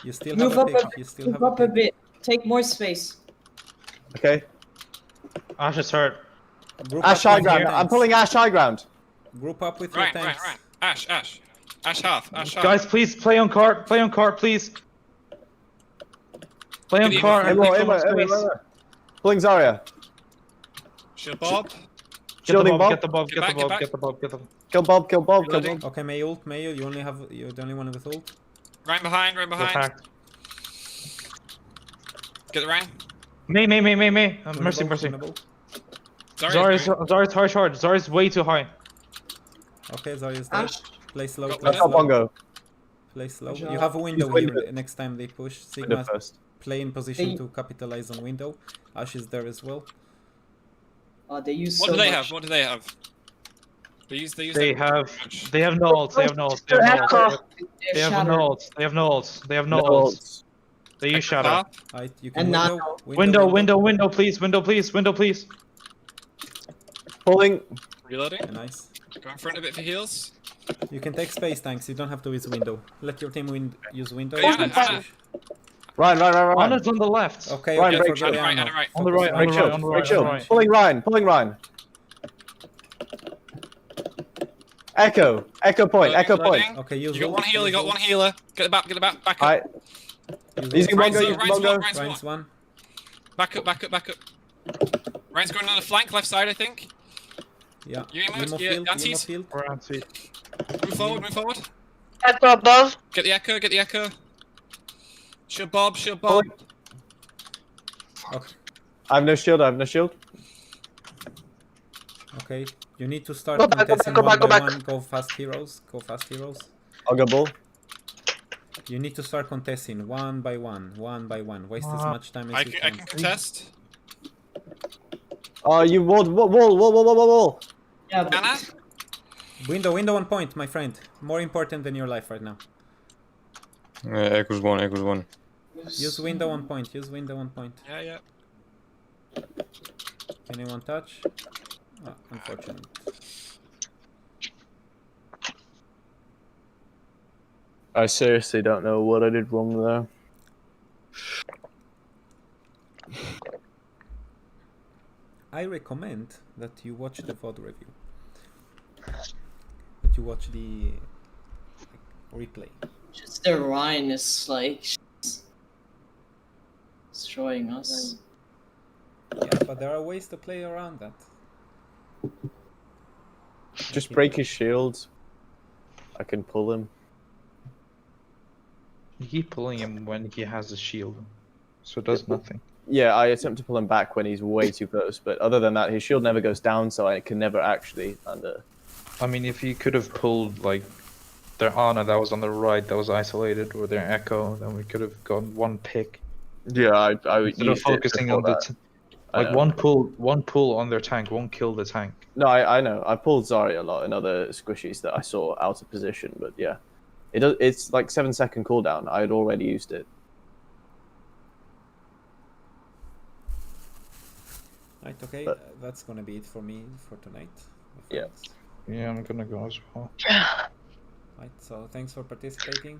You still Move have a up pick. a You still move have a up a pick. bit. Take more space. Okay. Ash is hurt. Group Ash up high with your ground. I'm tanks. pulling Ash high ground. Group up with your Ryan. tanks. Ash half. Guys, please play on cart. Play on cart, please. Play on Get cart and Emo, leave Emo, some Emo, space. Emo. Pulling Zarya. Shield Bob. Get the Shielding Bob, Bob. get the Bob, Get get the back, get Bob, back. get the Bob, get the Bob. Kill Bob, kill Bob, kill Reloading. Bob. Okay, Mayo. You're the only one with ult. Ryan behind. Attack. Get the Ryan. May. Mercy. Winnable. Zarya's high charge. Zarya's way too high. Okay, Zarya's dead. Ash. Play slow. Got Play Let's go slow. Bongo. Play slow. Good You job. have a window Use window. here next time they push. Window Sigma first. play in position They- to capitalize on window. Ash is there as well. They use What so do they much. have? What do they have? They use. They their- have no ults. They have no ults. They have no ults. Echo. They have Shatter. no ults. They have no ults. They have no No ults. ults. They use shadow. Half. Alright, you can And Window, please. Window, please. Pulling. Reloading. Yeah, nice. Go in front a bit for heals. You can take space tanks. You don't have to use window. Let your team use window. Yeah, You can Anna. push. Ryan. Honors on the left. Okay, Ryan, okay, break forget shield. Right, Anna. Anna, right. On the right, Focus on the Break right, shield. on the Break right, on shield. the right. Pulling Ryan. Echo point. Reloading. Okay, use You got ult, one healer. use You got ult. one healer. Get it back. Back up. Alright. Use Using ult. Bongo, Ryan's using Bongo. one. Ryan's one. Back up. Ryan's going on the flank, left side, I think. Yeah. You emo, Emo yeah, field. Emo antis. field. Around two. Move forward. Echo above. Get the echo. Shield Bob. Okay. I have no shield. Okay. You need to start Go back, go contesting back, one go by back. one. Go fast heroes. I'll go bull. You need to start contesting one by one. Waste as much time as I you can contest. Oh, you wall. Yeah, but Anna. Window on point, my friend. More important than your life right now. Echoes one. Use window on point. Yeah. Can anyone touch? Oh, unfortunate. I seriously don't know what I did wrong there. I recommend that you watch the VOD review. That you watch the replay. just the Rhine is like destroying us. Yeah, but there are ways to play around that. Just break his shield. I can pull him. You keep pulling him when he has a shield, so it does nothing. Yeah, I attempt to pull him back when he's way too close, but other than that, his shield never goes down, so I can never actually under. I mean, if you could have pulled like their Ana that was on the right that was isolated, or their Echo, then we could have gotten one pick. Yeah, I would Instead of focusing on the like one pull on their tank won't kill the tank. No, I know. I pulled Zarya a lot in other squishies that I saw out of position, but yeah, it's like 7-second cooldown. I had already used it. Right, okay, But- that's gonna be it for me for tonight. my Yeah. friends. Yeah, I'm gonna go as well. Right, so thanks for participating.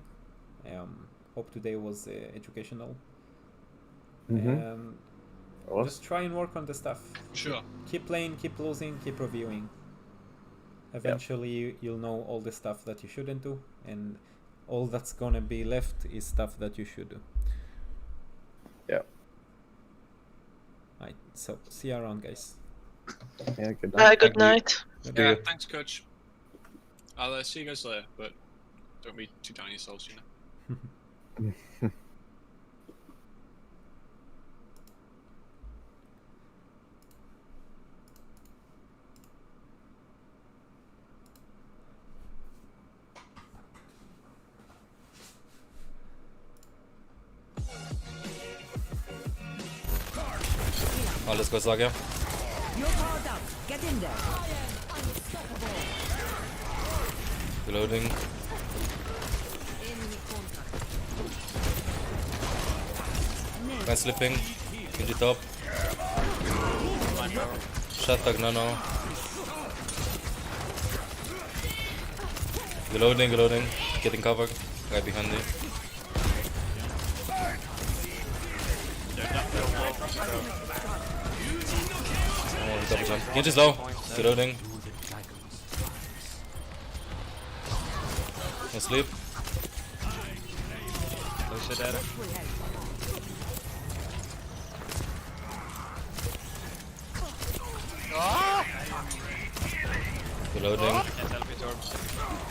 Hope today was educational. Just try and work on the stuff. Sure. Keep playing, keep losing, keep reviewing. Eventually, you'll know all the stuff that you shouldn't do, and all that's gonna be left is stuff that you should do. Yeah. Right, so see you around, guys. Yeah, good night. Good night. Good Yeah, night. thanks, coach. I'll see you guys later, but don't be too down on yourselves, you know. Alles gut, sag ja. Get in there. Reloading. Guy slipping. Into top. Shot tag nano. Reloading. Getting covered. Guy behind me. Oh, double jump. Genji is low. Reloading. No sleep. Reloading.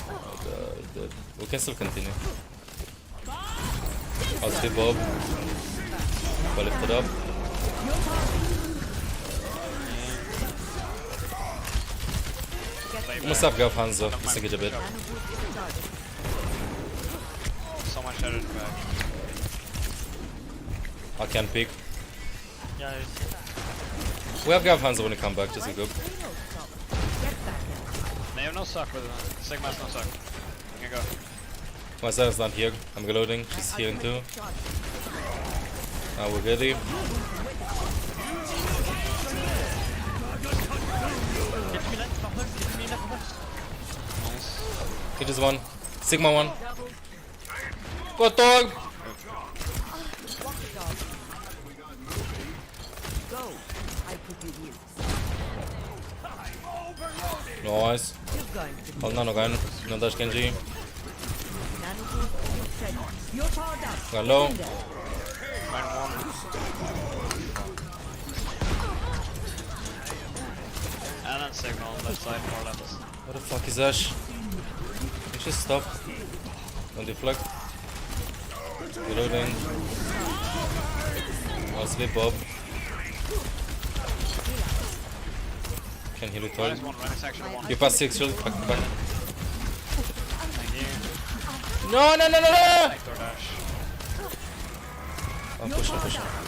Oh god, dead. We can still continue. I'll sleep Bob. I'll lift it up. We must have Gav Hanzo, just engage a bit. Someone shouted back. I can pick. Yeah, We have Gav Hanzo when we come back, just a go. they have no suck with them. Sigma's no suck. You can go. My side's not here. I'm reloading. She's healing too. Now we're ready. Hit is one. Sigma one. Go dog! Nice. Hold nano gun. No dash Genji. Got low. And then Sigma on left side, more left. What the fuck is Ash? You should stop. Don't deflect. Reloading. I'll sleep Bob. Can heal it all. You pass 6 shield. Back. No! I'm pushing.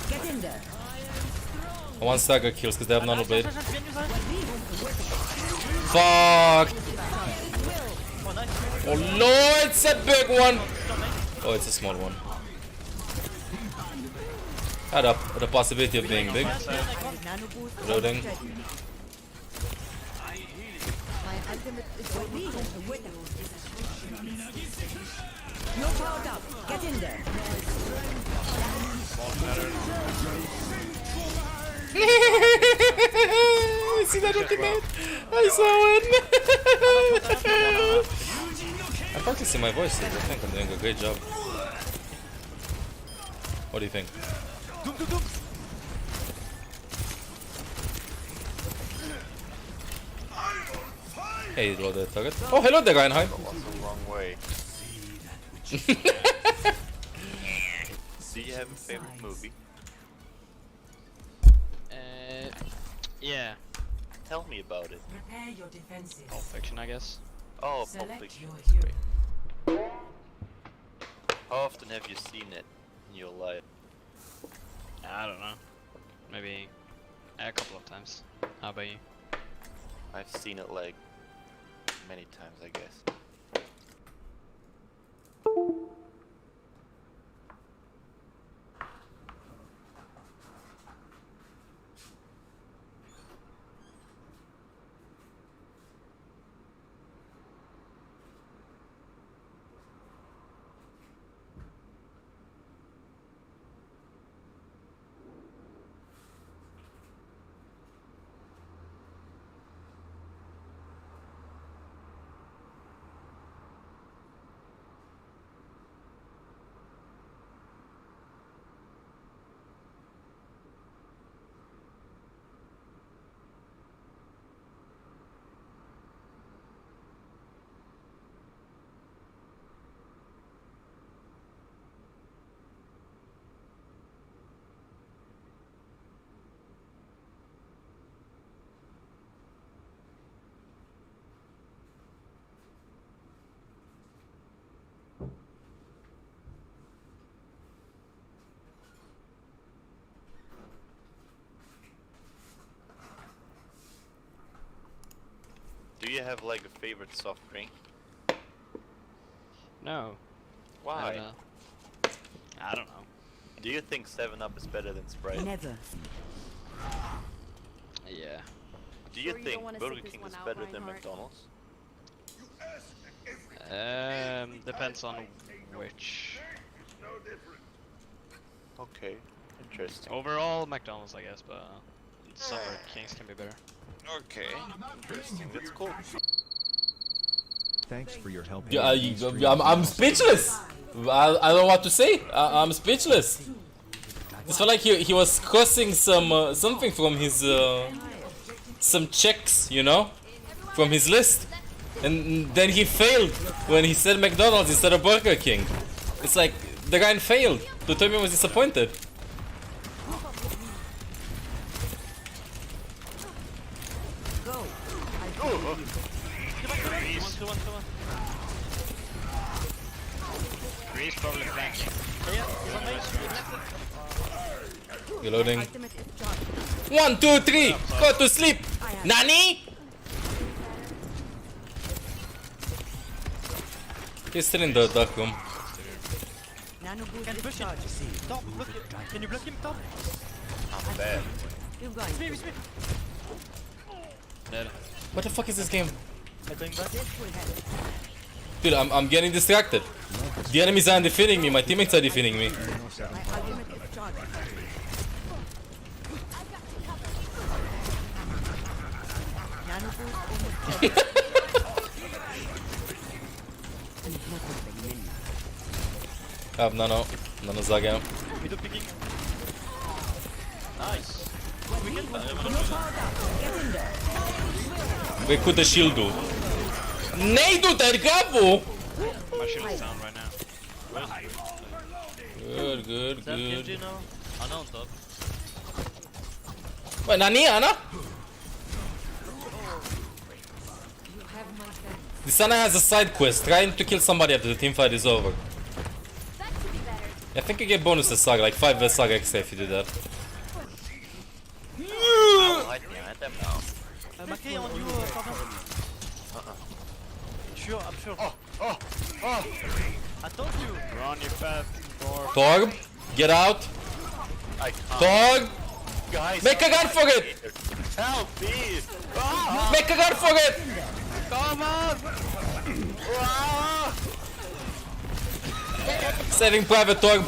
Get in there. I want stagger kills because they have nano blade. Fuck! Oh no, it's a big one! Oh, it's a small one. Add up the possibility of being big. Loading. You're powered up. Get in there. See that ultimate? I saw it! I'm practicing my voices. I think I'm doing a great job. What do you think? Hey, roll the target. Oh, hello there, Reinheim. That's the wrong way. Do you have a favorite movie? Yeah. Tell me about it. Prepare your defenses. Pulp Fiction, I guess. Oh, Select Pulp Fiction your is hero. great. How often have you seen it in your life? I don't know. Maybe a couple of times. How about you? I've seen it like many times, I guess. you have like a favorite soft drink? No. Why? I don't know. Do you think 7-Up is better than Sprite? Never. Yeah. Do you Sure you think don't wanna Burger sit this King one is out, better than Reinhardt? McDonald's? Depends on which. Okay, interesting. Overall, McDonald's, I guess, but some Burger Kings can be better. Okay, interesting. That's cool. Thanks for your help. Yeah, I'm speechless. I don't know what to say. I'm speechless. It's felt like he was crossing some something from his some checks, you know, from his list, and then he failed when he said McDonald's instead of Burger King. It's like the guy failed. To tell me I was disappointed. Grease probably flanking. Reloading. 1, 2, 3. Go to sleep. Nani? He's still in the dark room. Can you push him? Stop, look, can you block him, Tom? I'm bad. What the fuck is this game? I'm going back. Dude, I'm getting distracted. The enemies aren't defeating me, my teammates are defeating me. I have nano zaga. Nice. Băi, cu de shield-ul. Nade-ul, tergavu! My shield is down right now. Good, good, good. Ana on top. Băi, Nani, Ana? This Ana has a side quest, trying to kill somebody after the team fight is over. I think you get bonuses Saga, like 5 Saga extra if you do that. I'll hide behind them now. Macquarie on you, Corbin. Sure, I'm sure. Oh! I told you! Run, you fat dwarf. Torg, get out. I can't. Torg! Guys, Make a gun for it! Help me! Make a gun for it! Come on! Saving Private Torg.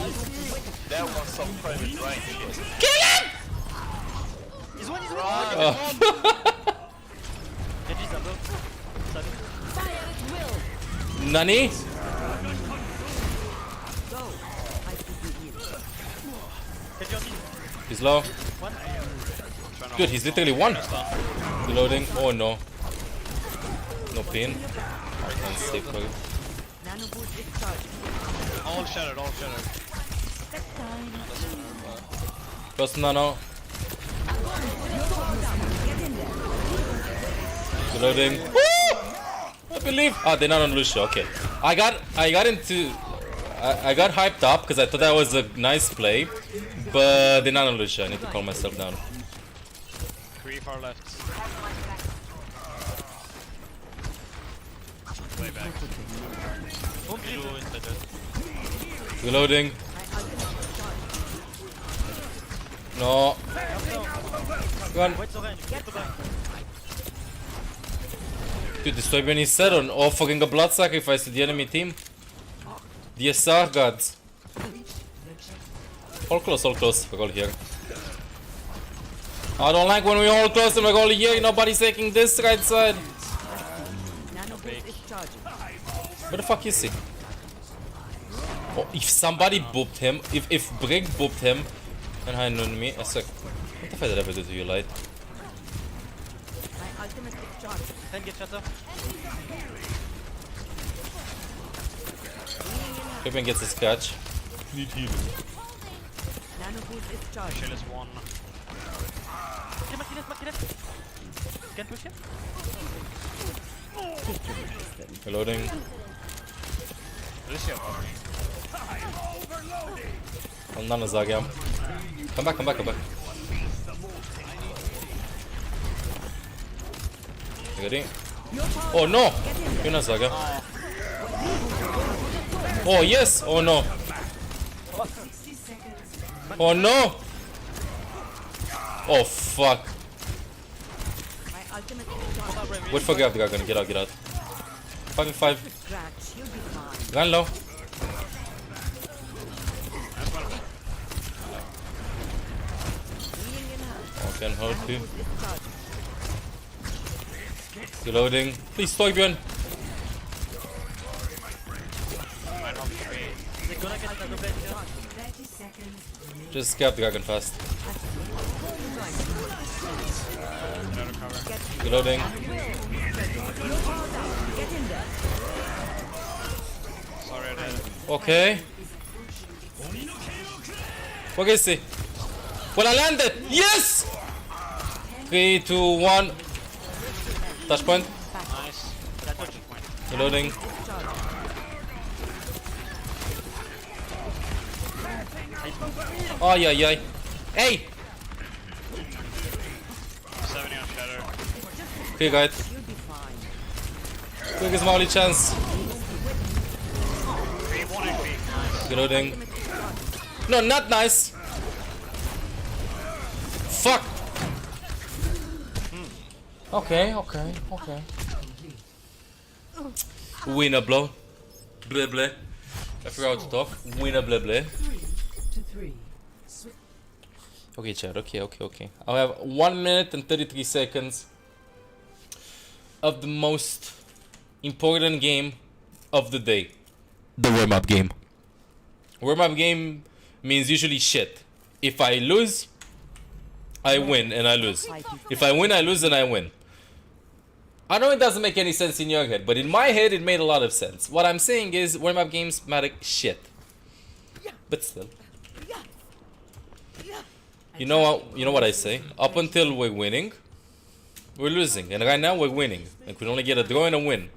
That was some private right shit. Kill him! He's one, Oh. Nani? He's low. Dude, he's literally one. Reloading. Oh no. No pain. Unsafe for him. All shattered, all shattered. Plus nano. Reloading. Woo! I believe. Ah, they're not on Lucia. Okay. I got into. I got hyped up because I thought that was a nice play, but they're not on Lucia. I need to calm myself down. 3 far left. Way back. Reloading. No. Run. Dude, this Torbjorn is set on offering a blood sacrifice to the enemy team. The SR gods. All close, we're all here. I don't like when we all close and we're all here, nobody's taking this right side. Where the fuck is he? Oh, if somebody booped him, if Brig booped him and hide on me, I suck. What the fuck did I ever do to you, Light? Pippin gets a scratch. Need healing. Shield is 1. Can push him? Reloading. I'm not a Zaga. Come back. Ready? Oh no! You're not Zaga. Oh yes! Oh no! Oh no! Oh fuck! Wait for Grab Dragon, get out, get out. 5v5. Run low. Oh, can hold you. Reloading. Please, Torbjörn. Just Grab Dragon fast. Reloading. Okay. Where is he? Well, I landed! Yes! 3, 2, 1. Touch point. Nice. Reloading. Oh, yeah, yeah. Hey! 70 on Shadow. Okay, guys. Quick is my only chance. Reloading. No, not nice. Fuck. Okay, okay, okay. Winner blow. Bleh bleh. I forgot to talk. Winner bleh bleh. Okay, chat. Okay. I have 1 minute and 33 seconds of the most important game of the day. The warm-up game. Warm-up game means usually shit. If I lose, I win and I lose. If I win, I lose and I win. I know it doesn't make any sense in your head, but in my head it made a lot of sense. What I'm saying is warm-up games matter shit. But still. You know what I say? Up until we're winning, we're losing. And right now we're winning. And we only get a draw and a win.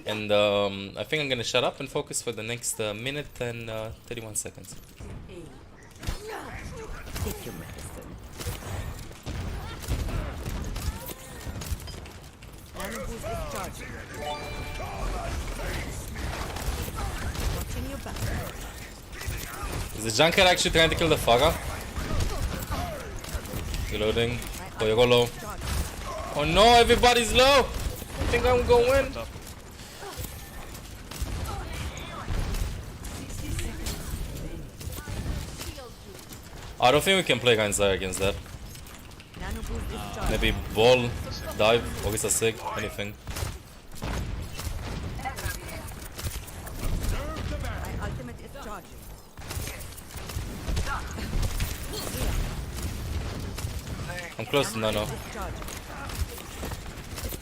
And I think I'm gonna shut up and focus for the next minute and 31 seconds. Take your medicine. Nano boost is charging. Watching your back. Is the Junker actually trying to kill the Pharah? Reloading. Oh, you go low. Oh no, everybody's low! I think I'm gonna win. I don't think we can play Gainzai against that. Maybe ball, dive, or is a sig, anything. My ultimate is charging. I'm close to Nano. It's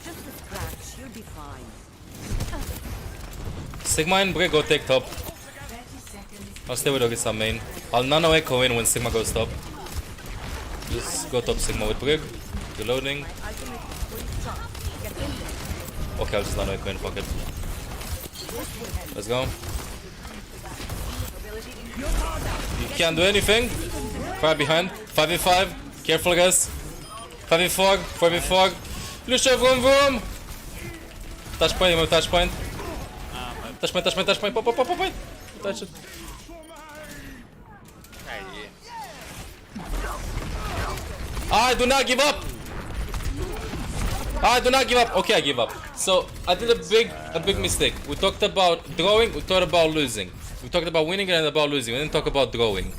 just a scratch. You'll be fine. Sigma and Brig go take top. I'll stay with Ogisa main. I'll Nano echo in when Sigma goes top. Just go top Sigma with Brig. Reloading. Okay, I'll just Nano echo in, fuck it. Let's go. You can't do anything. Far behind. 5v5. Careful, guys. 5v4. 4v4. Lucia, vroom vroom. Touch point, remove touch point. Touch point, touch point, touch point. Pop, pop, pop, pop, pop. Touch it. I do not give up. I do not give up. Okay, I give up. So I did a big mistake. We talked about drawing. We talked about losing. We talked about winning and about losing. We didn't talk about drawing.